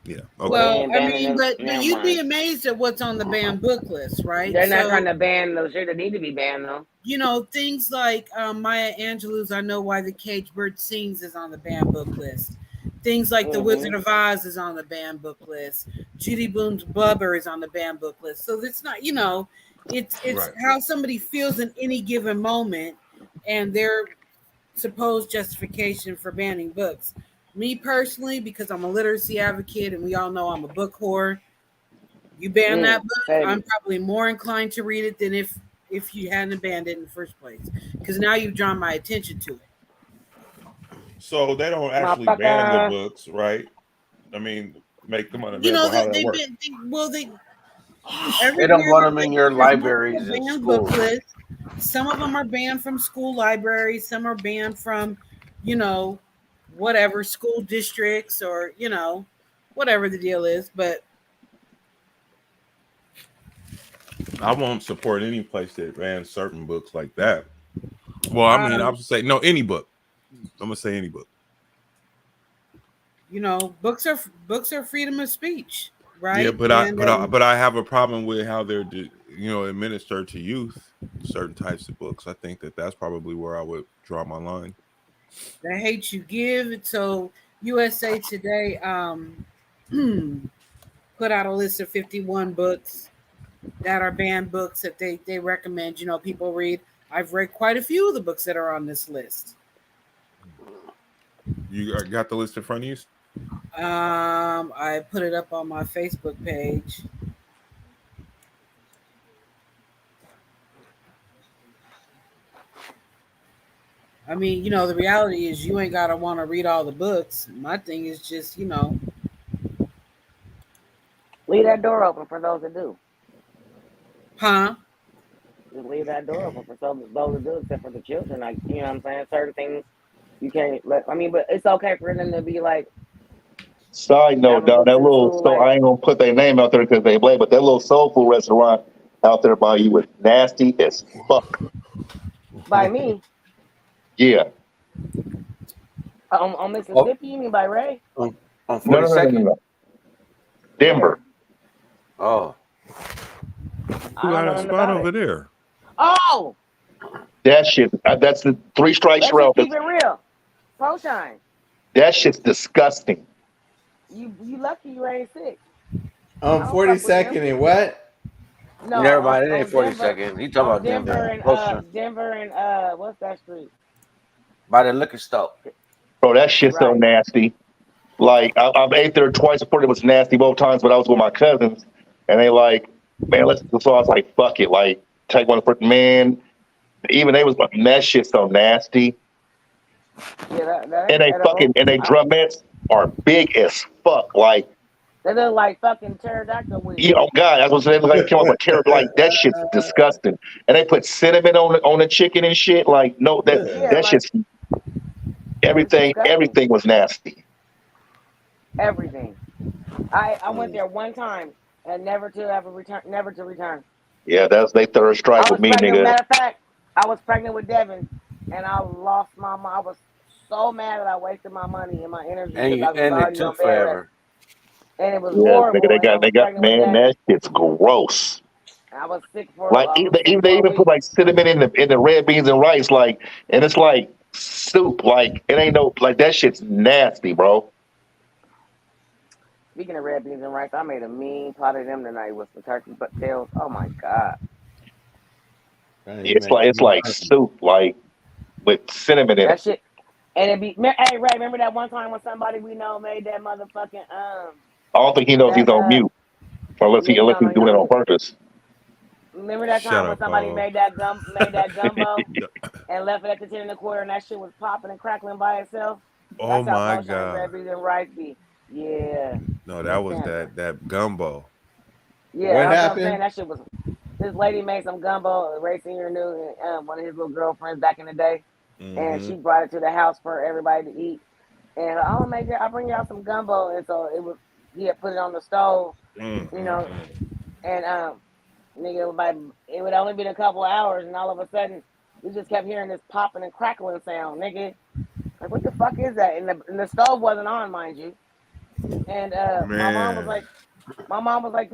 Yeah. Okay. Well, I mean, but you'd be amazed at what's on the banned book list, right? They're not trying to ban those shit that need to be banned, though. You know, things like Maya Angelou's "I Know Why the Caged Bird Sings" is on the banned book list. Things like The Wizard of Oz is on the banned book list. Judy Blume's Blubber is on the banned book list. So it's not, it's right. How somebody feels in any given moment and their supposed justification for banning books. Me personally, because I'm a literacy advocate and we all know I'm a book whore, you ban that book, I'm probably more inclined to read it than if you hadn't banned it in the first place. Because now you've drawn my attention to it. So they don't actually ban the books, right? I mean, make them unavailable. How that work? They don't want them in your libraries and schools. Some of them are banned from school libraries. Some are banned from, whatever school districts or, whatever the deal is. But I won't support any place that bans certain books like that. Well, I mean, I would say no, any book. I'm gonna say any book. Books are freedom of speech, right? Yeah, but I have a problem with how they're administered to youth. Certain types of books. I think that's probably where I would draw my line. The Hate You Give. So USA Today put out a list of 51 books that are banned books that they recommend people read. I've read quite a few of the books that are on this list. You got the list in front of you? I put it up on my Facebook page. I mean, the reality is you ain't gotta want to read all the books. My thing is just, leave that door open for those that do. Huh? Just leave that door open for those that do, except for the children. Like, you know what I'm saying? Certain things you can't let. I mean, but it's okay for them to be like. Side note, dog, that little. So I ain't gonna put their name out there because they blame, but that little soul food restaurant out there by you was nasty as fuck. By me. Yeah. On Mississippi, you mean by Ray? On 42nd? No. Denver. Oh. Who got a spot over there? Oh! That shit, that's the 3 strikes route. Keep it real. Sunshine. That shit's disgusting. You lucky you ain't sick. 42nd and what? No, never mind. It ain't 42nd. He talking about Denver and what's that street? By the liquor store. Bro, that shit's so nasty. Like I've ate there twice before. It was nasty both times, but I was with my cousins, and they like, man, let's. So I was like, fuck it, like take one for man. Even they was like, that shit's so nasty. Yeah, and they drumettes are big as fuck. Like they look like fucking pterodactyl wings. God, that's what they look like. Came up with carrot. Like that shit's disgusting. And they put cinnamon on the chicken and shit. Like no, that shit's everything was nasty. Everything. I went there one time and never to return. Yeah, that's they third strike with me, nigga. Matter of fact, I was pregnant with Devin, and I lost my mom. I was so mad that I wasted my money and my energy And because I was it already on took bed rest. forever. And it was Yeah, horrible. nigga, And I was they got, pregnant with man, Daddy. that shit's gross. I was sick for Like a they even put like cinnamon in the red beans and rice, like, and it's like soup, like it ain't no like that shit's nasty, bro. Speaking of red beans and rice, I made a mean pot of them tonight with some turkey tails. Oh my god! It's like soup, like with cinnamon in That it. shit, and it be. Hey Ray, remember that one time when somebody we know made that motherfucking I don't think he knows that he's on mute, unless yeah, he's doing it on purpose. Remember that Shut time when up, somebody Paul. made that gumbo and left it at the 10 1/4 and that shit was popping and crackling by itself? Oh That's how my Sunshine Red God. Beans and Rice be. Yeah. No, that was Sandra. that gumbo. Yeah, that's what I'm saying. That shit was. This lady made some gumbo. Ray Senior knew one of his little girlfriends back in the day, and she brought it to the house for everybody to eat. And I'll bring y'all some gumbo. And so it was. He had put it on the stove, you know, and nigga, it would only been a couple of hours, and all of a sudden, we just kept hearing this popping and crackling sound, nigga. Like, what the fuck is that? And the stove wasn't on, mind you. And my mom was like,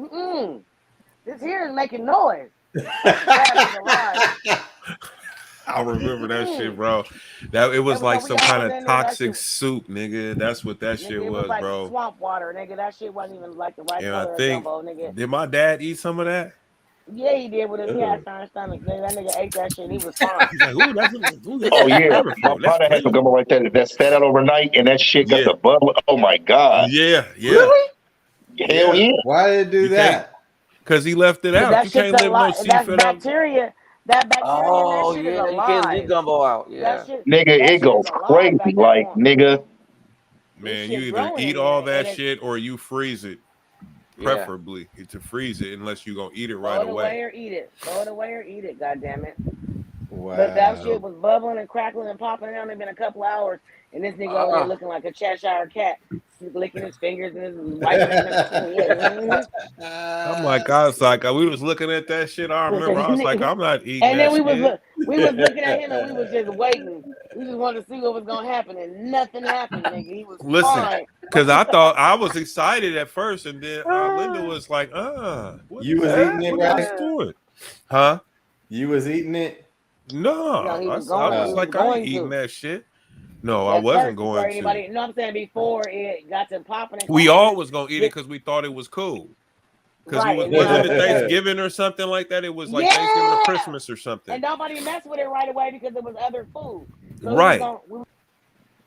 this here is making noise. I remember that shit, bro. That it was like some kind of toxic soup, nigga. That's what that shit it was, like bro. Swamp water, nigga. That shit wasn't even like the right And color I think, of gumbo, nigga. did my dad eat some of that? Yeah, he did with his cast iron stomach. Nigga, that nigga ate that shit and he was fine. He's like, ooh, that's Oh yeah, my partner had some gumbo right there that sat out overnight, and that shit got the bubble. Oh my god. Yeah. Really? Hell yeah. Why did it do that? Because he left it out. That You can't shit's live no that's seafood out. bacteria. That bacteria in that shit is yeah, alive. you can't leave gumbo out. Yeah. That shit, Nigga, that it shit goes is alive crazy. back Like, there. nigga. Man, shit you either growing eat in all there, that and shit or you freeze it. Preferably to freeze it, unless you're gonna eat it right Throw it away. away or eat it. Throw it away or eat it. Goddamn it. Wow. But that shit was bubbling and crackling and popping. It only been a couple hours, and this nigga over there looking like a Cheshire cat, licking his fingers and his wiping. I'm like, I was like, we was looking at that shit. I remember, I was like, I'm not eating And that then shit. we was looking at him and we was just waiting. We just wanted to see what was gonna happen, and nothing happened, nigga. He was Listen, fine. because I thought I was excited at first, and then Linda was like, You was eating it, what right? is doing? Huh? You was eating it? No, No, he was I was like, I ain't eating that shit. No, I wasn't going to. Anybody, you know what I'm saying? Before it got to popping and We all was gonna eat it because we thought it was cool. Because Right, wasn't it Thanksgiving or something like that? It was like Thanksgiving or Christmas or something. And nobody messed with it right away because there was other food. So right.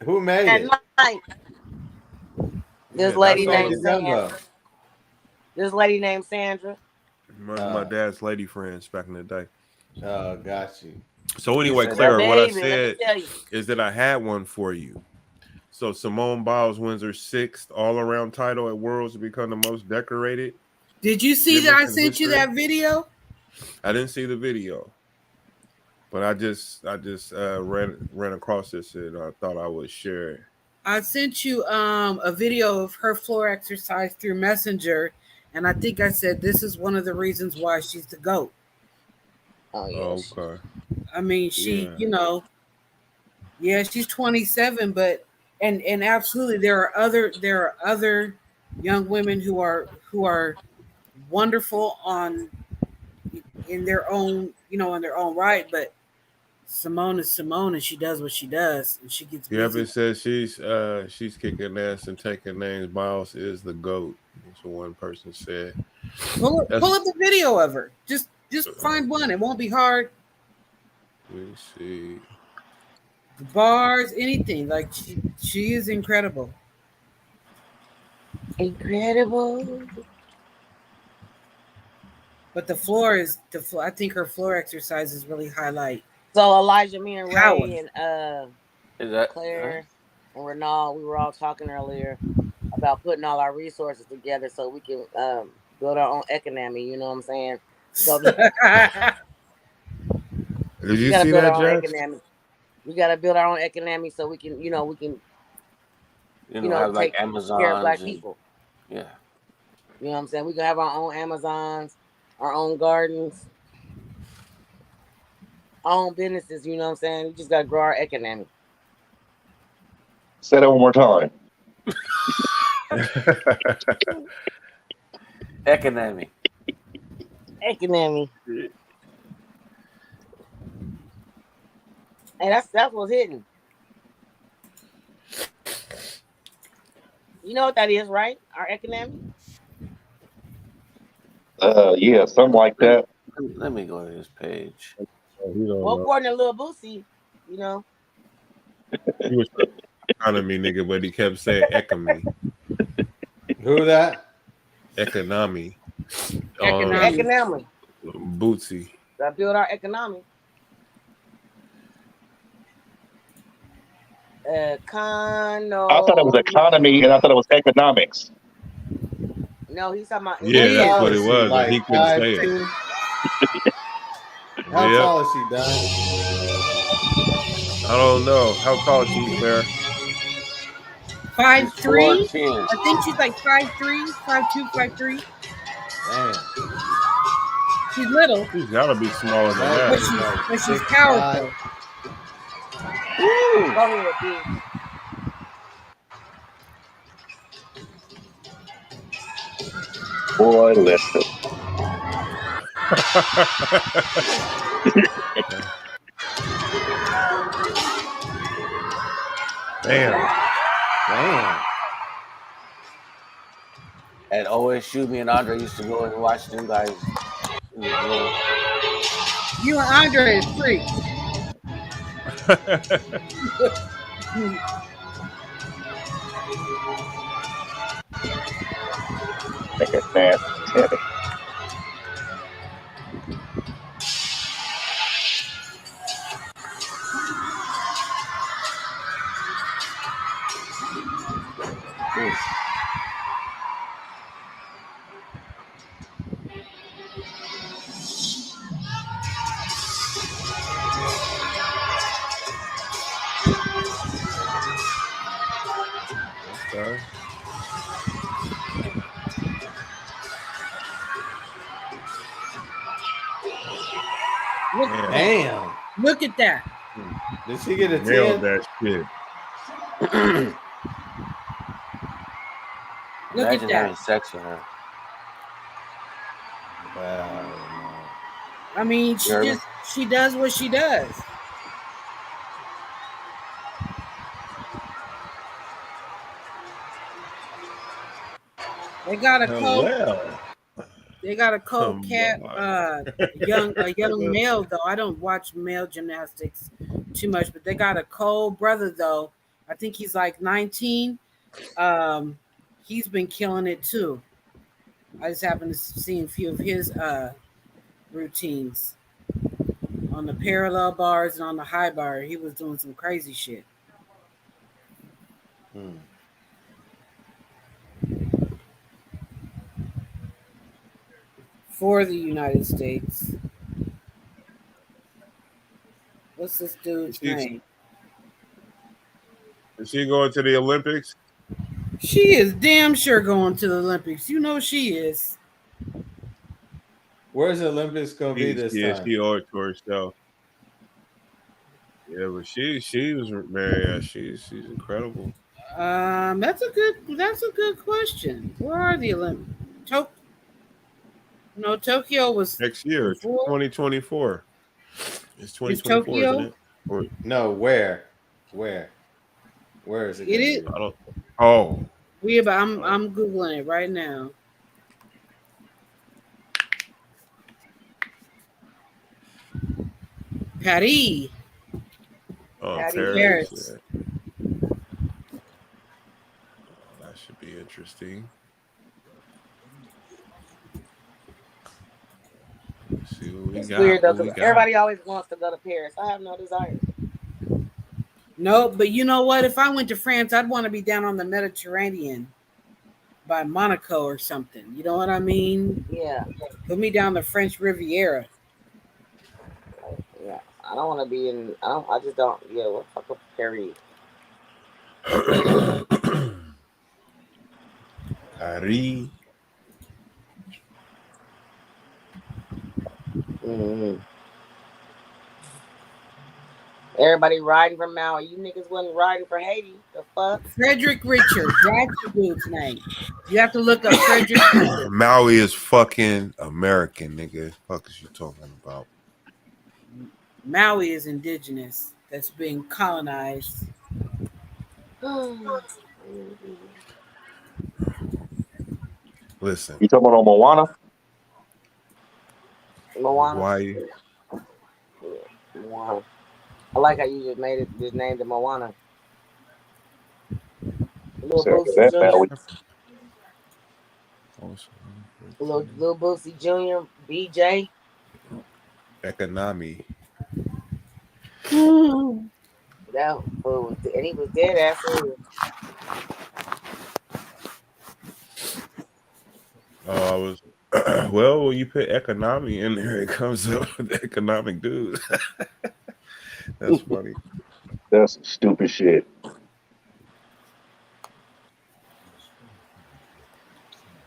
Who made it? Night. This lady named Sandra. This lady named Sandra. My dad's lady friends back in the day. Oh, got you. So anyway, Clara, what I said is that I had one for you. So Simone Biles wins her 6th all-around title at Worlds to become the most decorated. Did you see that I sent you that video? I didn't see the video, but I just ran across this and I thought I would share it. I sent you a video of her floor exercise through Messenger, and I think I said this is one of the reasons why she's the GOAT. Oh yes. Okay. I mean, she, she's 27, but and absolutely there are other young women who are wonderful in their own right, but Simone is Simone, and she does what she does, and she gets busy. Yeah, it says she's kicking ass and taking names. Biles is the GOAT. That's what one person said. Pull up the video of her. Just find one. It won't be hard. Let me see. The bars, anything. Like she is incredible. Incredible. But the floor. I think her floor exercises really highlight. So Elijah, me and Power. Ray and Claire and Renal, we were all talking earlier about putting all our resources together so we can build our own economy. You know what I'm saying? So did you see that, Jack? We got to build our own economy so we can, have like take Amazon care of Black people. Yeah. You know what I'm saying? We can have our own Amazons, our own gardens, our own businesses. You know what I'm saying? We just got to grow our economy. Say that one more time. Economy. Economy. And that's what's hidden. You know what that is, right? Our economy. Yeah, something like that. Let me go to this page. Well, according to Lil Boosie, you know. He was economy nigga, but he kept saying economy. Who that? Economy. Economy. Bootsy. That build our economy. I thought it was economy, and I thought it was economics. No, he's talking about. Yeah, that's what it was. Like he couldn't say it. How tall is she, Don? I don't know. How tall is she, Claire? 5'3". 4'10". I think she's like 5'3", 5'2", 5'3". Damn. She's little. She's gotta be smaller than that. But she's powerful. Woo! Go ahead, dude. Boy, listen. Damn. At OSU, me and Andre used to go and watch them guys. You and Andre is freaks. Make it nasty. Okay. Damn. Look at that. Did she get a 10? Nailed that shit. Look Imagine at having that. sex with her. I mean, she does what she does. They got a cold. They got a cold cat. A young male though. I don't watch male gymnastics too much, but they got a cold brother though. I think he's like 19. He's been killing it too. I just happened to see a few of his routines on the parallel bars and on the high bar. He was doing some crazy shit. For the United States. What's this dude's name? Is she going to the Olympics? She is damn sure going to the Olympics. You know she is. Where's the Olympics gonna be this time? She owed it to herself. Yeah, but she was, man, yeah, she's incredible. That's a good question. Where are the Olympics? Tokyo was next year, before? 2024. It's 2024, Tokyo? isn't it? Or, no, where is it? It is. I don't. Oh, I'm googling it right now. Paris. Oh, Paris. Yeah. That should be interesting. Let's see what we It's got. weird though, because everybody always wants to go to Paris. I have no desire. No, but you know what? If I went to France, I'd want to be down on the Mediterranean by Monaco or something. You know what I mean? Yeah. Put me down the French Riviera. Yeah. I don't want to be in. I just don't. Yeah. What the fuck up Paris? Paris. everybody riding for Maui. You niggas wasn't riding for Haiti. The fuck? Frederick Richard. That's the dude's name. You have to look up Frederick Richard. Maui is fucking American, nigga. Fuck is you talking about? Maui is indigenous. That's being colonized. Listen. You talking about Moana? Moana. Why? Moana. I like how you just made it. Just named it Moana. Little Boosie Jr. Little Boosie Jr. BJ. Economy. That fool was, and he was dead ass serious. Oh, I was. Well, when you put economy in there, it comes up with economic dude. That's funny. That's some stupid shit.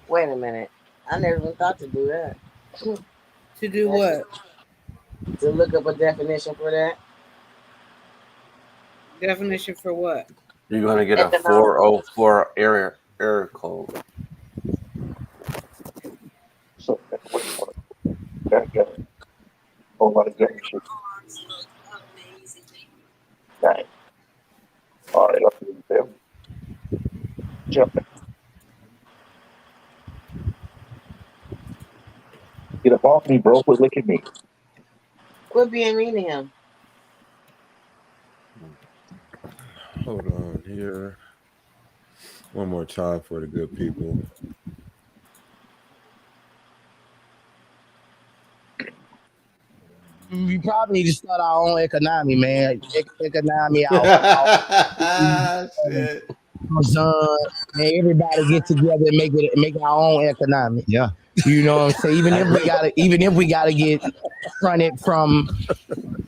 Wait a minute. I never even thought to do that. To do what? To look up a definition for that. Definition for what? You're gonna get a 404 error code. So that got a whole lot of different shit. Dang. All right, up to them. Jumping. Get up off me, bro. Quit licking me. Quit being mean to him. Hold on here. One more time for the good people. We probably need to start our own economy, man. Economy out. Shit. Amazon, man, everybody get together and make our own economy. Yeah. You know what I'm saying? Even if we gotta get fronted from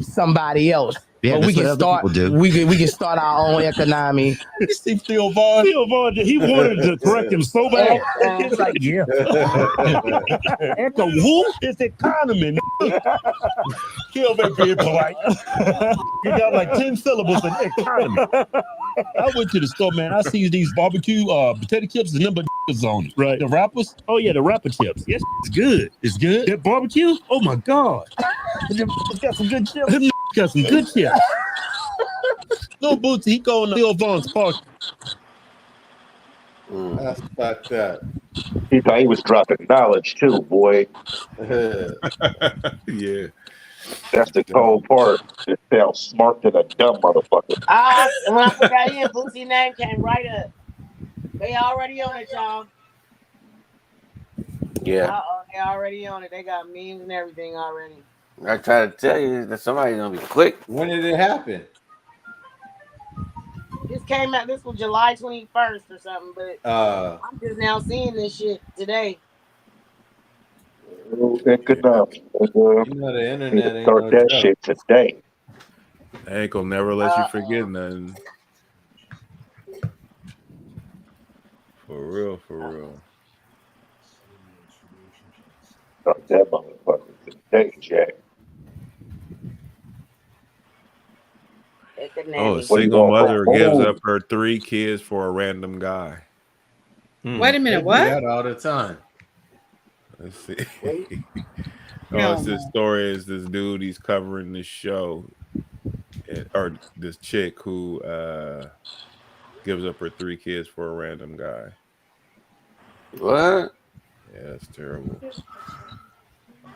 somebody else. Yeah, but we can start. We can start our own economy. You see Phil Vaughn, he wanted to correct him so bad. It's like, yeah. Echo who? It's economy. Kill that being polite. You got like 10 syllables in economy. I went to the store, man. I see these barbecue potato chips and number on it. Right. The wrappers? Oh yeah, the wrapper chips. Yes, it's good. It's good. That barbecue? Oh my God. It's got some good chips. Got some good chips. Little Bootsy, he going to Phil Vaughn's park. That's fucked up. He thought he was dropping knowledge too, boy. Yeah. That's the cold part. It sounds smart than a dumb motherfucker. When I put that in, Bootsy name came right up. They already on it, y'all. Yeah. They already on it. They got memes and everything already. I try to tell you that somebody's gonna be quick. When did it happen? This came out. This was July 21st or something, but I'm just now seeing this shit today. Good enough. You know the internet ain't start no that joke. shit today. I ain't gonna never let you forget nothing. For real, for real. Start that motherfucker today, Jack. Oh, a single mother gives up her 3 kids for a random guy. Wait a minute, They do what? that all the time. Let's see. It's this story is this dude, he's covering this show, or this chick who gives up her 3 kids for a random guy. What? Yeah, that's terrible.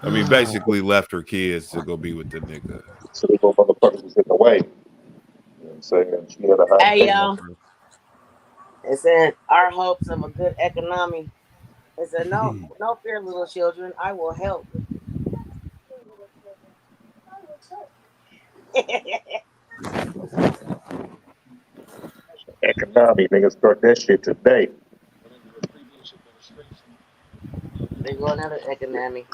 I mean, basically left her kids to go be with the nigga. So they go motherfuckers was in the way. You know what I'm saying? She had a high Hey, y'all. It said, our hopes of a good economy. It said, no fear, little children. I will help. economy, nigga. Start that shit today. They go another economy.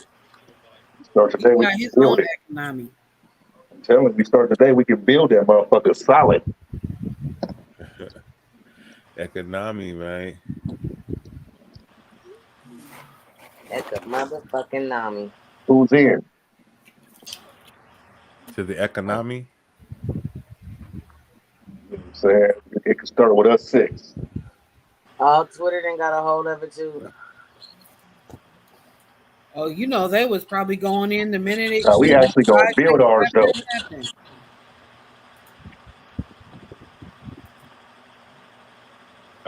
Start today, we Got can his build own it. economy. I'm telling you, start today, we can build that motherfucker solid. Economy, man. Motherfucking Nami. Who's in? To the economy. saying? It could start with us 6. Oh, Twitter done got a hold of it too. Oh, you know they was probably going in the minute it We actually gonna build ours though.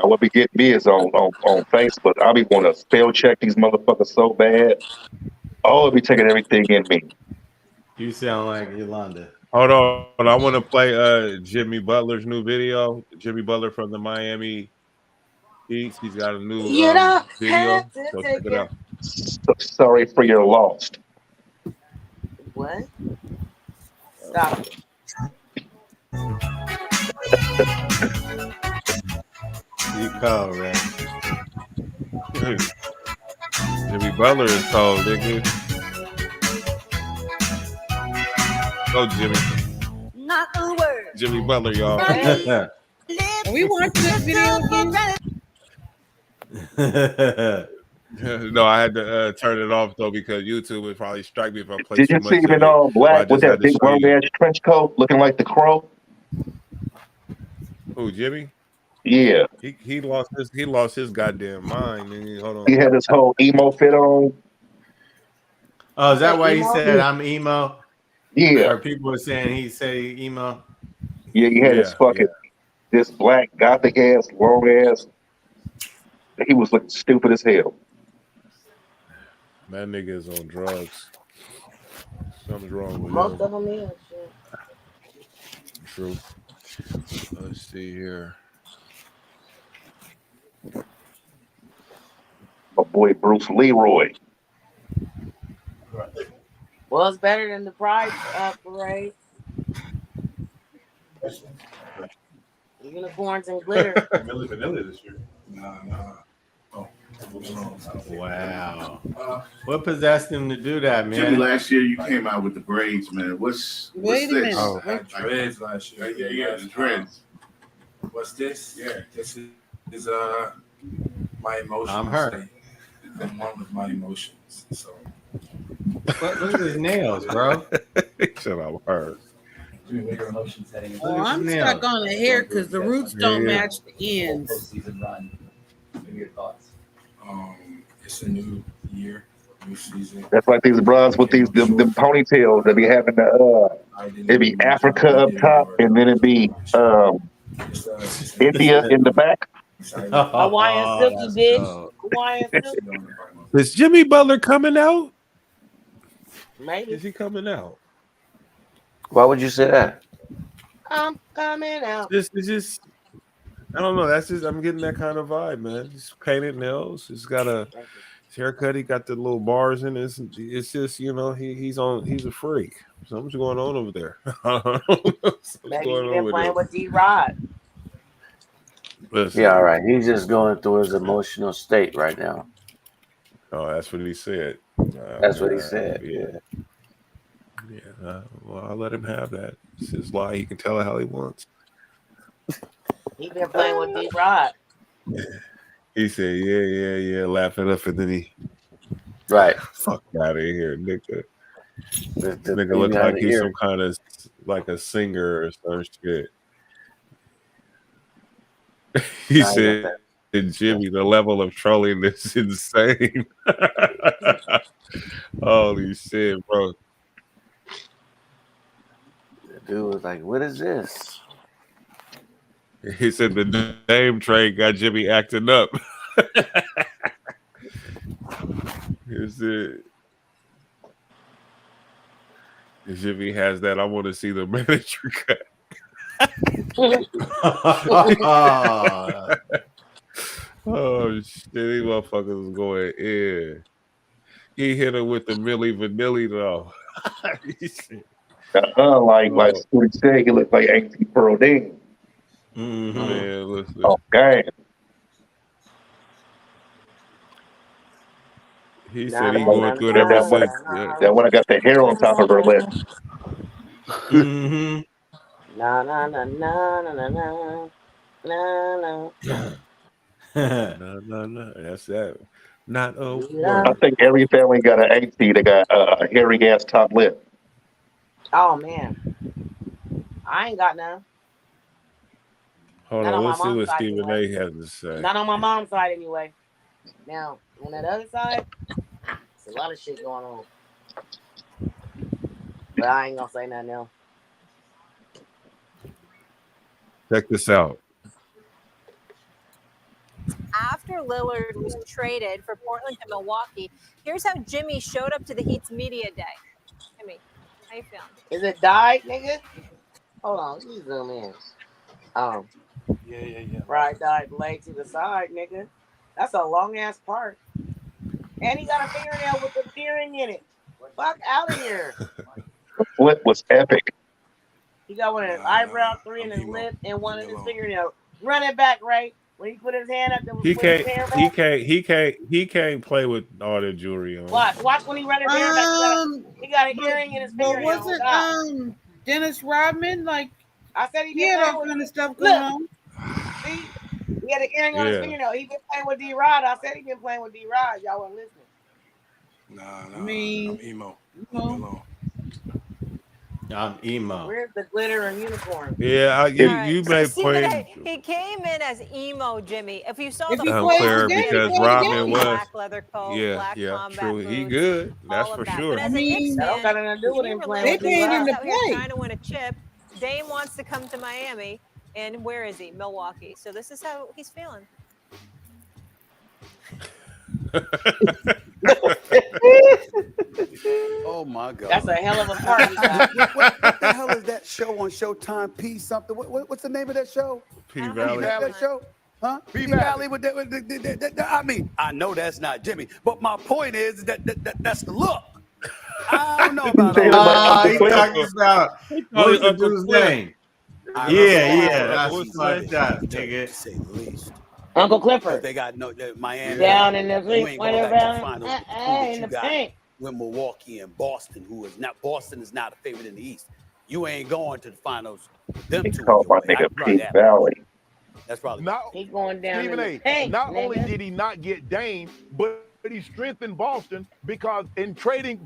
What be getting me is on Facebook. I be want to spell check these motherfuckers so bad. Oh, it be taking everything in me. You sound like Yolanda. Hold on, I want to play Jimmy Butler's new video. Jimmy Butler from the Miami Heat. He's got a new video. So check it out. Sorry for your loss. What? Stop it. You cold, man. Jimmy Butler is cold, nigga. Go, Jimmy. Not a word. Jimmy Butler, y'all. Are we watching this video again? No, I had to turn it off though because YouTube would probably strike me if I play Did too you much. see him in all black with that big long ass trench coat, looking like the Crow? Who, Jimmy? Yeah. He lost his goddamn mind. Hold on. He had his whole emo fit on. Oh, is that why he said I'm emo? Yeah. Or people were saying he said emo? Yeah, he had his fucking this black gothic ass, long ass. He was looking stupid as hell. That nigga is on drugs. Something's wrong with Most him. of them is. Shit. True. Let's see here. My boy Bruce Leroy. Well, it's better than the Pride parade. Unicorns and glitter. Vanilla this year. Nah. Oh. Wow. What possessed him to do that, man? Jimmy, last year you came out with the braids, man. What's Wait a this? minute. Oh, Dreads last year. Yeah, the dreads. What's this? Yeah, this is my emotions. I'm hurt. I'm one with my emotions. So Look at his nails, bro. Shut up, hurt. Oh, I'm stuck on the hair because the roots don't match the ends. It's a new year, new season. That's like these bras with these them ponytails that be having the it be Africa up top and then it be India in the back. Hawaiian silky bitch. Hawaiian silky. Is Jimmy Butler coming out? Maybe. Is he coming out? Why would you say that? I'm coming out. It's just I don't know. That's just I'm getting that kind of vibe, man. He's painted nails. He's got his haircut. He got the little bars in it. It's just he's a freak. Something's going on over there. Maybe he's been playing with D-Rod. Yeah, all right. He's just going through his emotional state right now. Oh, that's what he said. That's what he said. Yeah. Well, I'll let him have that. It's his lie. He can tell it how he wants. He been playing with D-Rod. He said, yeah, laughing up, and then he fuck out of here, nigga. The nigga look like he's some kind of like a singer or some shit. He said, Jimmy, the level of trolling is insane. Holy shit, bro. The dude was like, what is this? He said the name trade got Jimmy acting up. Is it? Jimmy has that. I want to see the manager cut. Oh shit! These motherfuckers was going in. He hit him with the Milli Vanilli though. Like Scooty said, he looked like Auntie Pearl Dean. Man, listen. Okay. He said he going through it ever since. That one I got the hair on top of her lip. Na na na na na na na na na. No. That's that. Not a word. I think every family got an auntie that got a hairy ass top lip. Oh man, I ain't got none. Hold Not on, on my let's see mom's what side Stephen anyway. A. has to say. Not on my mom's side anyway. Now, on that other side, there's a lot of shit going on. But I ain't gonna say nothing else. Check this out. After Lillard was traded for Portland to Milwaukee, here's how Jimmy showed up to the Heat's media day. Jimmy, how you feeling? Is it died, nigga? Hold on, let me zoom in. Yeah. Right died laid to the side, nigga. That's a long ass part. And he got a fingernail with the earring in it. Fuck out of here. The flip was epic. He got one in his eyebrow, three in his lip, and one in his fingernail. Run it back, right? When he put his hand up, He put his hair back. he can't play with all that jewelry on. Watch when he run his hair back. He got an earring in his fingernail. But was it Dennis Rodman? Like I said, he had playing all with kind of stuff going on. See, he had an earring on his fingernail. He been playing with D-Rod. I said he been playing with D-Rod. Y'all weren't listening. Nah, I mean, I'm emo. I'm emo. Where's the glitter and unicorn? Yeah, you may Stephen play. A, he came in as emo Jimmy. If you saw the Unclear because Rodman was. black leather coat, black combat true. boots, He good. That's all of for that. sure. But as a Knicks fan, got nothing to do with him playing with they D-Rod. out here trying to win a chip. Dame wants to come to Miami, and where is he? Milwaukee. So this is how he's feeling. Oh my God! That's a hell of a party. What the hell is that show on Showtime? P something. What's the name of that show? P Valley. That show? Huh? P Valley with that. I mean, I know that's not Jimmy, but my point is that's the look. I don't know about all He talking about what's the dude's name? Yeah, that's fucked up, nigga. To say the least. Uncle Clifford. They got Miami down in the you ain't going back to the finals in to prove that you the got paint. with Milwaukee and Boston, Boston is not a favorite in the East. You ain't going to the finals. Them two. Called my nigga P Valley. That's probably He's going down Stephen in A. the paint. Not only nigga. did he not get Dame, but he strengthened Boston because in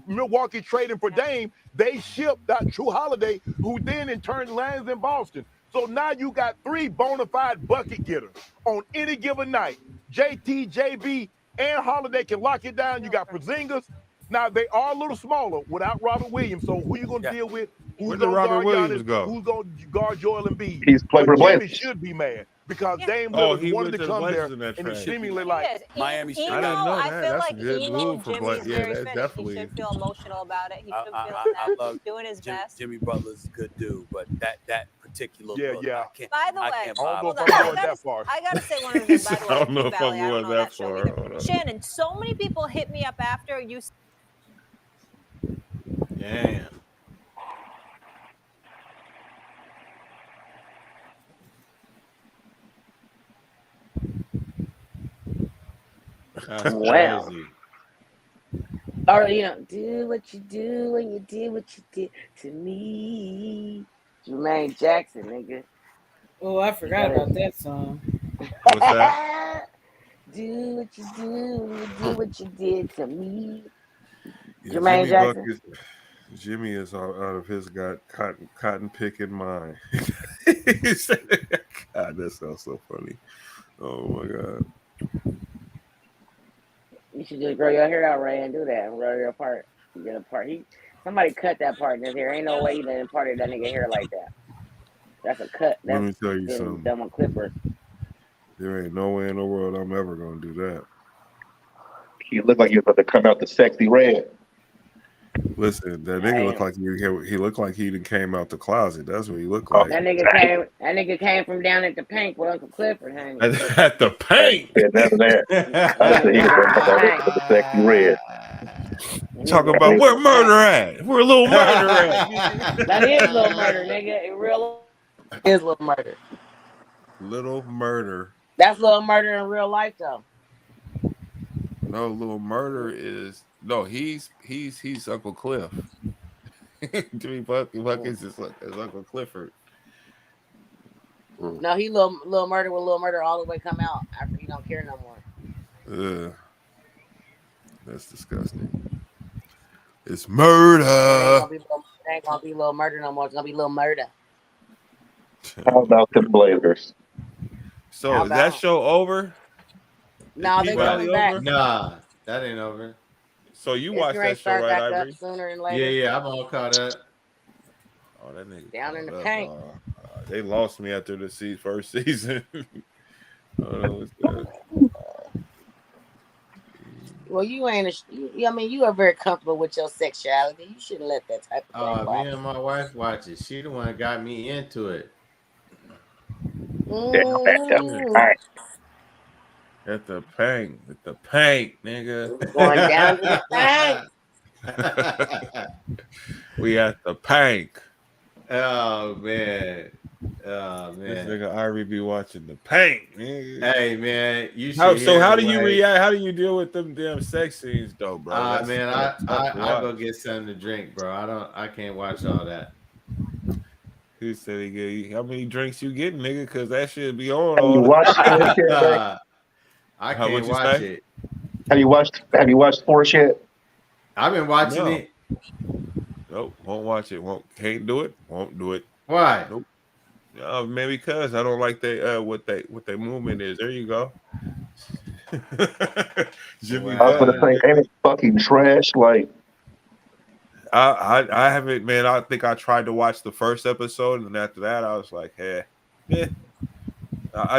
Milwaukee trading for Dame, they shipped that True Holiday, who then in turn lands in Boston. So now you got three bona fide bucket getters on any given night. JT, JB, and Holiday can lock it down. You got Porzingis. Now they are a little smaller without Robert Williams. So who you gonna deal with? Where did Robert Williams go? Who's gonna guard Joel Embiid? He's playing for Jimmy Blazers. should be mad because Dame Oh, Lillard he wanted went to to the come there, Blazers in that and it's trade. seemingly like Miami Emo, I didn't know I that. feel That's like a good emo move for Jimmy's Blake. Yeah, very that's fitting. definitely. He should feel emotional about it. He should I feel love doing his best. Jimmy Butler's a good dude, but that particular look, yeah. I can't. By the I way, can't I don't hold know on. if I'm going that far. I gotta say one of the things. By the way, I don't know if I'm Valley, I don't going know that show far. either. Hold on. Shannon, so many people hit me up after you. Damn. That's Wow. crazy. Or do what you do when you did what you did to me. Jermaine Jackson, nigga. Oh, I forgot about that song. What's that? Do what you do when you did what you did to me. Yeah, Jermaine Jackson. Jimmy is out of his cotton picking mind. God, that sounds so funny. Oh my God. You should just grow your hair out, Ray, and do that and grow your part. You get a part. Somebody cut that part in his hair. Ain't no way you done parted that nigga hair like that. That's a cut. Let me tell you something. Done on Clippers. There ain't no way in the world I'm ever gonna do that. He looked like he was about to come out the sexy red. Listen, that nigga looked like he looked like he came out the closet. That's what he looked like. That nigga came from down at the Pink with Uncle Clifford, honey. At the Paint. Yeah, that's there. I said he was sexy red. Talking about where murder at? Where little murder at? That is Little Murder, nigga. It real is Little Murder. Little Murder. That's Little Murder in real life, though. No, Little Murder is he's Uncle Cliff. Jimmy Buck is his Uncle Clifford. No, he little Murder with Little Murder all the way come out after he don't care no more. That's disgusting. It's murder. It ain't gonna be Little Murder no more. It's gonna be Little Murder. How about the Blazers? So is that show over? No, they're coming back. Nah, that ain't over. So you It's watched gonna that show, start right, back up Ivory? sooner and later. Yeah, I'm all caught up. Oh, that nigga Down in the caught up, paint. they lost me after the first season. What's good. Well, you ain't. I mean, you are very comfortable with your sexuality. You shouldn't let that type of thing Me and my wife watch it. She the one that got me into it. At the paint, nigga. Going down to the paint. We at the paint. Oh man. This nigga Ivory be watching the paint, nigga. Hey man, you should. How do you react? How do you deal with them damn sex scenes though, bro? Man, I go get something to drink, bro. I can't watch all that. Who said he get? How many drinks you getting, nigga? Because that shit be on. Have you watched Force yet? I can't watch it. Have you watched Force yet? I've been watching it. Nope, won't watch it. Can't do it. Won't do it. Why? Nope. Maybe because I don't like what their movement is. There you go. I was gonna say, ain't it fucking trash? Like, I haven't, man. I think I tried to watch the first episode, and after that, I was like, hey, it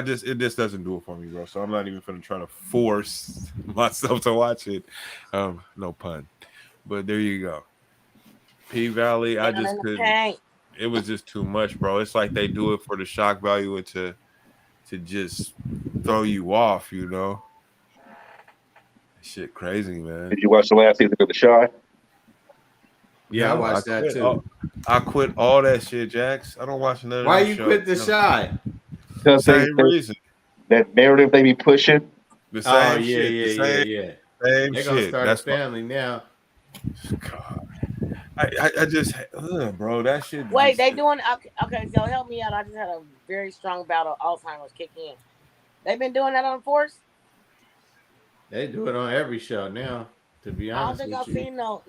just doesn't do it for me, bro. So I'm not even gonna try to force myself to watch it. No pun, but there you go. P Valley, I just couldn't. It was just too much, bro. It's like they do it for the shock value and to just throw you off, you know. Shit, crazy, man. Did you watch the last season of The Shy? Yeah, I watched that too. I quit all that shit, Jax. I don't watch none of that. Why you quit The Shy? Because same reason. That narrative they be pushing. The same shit. Yeah. Same They're gonna shit. start That's a family now. God. I just, bro, that shit. Wait, they doing okay? So help me out. I just had a very strong bout of Alzheimer's kick in. They've been doing that on Force. They do it on every show now. To be honest, I don't think I've seen no.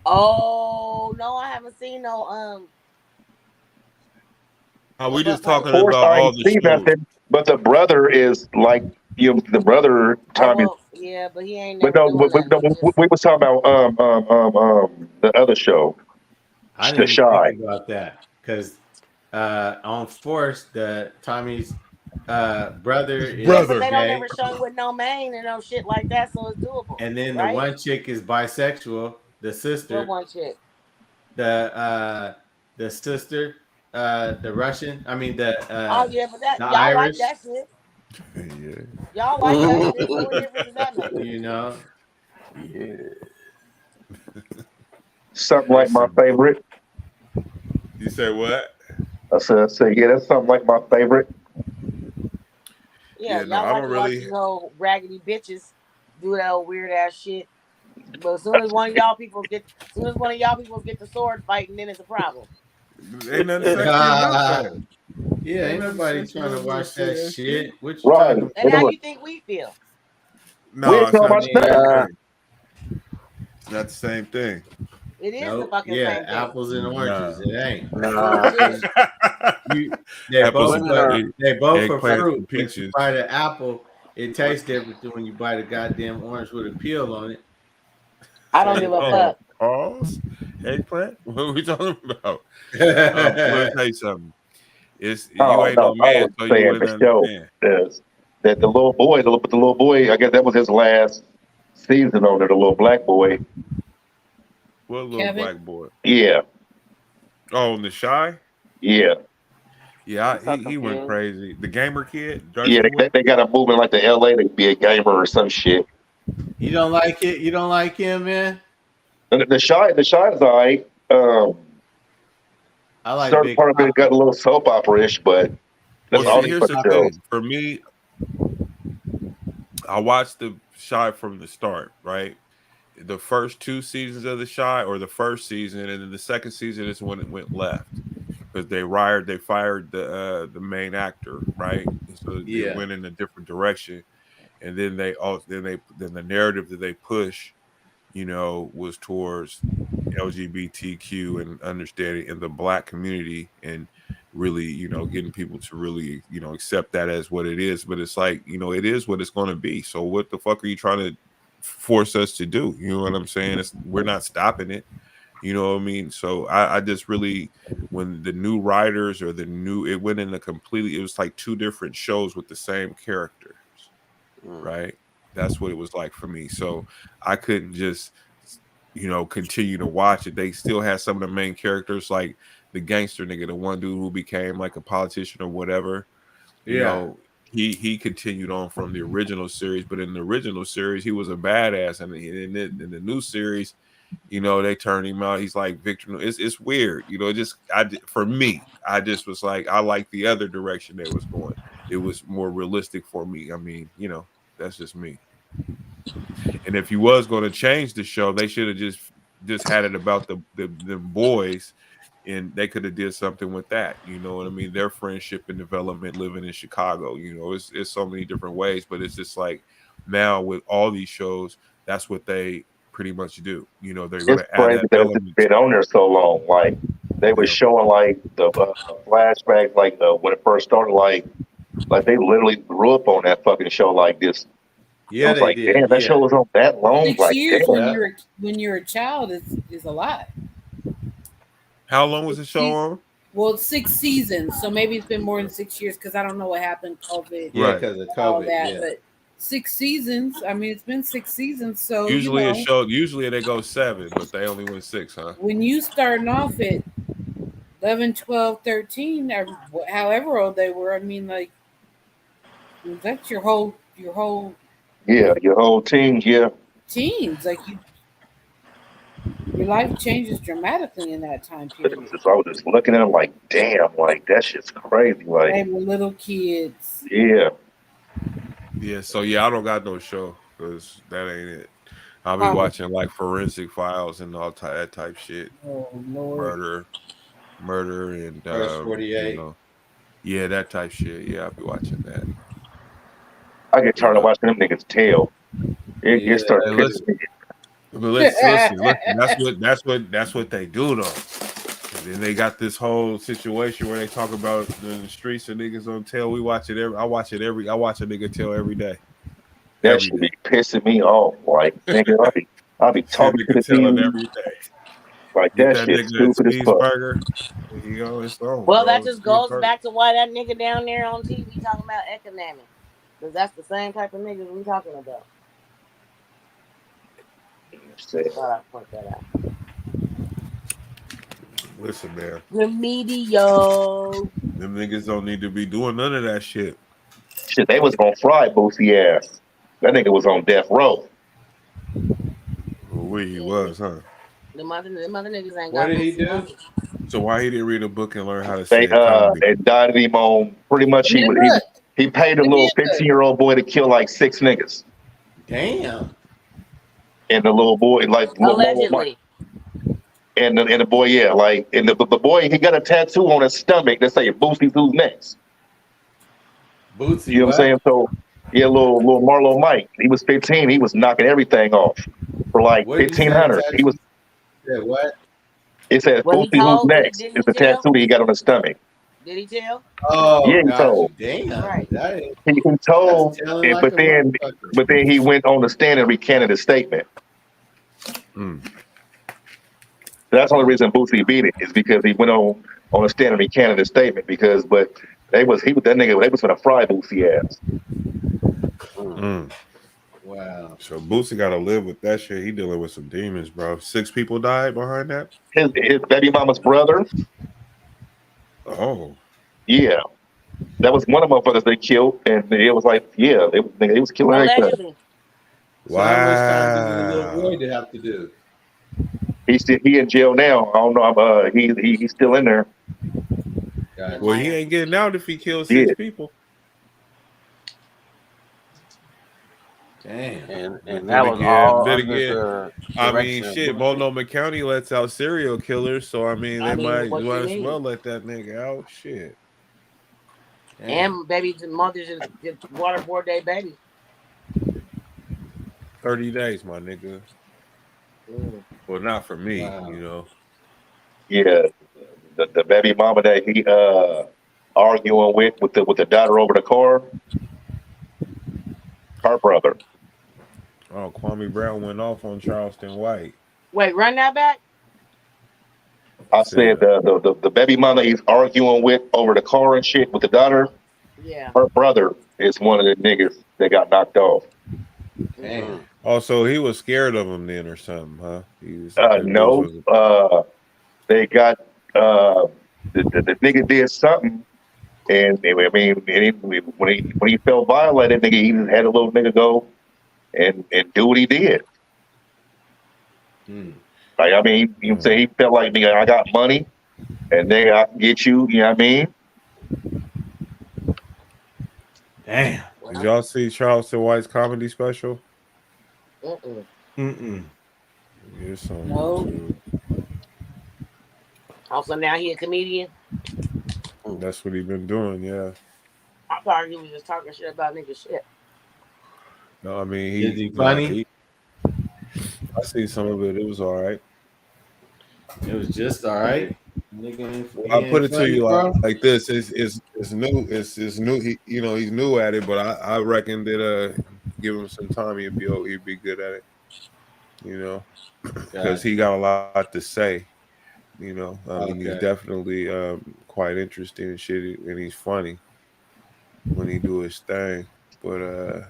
Oh no, I haven't seen no. We just talking Force, about I all ain't the seen shows. nothing, but the brother is like the brother Tommy. Yeah, but he ain't. But Never no, we was talking about the other show. I The didn't Shy. think about that because on Force, Tommy's brother is Yeah, but they don't gay, ever show him with no mane and no shit like that, so it's doable. and then right? the one chick is bisexual. The sister. What one chick? The sister, the Russian. I mean the. Oh yeah, but that the y'all Irish. like that shit. Yeah. Y'all like that shit. So what difference does that make? You know. Yeah. Something like my favorite. You say what? I said, yeah, that's something like my favorite. Yeah, no, y'all I like don't to watch really- these old raggedy bitches do that old weird ass shit. But as soon as one of y'all people get the sword fighting, then it's a problem. Ain't nothing sexy about that. Yeah, ain't nobody sexy trying to about watch that that shit. shit. What you Right. talking about? And how you think we feel? No, We ain't it's talking not about the that. same thing. It's not the same thing. It is the Nope. fucking Yeah, same thing. apples and oranges. It ain't. They Apples both and they both are eggplants fruit. and But you peaches. bite an apple, it tastes different than when you bite a goddamn orange with a peel on it. I don't give a fuck. Pause. Eggplant? What are we talking about? Let me tell you something. You ain't no I man, was so you saying wouldn't for sure understand. that the little boy, I guess that was his last season on it, the little black boy. What little Kevin? black boy? Yeah, Oh, the Shy? yeah. Yeah, he went crazy. The gamer kid? Yeah, they got him moving like to LA to be a gamer or some shit. You don't like it? You don't like him, man? The Shy is all right. I like certain Big part of it Papa. got a little soap opera-ish, but that's all See, he here's fucking the shows. thing. For me, I watched the Shy from the start, right? The first 2 seasons of the Shy, or the first season, and then the second season is when it went left. Because they fired the main actor, right? So it went in a different direction. And then then the narrative that they push, was towards LGBTQ and understanding in the Black community, and really, you know, getting people to really, you know, accept that as what it is. But it's like, you know, it is what it's going to be. So what the fuck are you trying to force us to do? You know what I'm saying? We're not stopping it. You know what I mean? So I just really, when the new writers or it went in it was like two different shows with the same characters, right? That's what it was like for me. So I couldn't just, you know, continue to watch it. They still had some of the main characters, like the gangster nigga, the one dude who became like a politician or whatever. You know, he continued on from the original series, but in the original series, he was a badass, and in the new series, you know, they turned him out. He's like Victor. It's weird, you know. For me, I just was like, I like the other direction they was going. It was more realistic for me. I mean, you know, that's just me. And if you was going to change the show, they should have just had it about the boys, and they could have did something with that. You know what I mean? Their friendship and development living in Chicago. You know, it's so many different ways, but it's just like now with all these shows, that's what they pretty much do. You know, they're going It's to add crazy that that it's element. been on there so long. Like they were showing like the flashbacks, like when it first started, like they literally grew up on that fucking show like this. Yeah, it was they like, did. damn, that show was on that long. 6 Like, years damn. when you're a child is a lot. How long was the show on? Well, it's 6 seasons, so maybe it's been more than 6 years because I don't know what happened, COVID, Yeah, because of all COVID. that. Yeah. But 6 seasons. I mean, it's been 6 seasons, so Usually you know, a show, usually they go 7, but they only went 6, huh? when you starting off at 11, 12, 13, or however old they were, I mean, like that's your whole Yeah, your whole team. Yeah. teens. Like your life changes dramatically in that time period. I was just looking at them like, damn, like that shit's crazy. Like, They were little kids. yeah. Yeah, so yeah, I don't got no show because that ain't it. I'll be watching like Forensic Files and all that type shit. Oh Lord. Murder and First 48. you know, yeah, that type shit. Yeah, I'll be watching that. I get tired of watching them niggas tail. It starts pissing me. But listen, that's what they do though. And then they got this whole situation where they talk about the streets and niggas on tail. I watch a nigga tail every day. That should be pissing me off. Like, nigga, I'll be talking to the telling team. every day. Like Get that that shit nigga stupid as fuck. Burger. He always on. Well, that just goes back to why that nigga down there on TV talking about economics. Because that's the same type of niggas we talking about. Thought I'd point that out. Listen, man. The media. Them niggas don't need to be doing none of that shit. Shit, they was gonna fry Boosie ass. That nigga was on death row. Where he was, huh? The mother niggas ain't What got did he no do? So why he didn't read a book and learn how to They say comedy? they died him on pretty much he paid a little 15-year-old boy to kill like 6 niggas. Damn. And the little boy, like allegedly. And the boy, yeah, like and the boy, he got a tattoo on his stomach that say Boosie's who's next. Bootsy, You know what I'm saying? So yeah, little Marlo Mike, he was 15, he was knocking everything off for like 1,500. He was what? It says What he Boosie who's told? next. Did It's he a tell? tattoo that he got on his stomach. Did he tell? Oh, Yeah, he told. Damn. Right. He told, That's telling like but a then he went on the stand and recanted his statement. That's the only reason Boosie beat it is because he went on the stand and recanted his statement. That nigga they was gonna fry Boosie ass. Wow. So Boosie got to live with that shit. He dealing with some demons, bro. 6 people died behind that. His baby mama's brother. Oh. Yeah. That was one of the motherfuckers they killed, and it was like, yeah, they was killing everything. So how much time does the little boy to have to do? He in jail now. I don't know. He's still in there. Well, he ain't getting out if he kills 6 people. Damn. And that was all then under again, the I mean, direction of shit, Boosie. Multnomah County lets out serial killers, so I mean, they might what you as need? well let that nigga out. Shit. And baby, the mothers just waterboard their baby. 30 days, my nigga. Well, not for me, you know. Yeah. the baby mama that he arguing with the daughter over the car, her brother. Oh, Kwame Brown went off on Charleston White. Wait, run that back. I said the baby mama he's arguing with over the car and shit with the daughter. Yeah. Her brother is one of the niggas that got knocked off. Damn. Oh, so he was scared of him then, or something, huh? He was, No, they got the nigga did something, and I mean, when he felt violated, nigga, he just had a little nigga go and do what he did. Like, I mean, you say he felt like, nigga, I got money, and nigga, I can get you. You know what I mean? Damn. Did y'all see Charleston White's comedy special? It's on YouTube. Also, now he a comedian. That's what he been doing, yeah. I thought he was just talking shit about nigga shit. No, I mean, Is he funny? I see some of it. It was all right. It was just all right. I put it to you like this: it's new. It's new. He's new at it, but I reckon that give him some time, he'd be good at it. Because he got a lot to say. I mean, he's definitely quite interesting and shit, and he's funny when he do his thing. But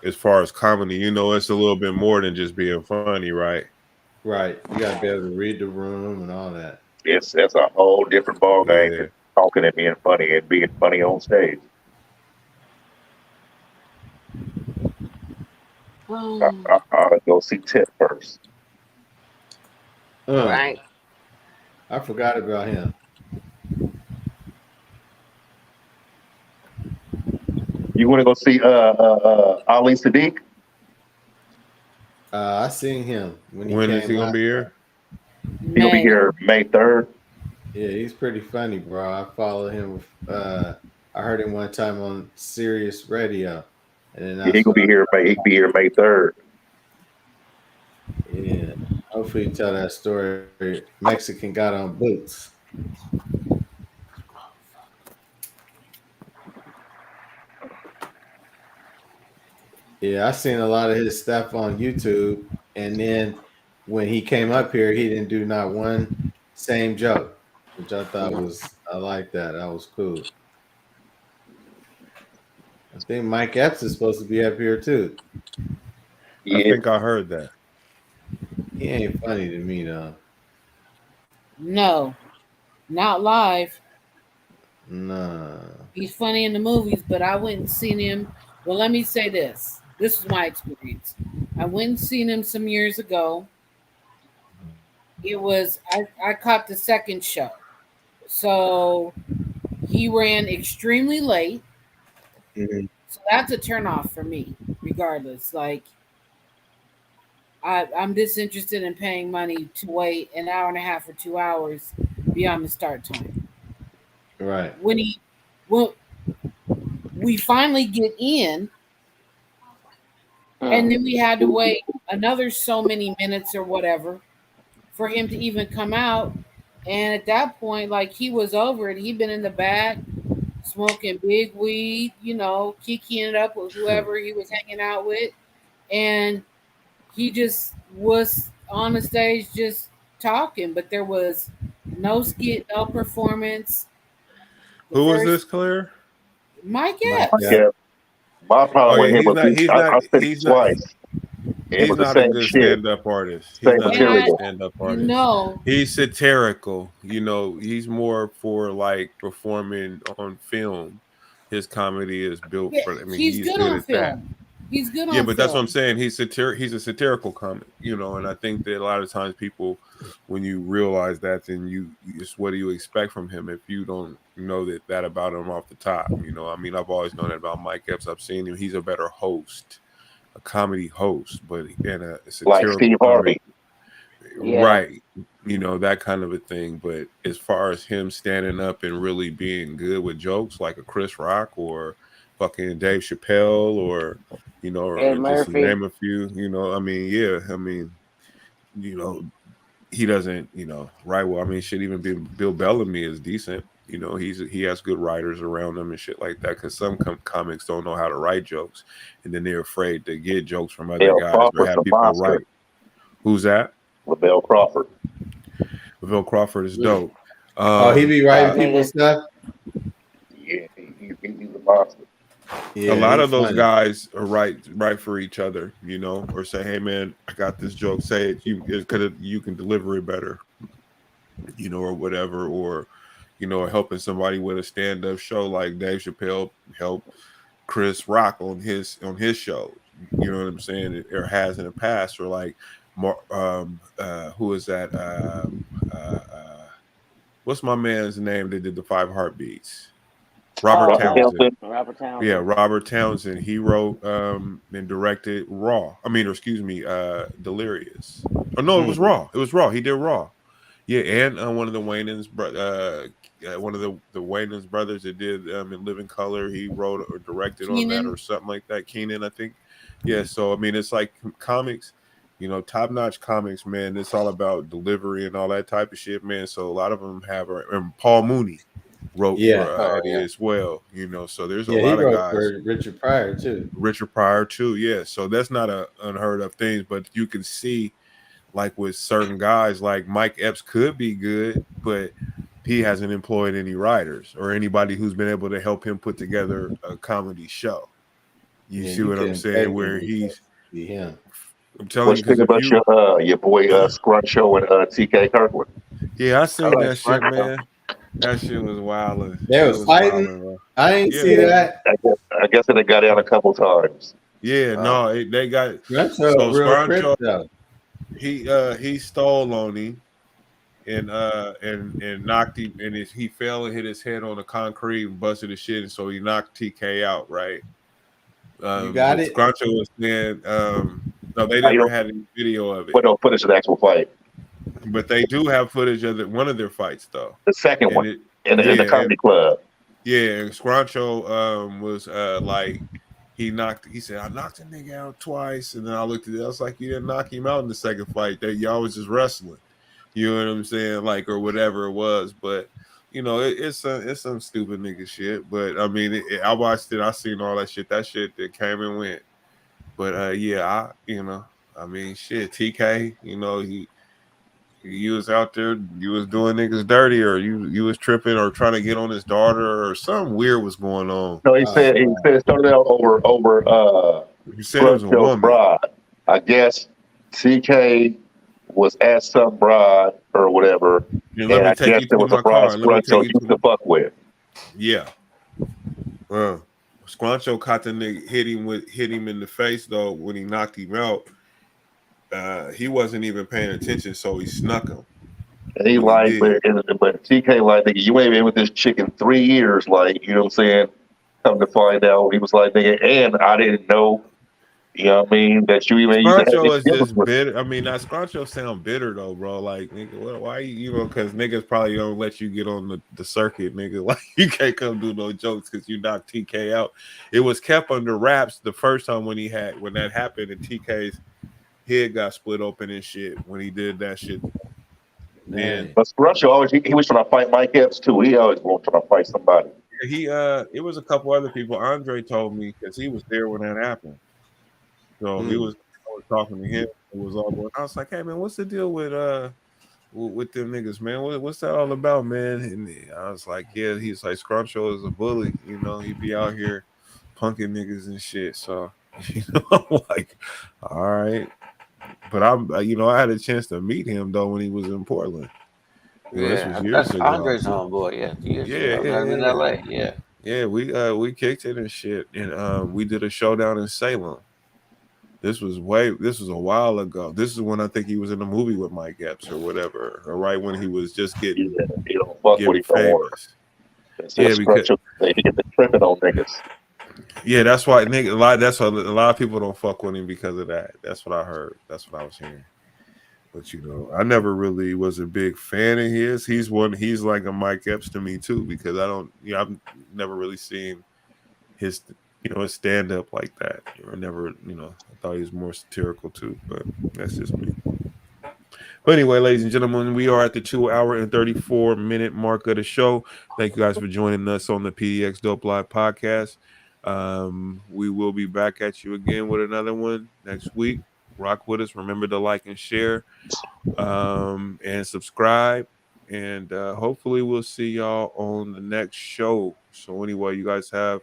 as far as comedy, it's a little bit more than just being funny, right? Right. You got to be able to read the room and all that. That's a whole different ball game than talking and being funny on stage. I'll go see Ted first. Right. I forgot about him. You want to go see Ali Sadiq? I seen him when is he gonna be here? He'll be here May 3rd. Yeah, he's pretty funny, bro. I follow him. I heard him one time on Sirius Radio, and then He could be here. He could be here May 3rd. Yeah, hopefully you tell that story. Mexican got on boots. Yeah, I seen a lot of his stuff on YouTube, and then when he came up here, he didn't do not one same joke, which I thought I like that. That was cool. I think Mike Epps is supposed to be up here too. I think I heard that. He ain't funny to me though. No, not live. Nah. He's funny in the movies, but I went and seen him. Well, let me say this. This is my experience. I went and seen him some years ago. It was, I caught the second show. So he ran extremely late. So that's a turnoff for me, regardless. Like, I'm disinterested in paying money to wait an hour and a half or 2 hours beyond the start time. Right. When we finally get in, and then we had to wait another so many minutes or whatever for him to even come out. And at that point, like, he was over it. He'd been in the back smoking big weed, kikiing it up with whoever he was hanging out with. And he just was on the stage just talking, but there was no skit, no performance. Who was this, Claire? Mike Epps. My problem with him was I said he's twice. He's not a good stand-up artist. He's not a good stand-up artist. No. He's satirical. He's more for like performing on film. His comedy is built for. I mean, he's good on at film. that. He's good on Yeah, but that's what film. I'm saying. He's a satirical comic, and I think that a lot of times people, when you realize that, then it's what do you expect from him if you don't know that about him off the top? I mean, I've always known that about Mike Epps. I've seen him. He's a better host, a comedy host, but in a satirical like Steve Harvey. Right. That kind of a thing. But as far as him standing up and really being good with jokes like a Chris Rock or fucking Dave Chappelle or or Ed just Murphy. name a few, I mean, yeah, I mean, he doesn't, write well. I mean, shit, even Bill Bellamy is decent. He has good writers around him and shit like that. Because some comics don't know how to write jokes, and then they're afraid to get jokes from other guys or Crawford's have a people monster. write. Who's that? Lavelle Crawford. Lavelle Crawford is dope. He be writing people's stuff. Yeah, he's a monster. Yeah, a lot of those funny. guys are right for each other, or say, "Hey, man, I got this joke. Say it. You can deliver it better, or whatever, or helping somebody with a stand-up show like Dave Chappelle helped Chris Rock on his show. You know what I'm saying? Or has in the past, or like, who is that? What's my man's name that did the 5 Heartbeats? Robert Townsend. Robert Townsend. Yeah, Robert Townsend. He wrote and directed Raw. Delirious. Oh no, it was Raw. It was Raw. He did Raw. Yeah, and one of the Wayans, one of the Wayans brothers that did in Living Color. He wrote or directed on that or something like that. Keenan, I think. Yeah. So I mean, it's like comics. Top-notch comics, man. It's all about delivery and all that type of shit, man. So a lot of them have. And Paul Mooney wrote for Eddie as well, so there's a lot of guys. For Richard Pryor too. Yeah. So that's not a unheard of thing, but you can see, like with certain guys, like Mike Epps could be good, but he hasn't employed any writers or anybody who's been able to help him put together a comedy show. You see what I'm saying? Where he's I'm telling you, think about your boy Scruncho and TK Kirkland. Yeah, I seen that shit, man. That shit was wild. They was fighting. I ain't see that. I guess they got out a couple times. Yeah, no, they got Scruncho. He stole on him and knocked him, and he fell and hit his head on the concrete and busted his shit, and so he knocked TK out. Right. You got it. Scruncho was saying, no, they never had any video of it. But no footage of the actual fight. But they do have footage of one of their fights, though. The second one in the comedy club. Yeah, and Scruncho was like, he said, I knocked a nigga out twice, and then I looked at it, I was like, you didn't knock him out in the second fight. That y'all was just wrestling. You know what I'm saying? Like, or whatever it was. But it's some stupid nigga shit. But I mean, I watched it, I seen all that shit. That shit that came and went. But I mean, shit, TK, you was out there, you was doing niggas dirty, or you was tripping or trying to get on his daughter, or something weird was going on. No, he said it started out over he said it was a woman. Bride. I guess TK was at some bride or whatever, and I guess there was a bride Scruncho used to fuck with. Yeah. Scruncho caught the nigga, hit him in the face though when he knocked him out. He wasn't even paying attention, so he snuck him. And he but TK like, nigga, you ain't been with this chick in 3 years, like, you know what I'm saying? Come to find out, he was like, nigga, and I didn't know, you know what I mean, that you even Scruncho is just bitter. I mean, that Scruncho sound bitter though, bro. Like, nigga, why you because niggas probably don't let you get on the circuit, nigga. Like, you can't come do no jokes because you knocked TK out. It was kept under wraps the first time when that happened, and TK's head got split open and shit when he did that shit. Man, but Scruncho always he was trying to fight Mike Epps too. He always was trying to fight somebody. It was a couple other people. Andre told me because he was there when that happened. So I was talking to him. It was all going. I was like, hey man, what's the deal with them niggas, man? What's that all about, man? And I was like, yeah, he's like, Scruncho is a bully. He be out here punking niggas and shit. So I'm like, all right. But I had a chance to meet him though when he was in Portland. This was years ago. Andre's homeboy, in LA. Yeah, we kicked it and shit, and we did a showdown in Salem. This was a while ago. This is when I think he was in a movie with Mike Epps or whatever, or right when he was just getting famous. Yeah, because they get the tripping on niggas. Yeah, that's why that's why a lot of people don't fuck with him because of that. That's what I heard. That's what I was hearing. But I never really was a big fan of his. He's like a Mike Epps to me too, because I've never really seen his his stand up like that. I never, I thought he was more satirical too, but that's just me. But anyway, ladies and gentlemen, we are at the 2 hour and 34 minute mark of the show. Thank you guys for joining us on the PDX Dope Live podcast. We will be back at you again with another one next week. Rock with us. Remember to like and share and subscribe. And hopefully we'll see y'all on the next show. So anyway, you guys have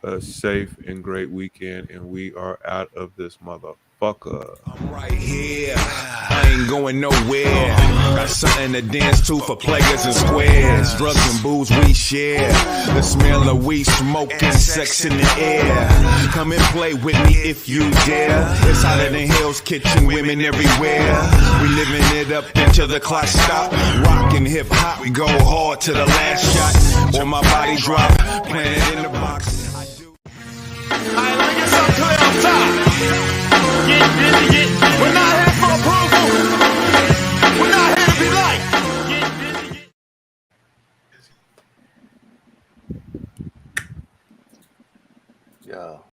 a safe and great weekend, and we are out of this motherfucker. I'm right here. I ain't going nowhere. Got something to dance to for players and squares. Drugs and booze we share. The smell of weed, smoke, and sex in the air. Come and play with me if you dare. It's hotter than Hell's Kitchen, women everywhere. We living it up until the clock stop. Rockin' hip hop, we go hard to the last shot. Or my body drop, playing it in the box.